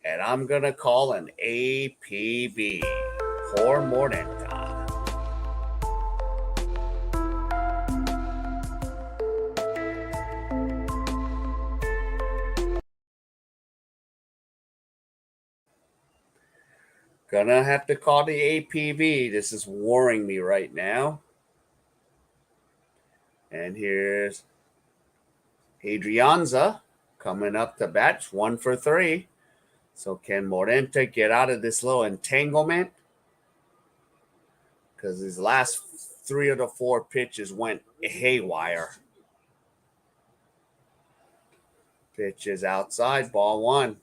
And I'm going to call an APB. Poor Morenta. Gonna have to call the APB. This is worrying me right now. And here's Adrianza coming up to bat. 1 for 3. So can Morenta get out of this little entanglement? Because his last 3 of the 4 pitches went haywire. Pitch is outside, ball 1.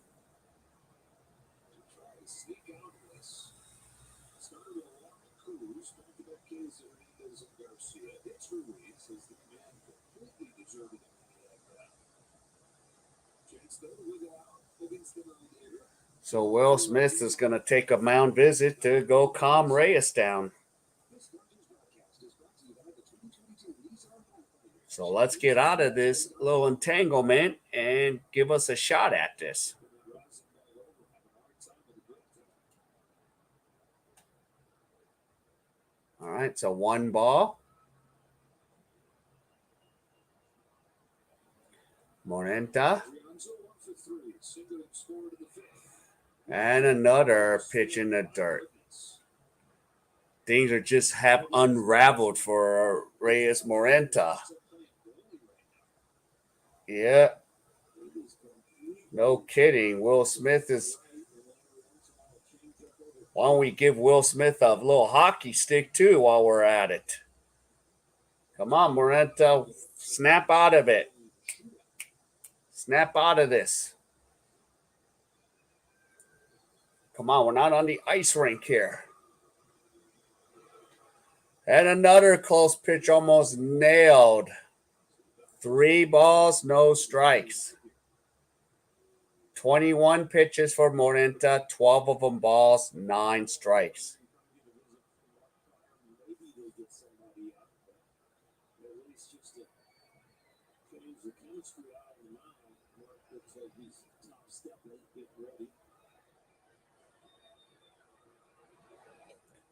So Will Smith is going to take a mound visit to go calm Reyes down. So let's get out of this little entanglement and give us a shot at this. All right, so 1 ball. Morenta. And another pitch in the dirt. Things are just have unraveled for Reyes Morenta. Yeah. No kidding. Will Smith is. Why don't we give Will Smith a little hockey stick too while we're at it? Come on, Morenta. Snap out of it. Snap out of this. Come on, we're not on the ice rink here. And another close pitch almost nailed. 3 balls, no strikes. 21 pitches for Morenta, 12 of them balls, 9 strikes.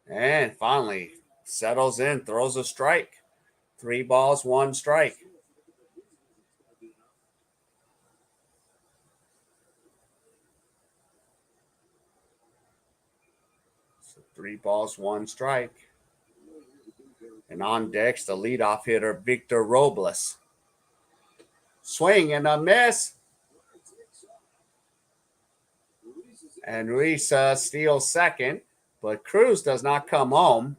And finally, settles in, throws a strike. 3 balls, 1 strike. So 3 balls, 1 strike. And on deck's the leadoff hitter, Victor Robles. Swing and a miss. And Ruiz steals second, but Cruz does not come home.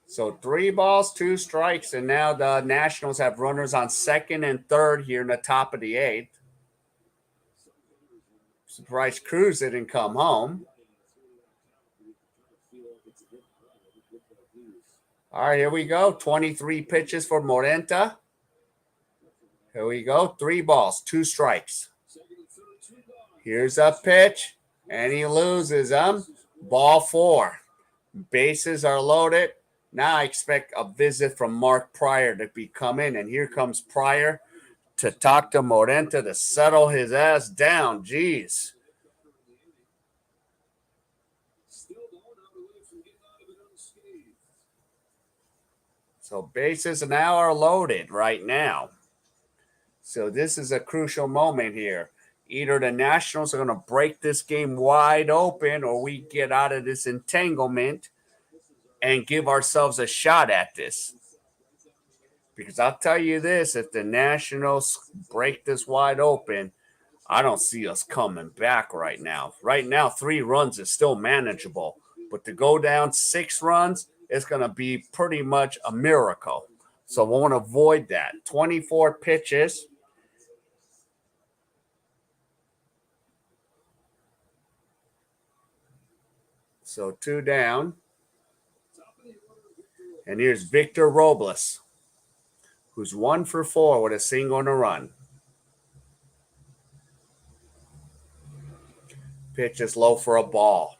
So 3 balls, 2 strikes, and now the Nationals have runners on second and third here in the top of the 8th. Surprised Cruz didn't come home. All right, here we go. 23 pitches for Morenta. Here we go. 3 balls, 2 strikes. Here's a pitch, and he loses them. Ball 4. Bases are loaded. Now I expect a visit from Mark Pryor to be coming, and here comes Pryor to talk to Morenta to settle his ass down. Jeez. So bases now are loaded right now. So this is a crucial moment here. Either the Nationals are going to break this game wide open, or we get out of this entanglement and give ourselves a shot at this. Because I'll tell you this, if the Nationals break this wide open, I don't see us coming back right now. Right now, 3 runs is still manageable. But to go down 6 runs, it's going to be pretty much a miracle. So we want to avoid that. 24 pitches. So 2 down. And here's Victor Robles, who's 1 for 4 with a single and a run. Pitch is low for a ball.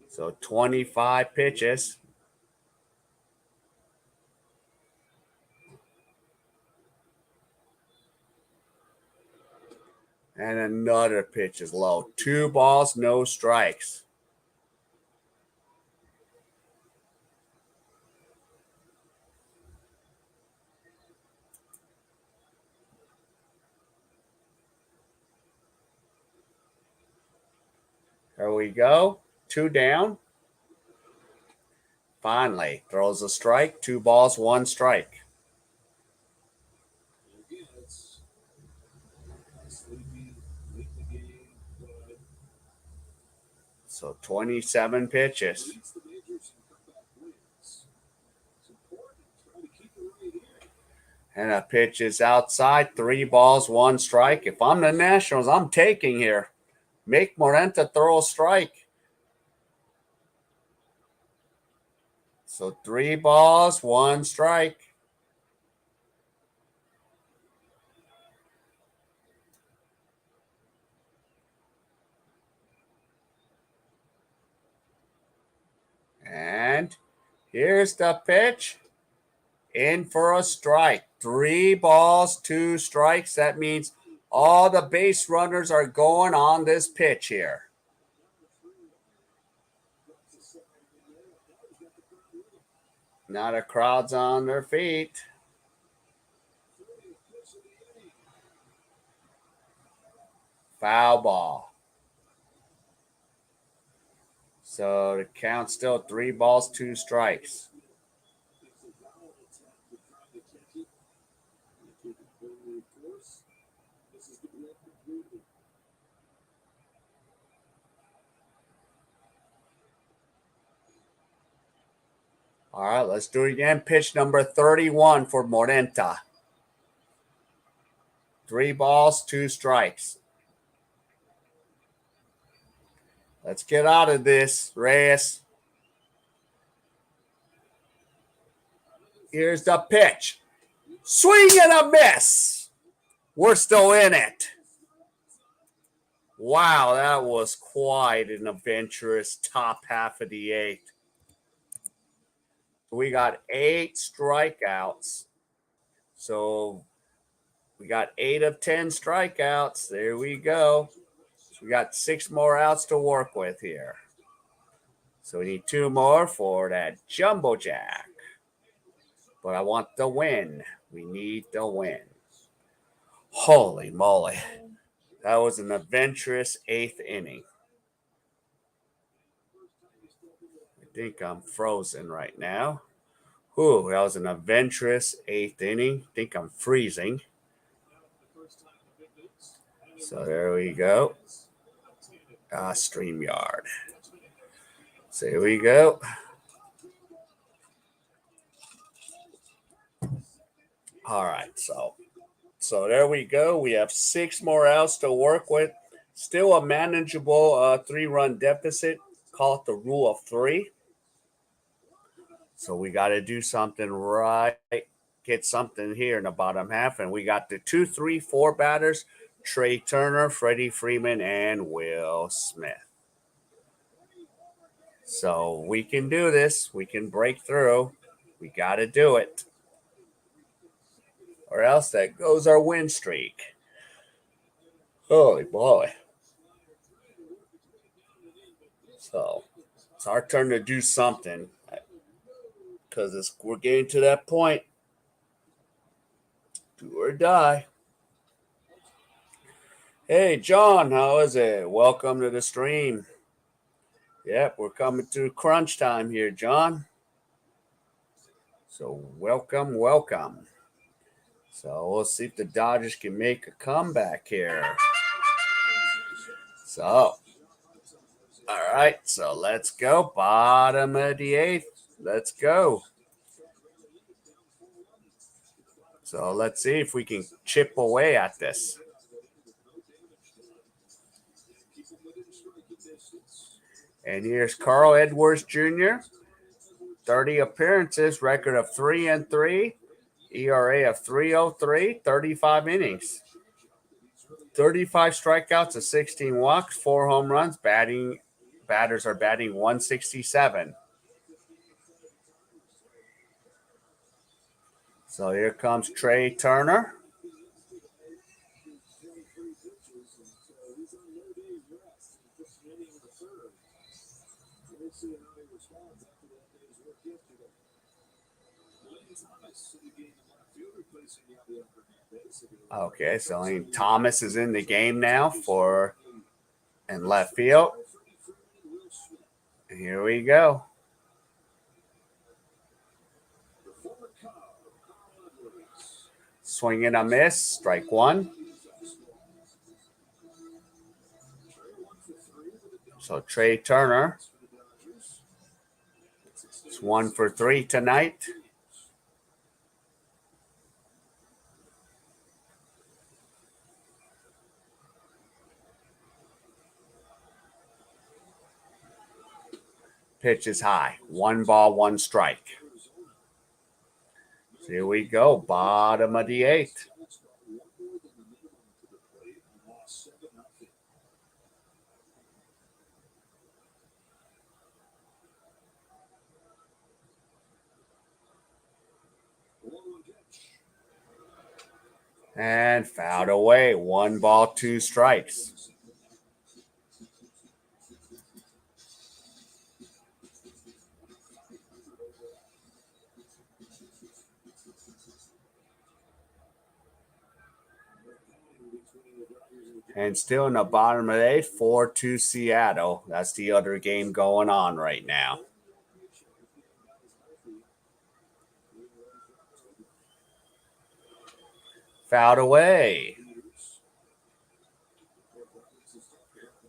So 25 pitches. And another pitch is low. 2 balls, no strikes. There we go. 2 down. Finally, throws a strike. 2 balls, 1 strike. So 27 pitches. And a pitch is outside. 3 balls, 1 strike. If I'm the Nationals, I'm taking here. Make Morenta throw a strike. So 3 balls, 1 strike. And here's the pitch. In for a strike. 3 balls, 2 strikes. That means all the base runners are going on this pitch here. Now the crowd's on their feet. Foul ball. So the count's still 3 balls, 2 strikes. All right, let's do it again. Pitch number 31 for Morenta. 3 balls, 2 strikes. Let's get out of this, Reyes. Here's the pitch. Swing and a miss. We're still in it. Wow, that was quite an adventurous top half of the 8th. We got 8 strikeouts. So we got 8 of 10 strikeouts. There we go. So we got 6 more outs to work with here. So we need 2 more for that jumbo jack. But I want the win. We need the win. Holy moly. That was an adventurous 8th inning. I think I'm frozen right now. Ooh, that was an adventurous 8th inning. I think I'm freezing. So there we go. StreamYard. So here we go. All right, so there we go. We have 6 more outs to work with. Still a manageable 3-run deficit. Call it the rule of 3. So we got to do something right. Get something here in the bottom half. And we got the 2, 3, 4 batters. Trey Turner, Freddie Freeman, and Will Smith. So we can do this. We can break through. We got to do it. Or else that goes our win streak. Holy boy. So it's our turn to do something. Because we're getting to that point. Do or die. Hey, John, how is it? Welcome to the stream. Yep, we're coming to crunch time here, John. So welcome. So we'll see if the Dodgers can make a comeback here. So, all right, so let's go. Bottom of the 8th. Let's go. So let's see if we can chip away at this. And here's Carl Edwards Jr., 30 appearances, record of 3-3, ERA of 3.03, 35 innings, 35 strikeouts, 16 walks, 4 home runs. Batters are batting 167. So here comes Trey Turner. Okay, so Thomas is in the game now in left field. Here we go. Swing and a miss, strike 1. So Trey Turner is 1 for 3 tonight. Pitch is high. 1 ball, 1 strike. So here we go. Bottom of the 8th. And fouled away. 1 ball, 2 strikes. And still in the bottom of the 8th, 4-2 Seattle. That's the other game going on right now. Fouled away.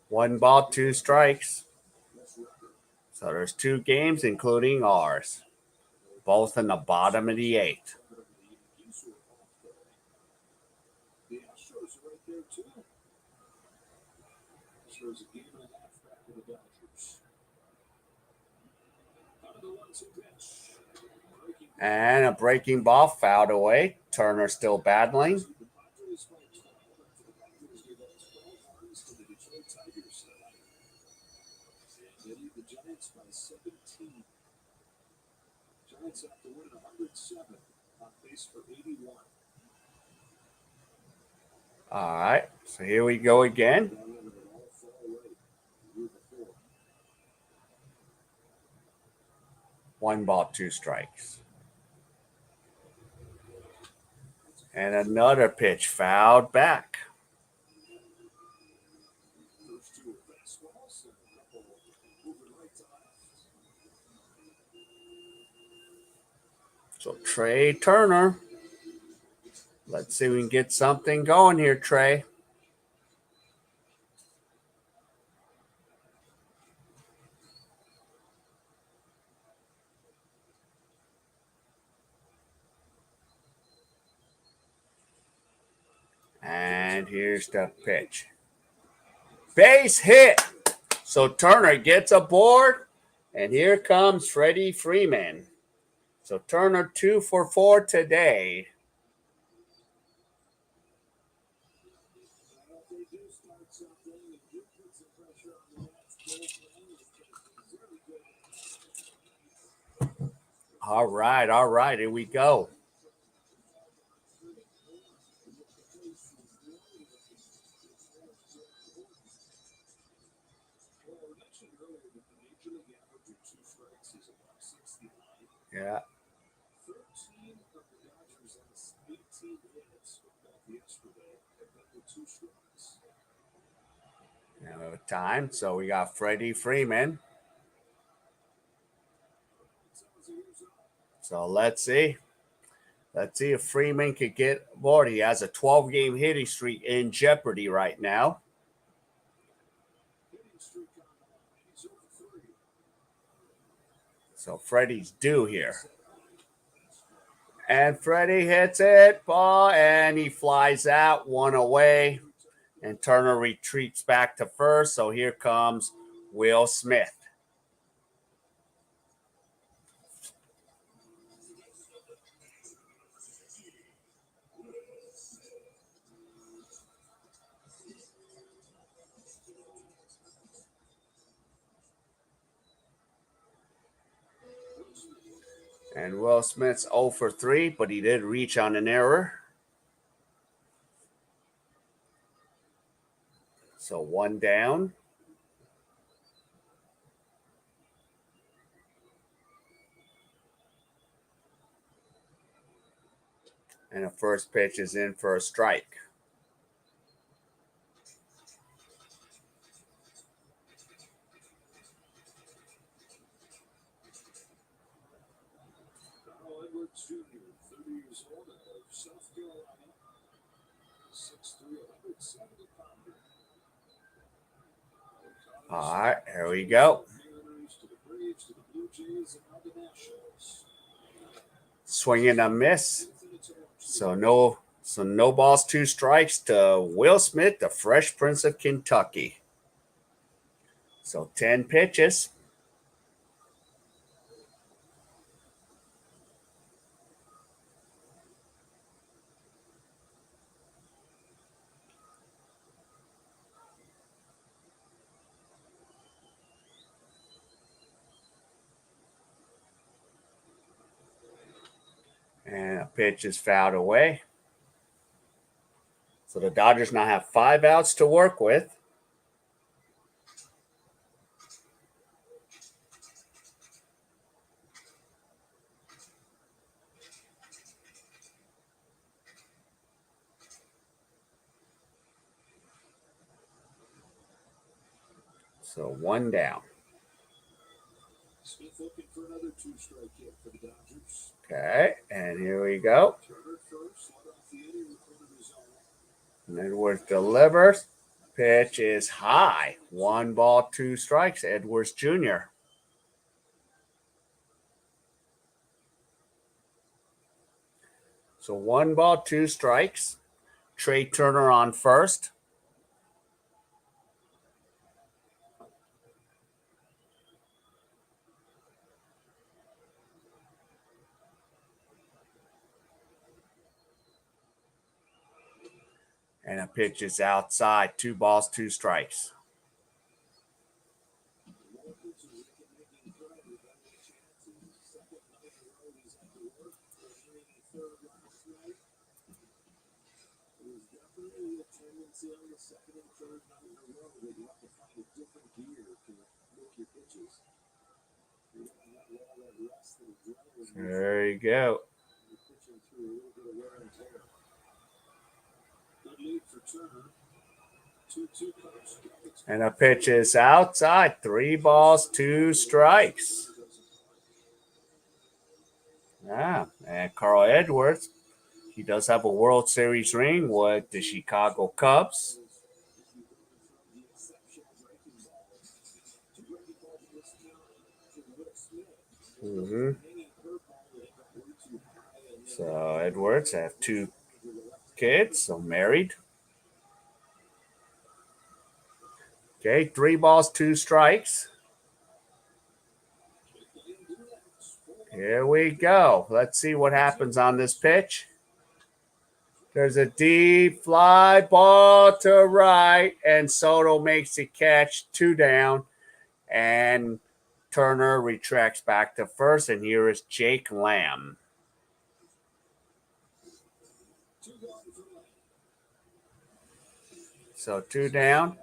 1 ball, 2 strikes. So there's 2 games, including ours, both in the bottom of the 8th. The Astros are right there too. Astros a game and a half back of the Dodgers. Out of the 1-2 pitch. And a breaking ball fouled away. Turner still battling. The Padres by 12 after the Padres gave up 12 runs to the Detroit Tigers tonight. And they lead the Giants by 17. Giants have to win 107 on pace for 81. All right, so here we go again. That one would all fall away the year before. 1 ball, 2 strikes. And another pitch fouled back. First 2 are fastballs and a couple moving right to left. So Trey Turner. Let's see if we can get something going here, Trey. And here's the pitch. Base hit. So Turner gets aboard. And here comes Freddie Freeman. So Turner 2 for 4 today. Well, if they do start something and do put some pressure on the Nats bullpen, it's very good. All right. Here we go. Well, I mentioned earlier that the major league average of 2 strikes is about 69. Yeah. 13 of the Dodgers' last 18 hits back yesterday have been with 2 strikes. Now time. So we got Freddie Freeman. So let's see. Let's see if Freeman could get aboard. He has a 12-game hitting streak in jeopardy right now. Hitting streak on the line. He's over 3. So Freddie's due here. And Freddie hits it, ball, and he flies out, 1 away. And Turner retreats back to first. So here comes Will Smith. And Will Smith's 0 for 3, but he did reach on an error. So 1 down. And the first pitch is in for a strike. Edwards Jr., 30 years old, out of South Carolina, 6'3", 170 pounder. All right, here we go. To the Braves, to the Blue Jays, and now the Nationals. Swing and a miss. So no balls, 2 strikes to Will Smith, the Fresh Prince of Kentucky. So 10 pitches. And a pitch is fouled away. So the Dodgers now have 5 outs to work with. So 1 down. Smith looking for another 2-strike hit for the Dodgers. Okay, and here we go. Turner first, let off the inning in front of his own. And Edwards delivers. Pitch is high. 1 ball, 2 strikes. Edwards Jr. So 1 ball, 2 strikes. Trey Turner on first. And a pitch is outside. 2 balls, 2 strikes. On the second and third night in a row that you have to find a different gear to look your pitches. You don't have all that rest and adrenaline. There you go. You're pitching through a little bit of wear and tear. Good lead for Turner. 2-2 comes. And a pitch is outside. 3 balls, 2 strikes. Yeah, and Carl Edwards, he does have a World Series ring with the Chicago Cubs. So Edwards have 2 kids, so married. Okay, 3 balls, 2 strikes. Here we go. Let's see what happens on this pitch. There's a deep fly ball to right, and Soto makes the catch. 2 down, and Turner retracts back to first, and here is Jake Lamb. So 2 down.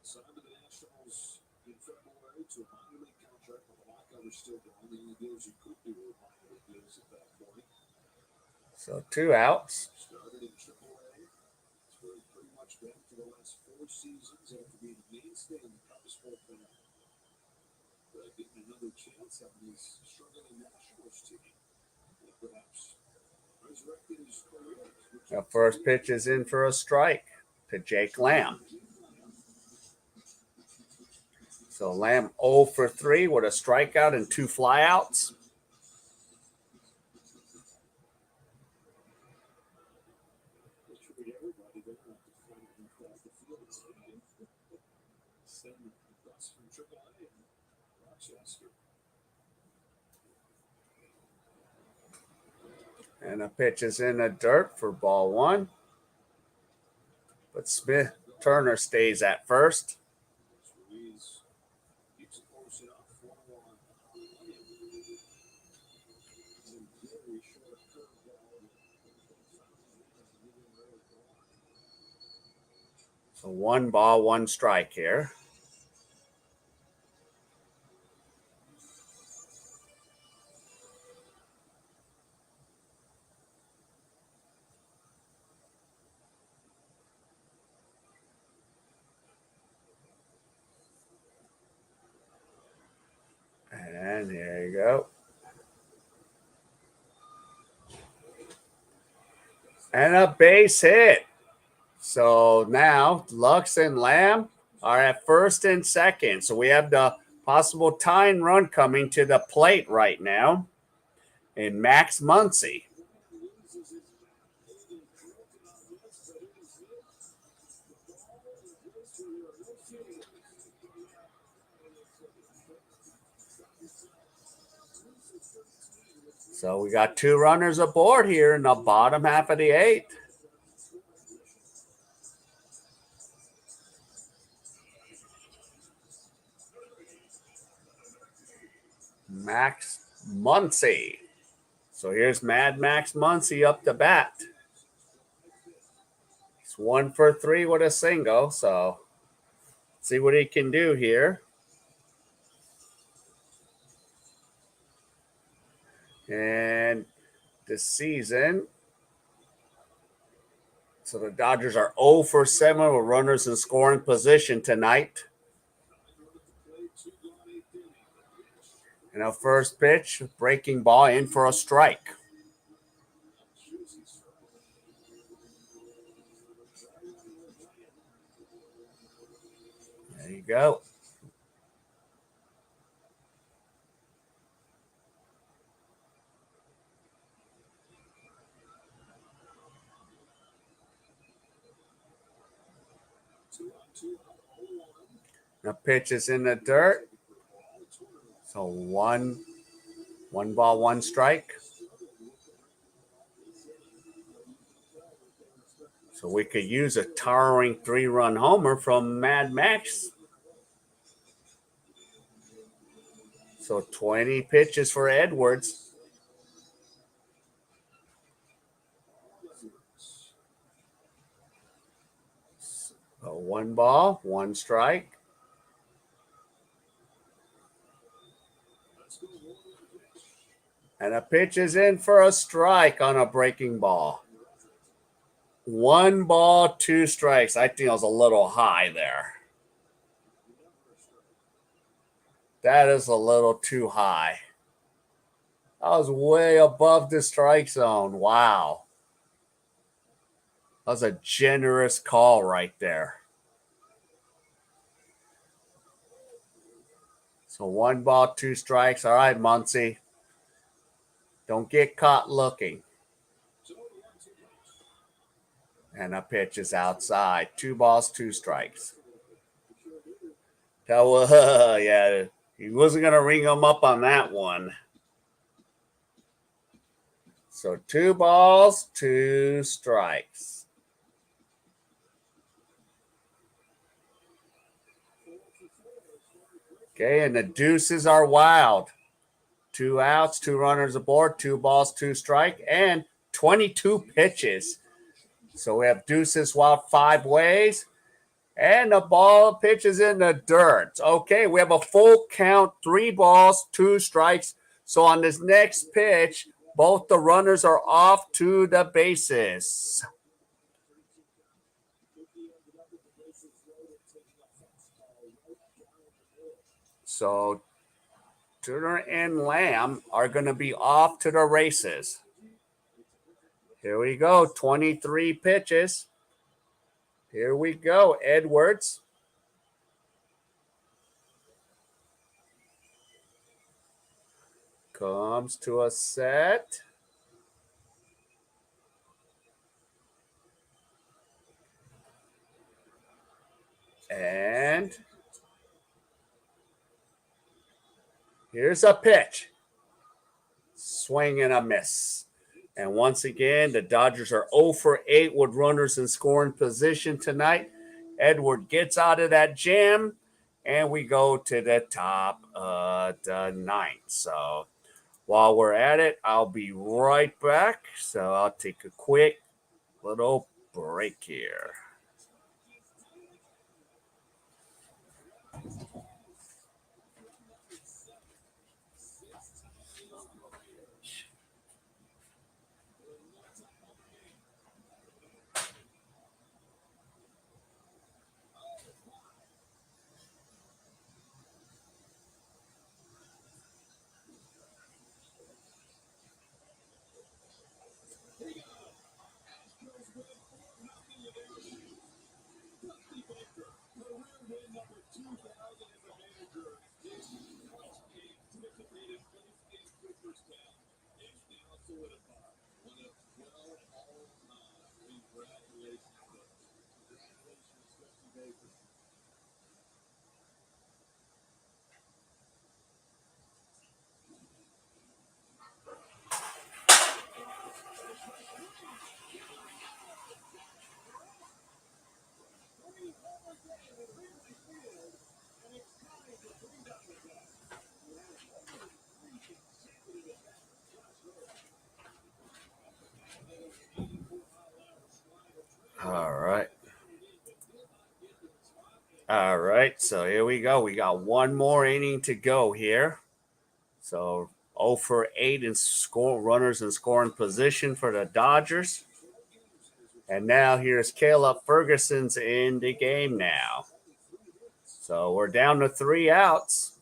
Signed to the Nationals in February to a minor league contract, but the lockout is still going. The only deals you could do were minor league deals at that point. So 2 outs. Started in AAA. It's where he's pretty much been for the last 4 seasons after being a mainstay in the Cubs bullpen. But getting another chance on this struggling Nationals team. And perhaps resurrected his career. The first pitch is in for a strike to Jake Lamb. So Lamb 0 for 3 with a strikeout and 2 flyouts. And a pitch is in the dirt for ball 1. But Smith Turner stays at first. So 1 ball, 1 strike here. And there you go. And a base hit. So now Lux and Lamb are at first and second. So we have the possible tying run coming to the plate right now in Max Muncy. So we got 2 runners aboard here in the bottom half of the 8th. Max Muncy. So here's Mad Max Muncy up to bat. He's 1 for 3 with a single. So see what he can do here. And this season, so the Dodgers are 0 for 7 with runners in scoring position tonight. And our first pitch, breaking ball in for a strike. There you go. The pitch is in the dirt. So one ball, one strike. So we could use a towering 3-run homer from Mad Max. So 20 pitches for Edwards. So 1 ball, 1 strike. And a pitch is in for a strike on a breaking ball. 1 ball, 2 strikes. I think I was a little high there. That is a little too high. I was way above the strike zone. Wow. That was a generous call right there. So 1 ball, 2 strikes. All right, Muncy. Don't get caught looking. And a pitch is outside. 2 balls, 2 strikes. Yeah, he wasn't going to ring him up on that one. So 2 balls, 2 strikes. Okay, and the deuces are wild. 2 outs, 2 runners aboard, 2 balls, 2 strike, and 22 pitches. So we have deuces wild 5 ways. And the ball pitches in the dirt. Okay, we have a full count, 3 balls, 2 strikes. So on this next pitch, both the runners are off to the bases. So Turner and Lamb are going to be off to the races. Here we go, 23 pitches. Here we go, Edwards. Comes to a set. And here's a pitch. Swing and a miss. And once again, the Dodgers are 0 for 8 with runners in scoring position tonight. Edward gets out of that jam, and we go to the top of the 9th. So while we're at it, I'll be right back. So I'll take a quick little break here. All right. All right. So here we go. We got one more inning to go here. So 0 for 8 in score runners in scoring position for the Dodgers. And now here's Caleb Ferguson's in the game now. So we're down to 3 outs.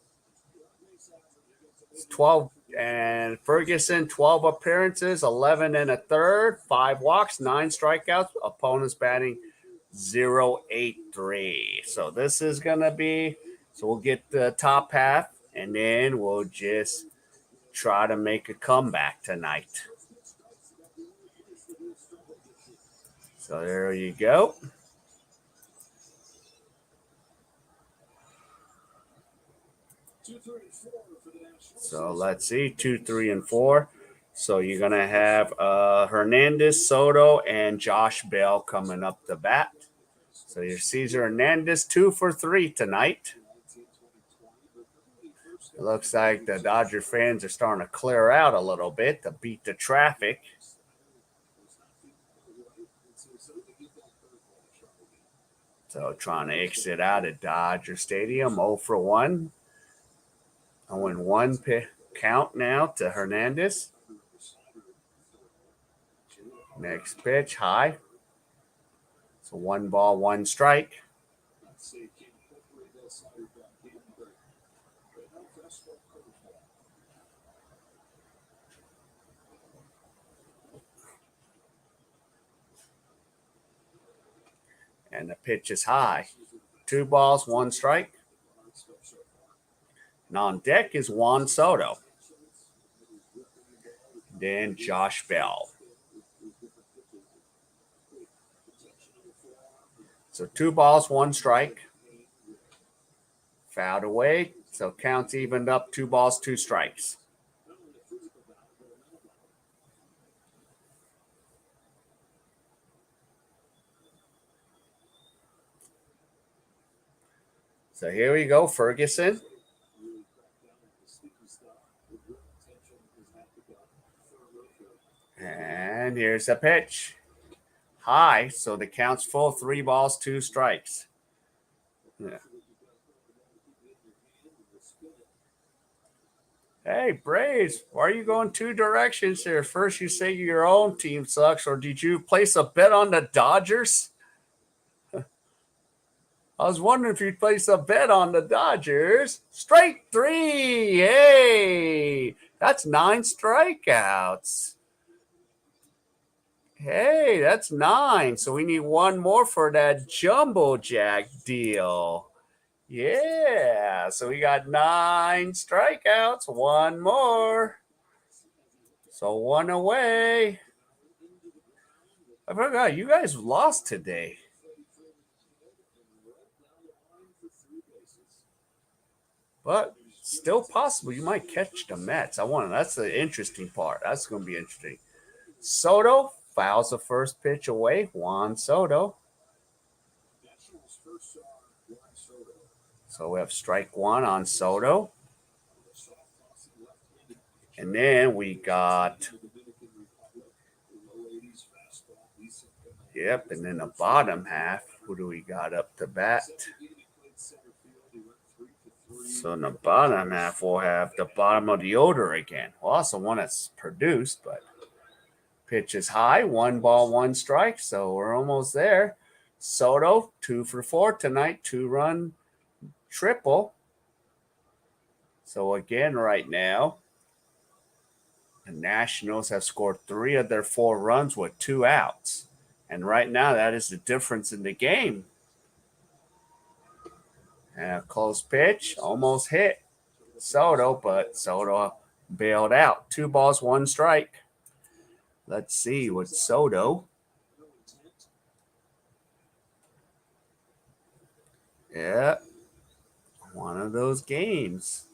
It's 12 and Ferguson 12 appearances, 11 and a third, 5 walks, 9 strikeouts. Opponents batting 0.83. So this is gonna be. So we'll get the top half, and then we'll just try to make a comeback tonight. So there you go. So let's see, 2, 3, and 4. So you're gonna have Hernandez, Soto, and Josh Bell coming up the bat. So your Cesar Hernandez 2 for 3 tonight. It looks like the Dodger fans are starting to clear out a little bit to beat the traffic. So trying to exit out of Dodger Stadium, 0 for 1. 0-1 count now to Hernandez. Next pitch, high. So 1 ball, 1 strike. And the pitch is high. 2 balls, 1 strike. And on deck is Juan Soto. Then Josh Bell. So 2 balls, 1 strike. Fouled away. So counts evened up, 2 balls, 2 strikes. So here we go, Ferguson. And here's the pitch. High, so the count's full, 3 balls, 2 strikes. Yeah. Hey, Braves, why are you going 2 directions here? First, you say your own team sucks, or did you place a bet on the Dodgers? I was wondering if you'd place a bet on the Dodgers. Strike 3. Hey, that's 9 strikeouts. Hey, that's 9. So we need 1 more for that Jumbo Jack deal. Yeah, so we got 9 strikeouts. 1 more. So 1 away. I forgot, you guys lost today. But still possible. You might catch the Mets. That's the interesting part. That's going to be interesting. Soto fouls the first pitch away. Juan Soto. So we have strike 1 on Soto. And then we got. Yep, and then the bottom half. Who do we got up to bat? So in the bottom half, we'll have the bottom of the order again. Well, that's the one that's produced, but pitch is high. 1 ball, 1 strike. So we're almost there. Soto, 2 for 4 tonight. 2-run triple. So again, right now, the Nationals have scored 3 of their 4 runs with 2 outs. And right now, that is the difference in the game. And a close pitch, almost hit Soto, but Soto bailed out. 2 balls, 1 strike. Let's see with Soto. Yeah, one of those games.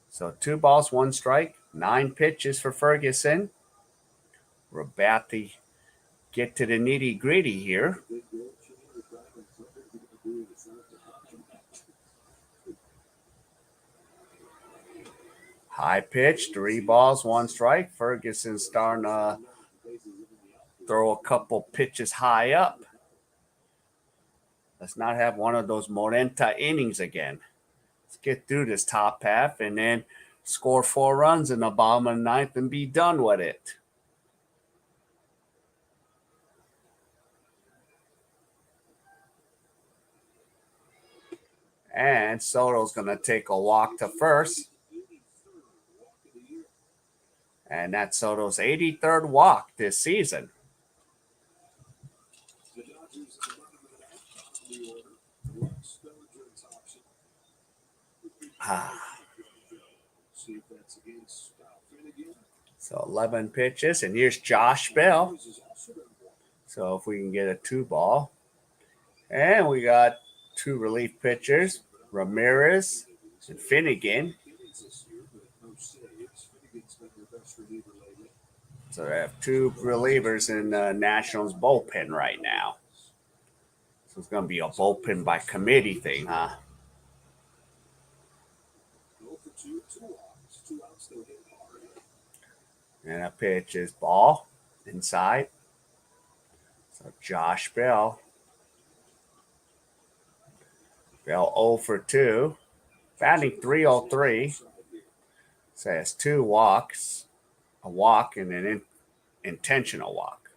So 2 balls, 1 strike, 9 pitches for Ferguson. We're about to get to the nitty gritty here. High pitch, 3 balls, 1 strike. Ferguson starting to throw a couple pitches high up. Let's not have one of those Morenta innings again. Let's get through this top half and then score 4 runs in the bottom of the ninth and be done with it. And Soto's going to take a walk to first. And that's Soto's 83rd walk this season. So 11 pitches, and here's Josh Bell. So if we can get a 2-ball. And we got 2 relief pitchers, Ramirez and Finnegan. So they have 2 relievers in the Nationals bullpen right now. So it's going to be a bullpen by committee thing, huh? And a pitch is ball inside. So Josh Bell. Bell 0 for 2. Batting .303. So it has 2 walks. A walk and an intentional walk.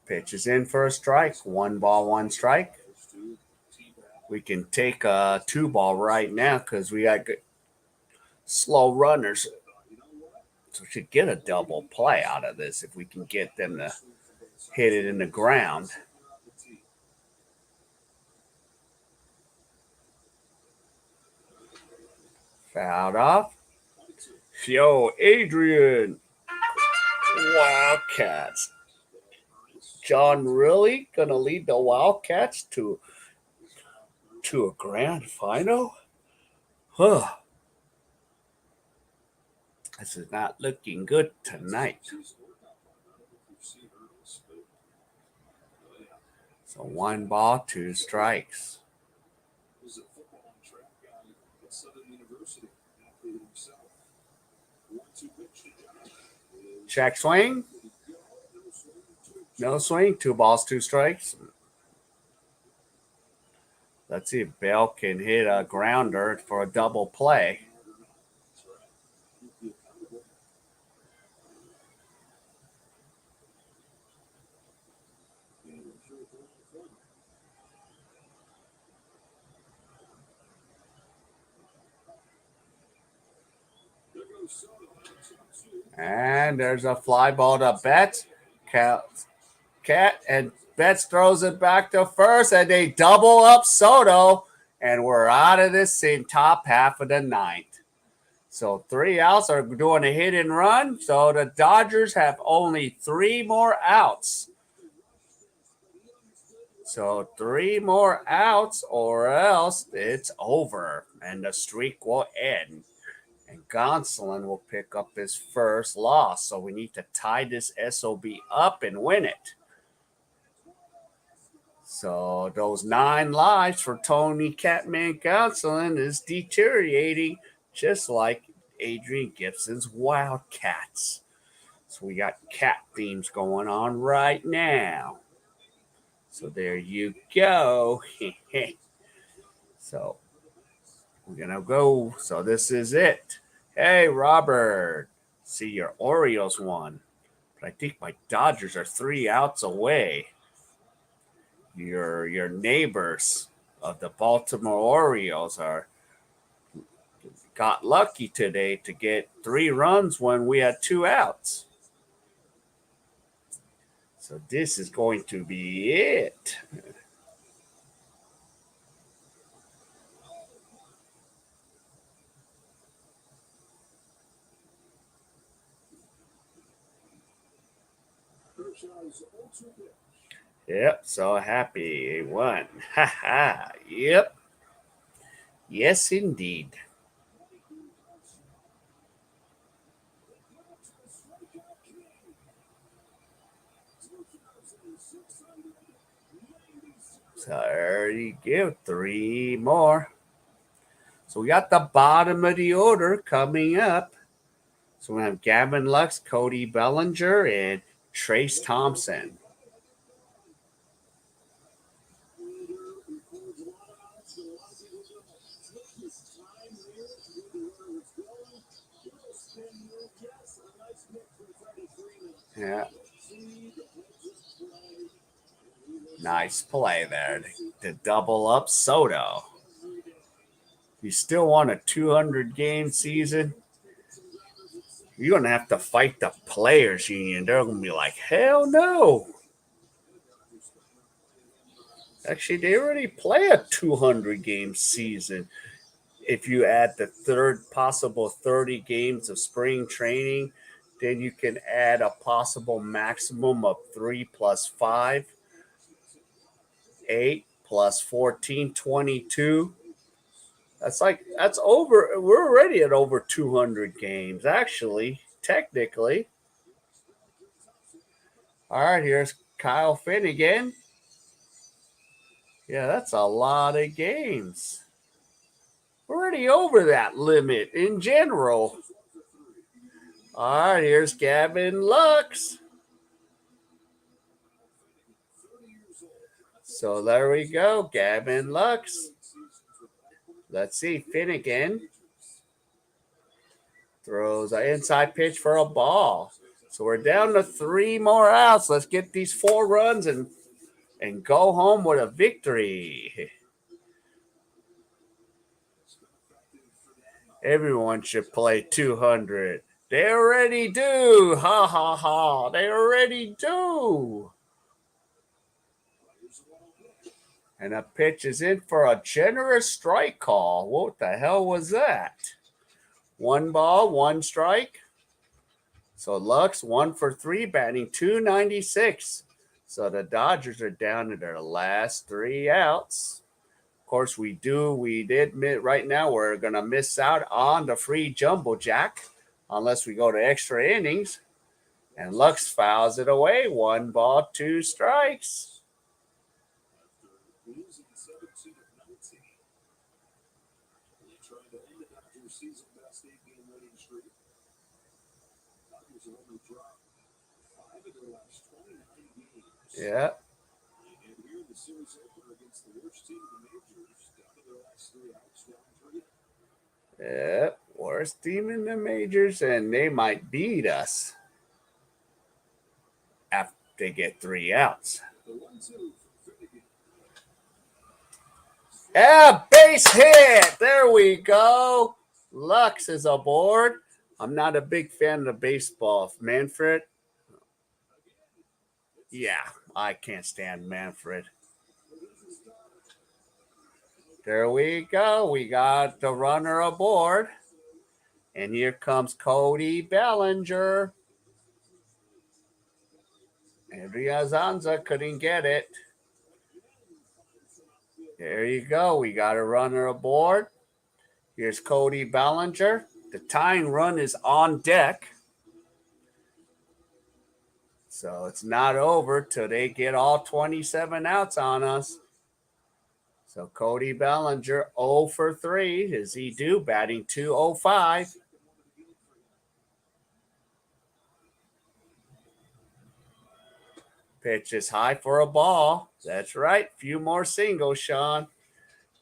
Pitch is in for a strike. 1 ball, 1 strike. We can take a 2-ball right now because we got good slow runners. So we should get a double play out of this if we can get them to hit it in the ground. Fouled off. Yo, Adrian. Wildcats. John really gonna lead the Wildcats to a grand final? Huh. This is not looking good tonight. So 1 ball, 2 strikes. Check swing. No swing. 2 balls, 2 strikes. Let's see if Bell can hit a grounder for a double play. And there's a fly ball to Betts. Cat and Betts throws it back to first, and they double up Soto, and we're out of this in top half of the ninth. So 3 outs are doing a hit and run. So the Dodgers have only 3 more outs. So 3 more outs or else it's over and the streak will end. And Gonsolin will pick up his first loss. So we need to tie this SOB up and win it. So those 9 lives for Tony Catman Gonsolin is deteriorating just like Adrian Gibson's Wildcats. So we got cat themes going on right now. So there you go. So we're going to go. So this is it. Hey, Robert. See, your Orioles won. But I think my Dodgers are 3 outs away. Your neighbors of the Baltimore Orioles got lucky today to get 3 runs when we had 2 outs. So this is going to be it. Yep, so happy he won. Ha ha. Yep. Yes, indeed. So there you go. 3 more. So we got the bottom of the order coming up. So we have Gavin Lux, Cody Bellinger, and Trace Thompson. Yeah. Nice play there to double up Soto. You still want a 200-game season? You're going to have to fight the players union. They're going to be like, hell no. Actually, they already play a 200-game season. If you add the third possible 30 games of spring training, then you can add a possible maximum of 3 plus 5, 8 plus 14, 22. That's over. We're already at over 200 games, actually, technically. All right, here's Kyle Finnegan. Yeah, that's a lot of games. We're already over that limit in general. All right, here's Gavin Lux. So there we go, Gavin Lux. Let's see, Finnegan throws an inside pitch for a ball. So we're down to 3 more outs. Let's get these 4 runs and go home with a victory. Everyone should play 200. They already do. Ha ha ha. They already do. And a pitch is in for a generous strike call. What the hell was that? 1 ball, 1 strike. So Lux 1 for 3, batting .296. So the Dodgers are down to their last 3 outs. Of course, we did right now we're going to miss out on the free jumbo jack unless we go to extra innings. And Lux fouls it away. 1 ball, 2 strikes. Yeah. Yeah, worst team in the majors, and they might beat us after they get 3 outs. Yeah, base hit. There we go. Lux is aboard. I'm not a big fan of baseball. Manfred? Yeah, I can't stand Manfred. There we go. We got the runner aboard. And here comes Cody Bellinger. Andrea Zanza couldn't get it. There you go. We got a runner aboard. Here's Cody Bellinger. The tying run is on deck. So it's not over till they get all 27 outs on us. So Cody Bellinger 0 for 3. Does he do? Batting .205. Pitch is high for a ball. That's right. Few more singles, Sean.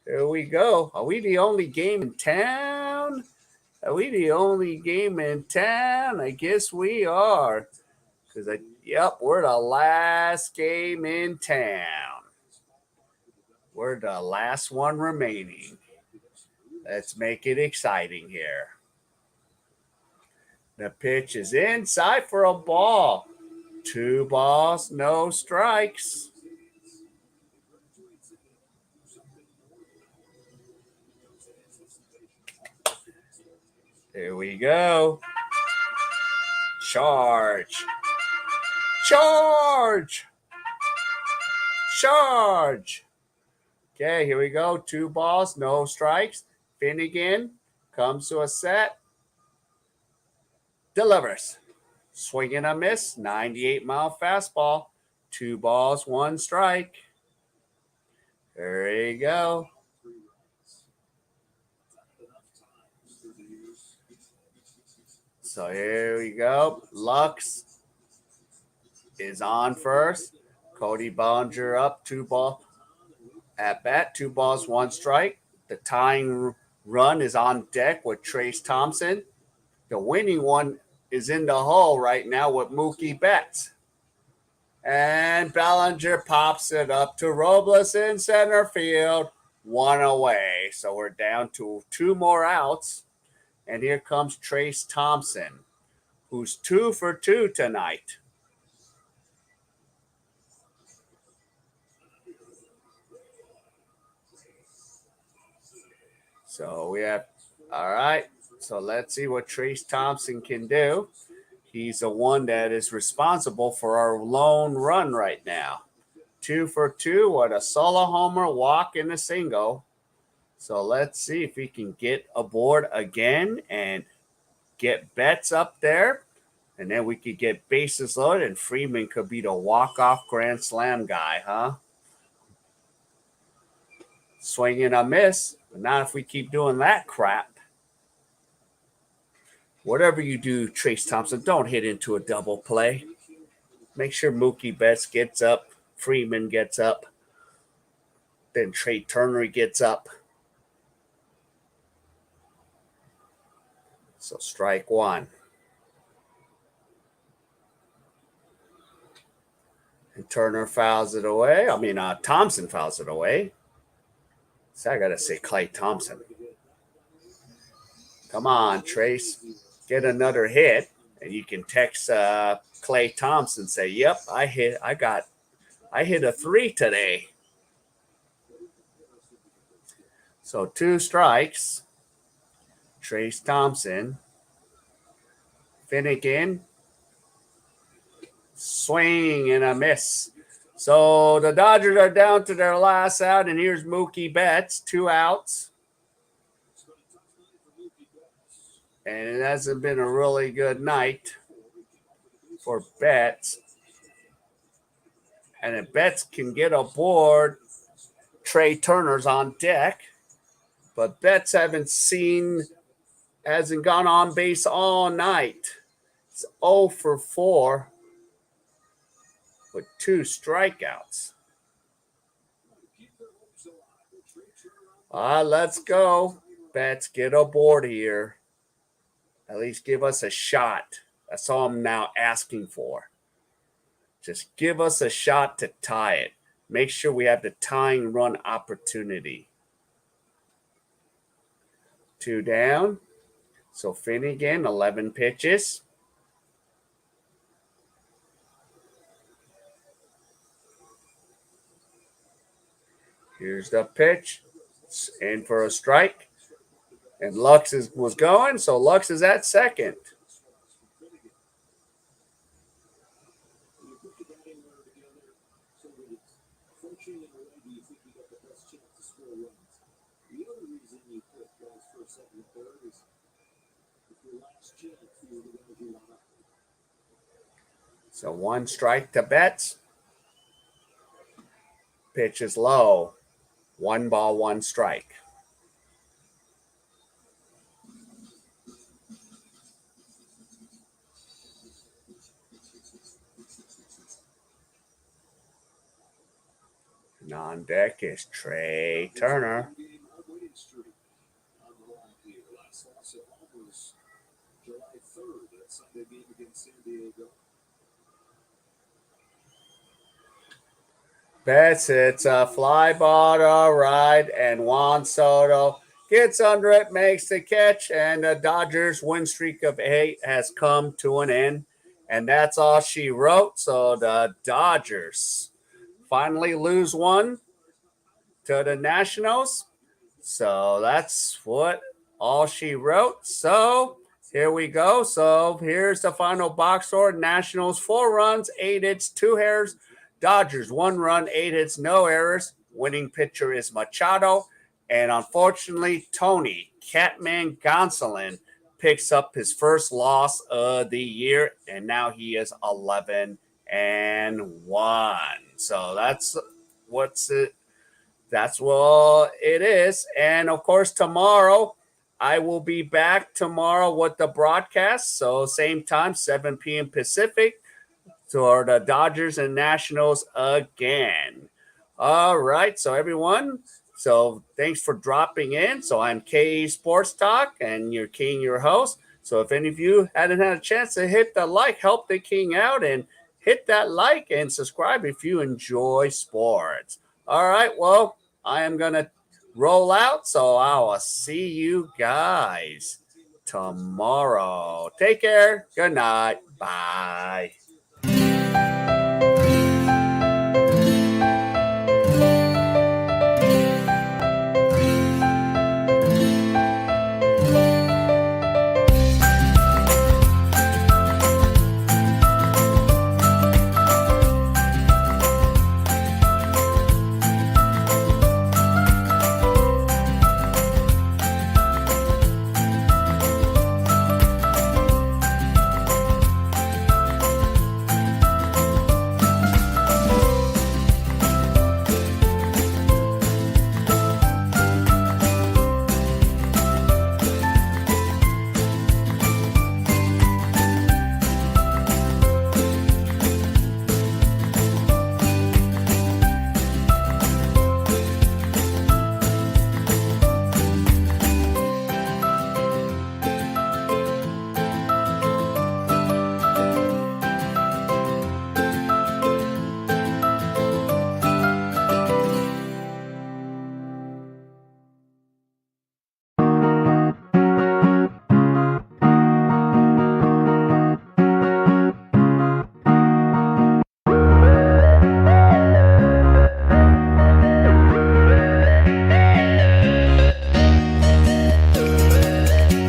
Here we go. Are we the only game in town? Are we the only game in town? I guess we are. Yep, we're the last game in town. We're the last one remaining. Let's make it exciting here. The pitch is inside for a ball. 2 balls, no strikes. Here we go. Charge. Charge. Charge. Okay, here we go. 2 balls, no strikes. Finnegan comes to a set. Delivers. Swing and a miss. 98-mile fastball. 2 balls, 1 strike. There you go. So here we go. Lux is on first. Cody Bellinger up, 2-ball at bat, 2 balls, 1 strike. The tying run is on deck with Trace Thompson. The winning one is in the hole right now with Mookie Betts. And Bellinger pops it up to Robles in center field, 1 away. So we're down to 2 more outs. And here comes Trace Thompson, who's 2 for 2 tonight. So we have, all right. So let's see what Trace Thompson can do. He's the one that is responsible for our lone run right now. 2 for 2 with a solo homer, walk, and a single. So let's see if he can get aboard again and get Betts up there. And then we could get bases loaded, and Freeman could be the walk-off grand slam guy, huh? Swing and a miss. But not if we keep doing that crap. Whatever you do, Trace Thompson, don't hit into a double play. Make sure Mookie Betts gets up, Freeman gets up, then Trey Turner gets up. So strike 1. And Turner fouls it away. Thompson fouls it away. So I got to say Clay Thompson. Come on, Trace. Get another hit. And you can text Clay Thompson, say, yep, I hit a 3 today. So 2 strikes. Trace Thompson. Finnegan. Swing and a miss. So the Dodgers are down to their last out, and here's Mookie Betts, 2 outs. And it hasn't been a really good night for Betts. And if Betts can get aboard, Trey Turner's on deck. But Betts hasn't gone on base all night. It's 0 for 4 with 2 strikeouts. Let's go. Betts, get aboard here. At least give us a shot. That's all I'm now asking for. Just give us a shot to tie it. Make sure we have the tying run opportunity. 2 down. So Finnegan, 11 pitches. Here's the pitch. It's in for a strike. And Lux was going, so Lux is at second. So 1 strike to Betts. Pitch is low. 1 ball, 1 strike. And on deck is Trey Turner. Betts hits a fly ball to right, and Juan Soto gets under it, makes the catch, and the Dodgers' win streak of 8 has come to an end. And that's all she wrote. So the Dodgers finally lose 1 to the Nationals. So that's all she wrote. So here we go. So here's the final box score. Nationals 4 runs, 8 hits, 2 errors. Dodgers 1 run, 8 hits, no errors. Winning pitcher is Machado. And unfortunately, Tony Catman Gonsolin picks up his first loss of the year. And now he is 11-1. So that's what it is. And of course, tomorrow I will be back tomorrow with the broadcast. So same time, 7 p.m. Pacific, for the Dodgers and Nationals again. All right, so everyone, so thanks for dropping in. So I'm K.A.E Sports Talk, and you're King, your host. So if any of you hadn't had a chance to hit the like, help the King out, and hit that like and subscribe if you enjoy sports. All right, well, I am gonna roll out, so I will see you guys tomorrow. Take care. Good night. Bye.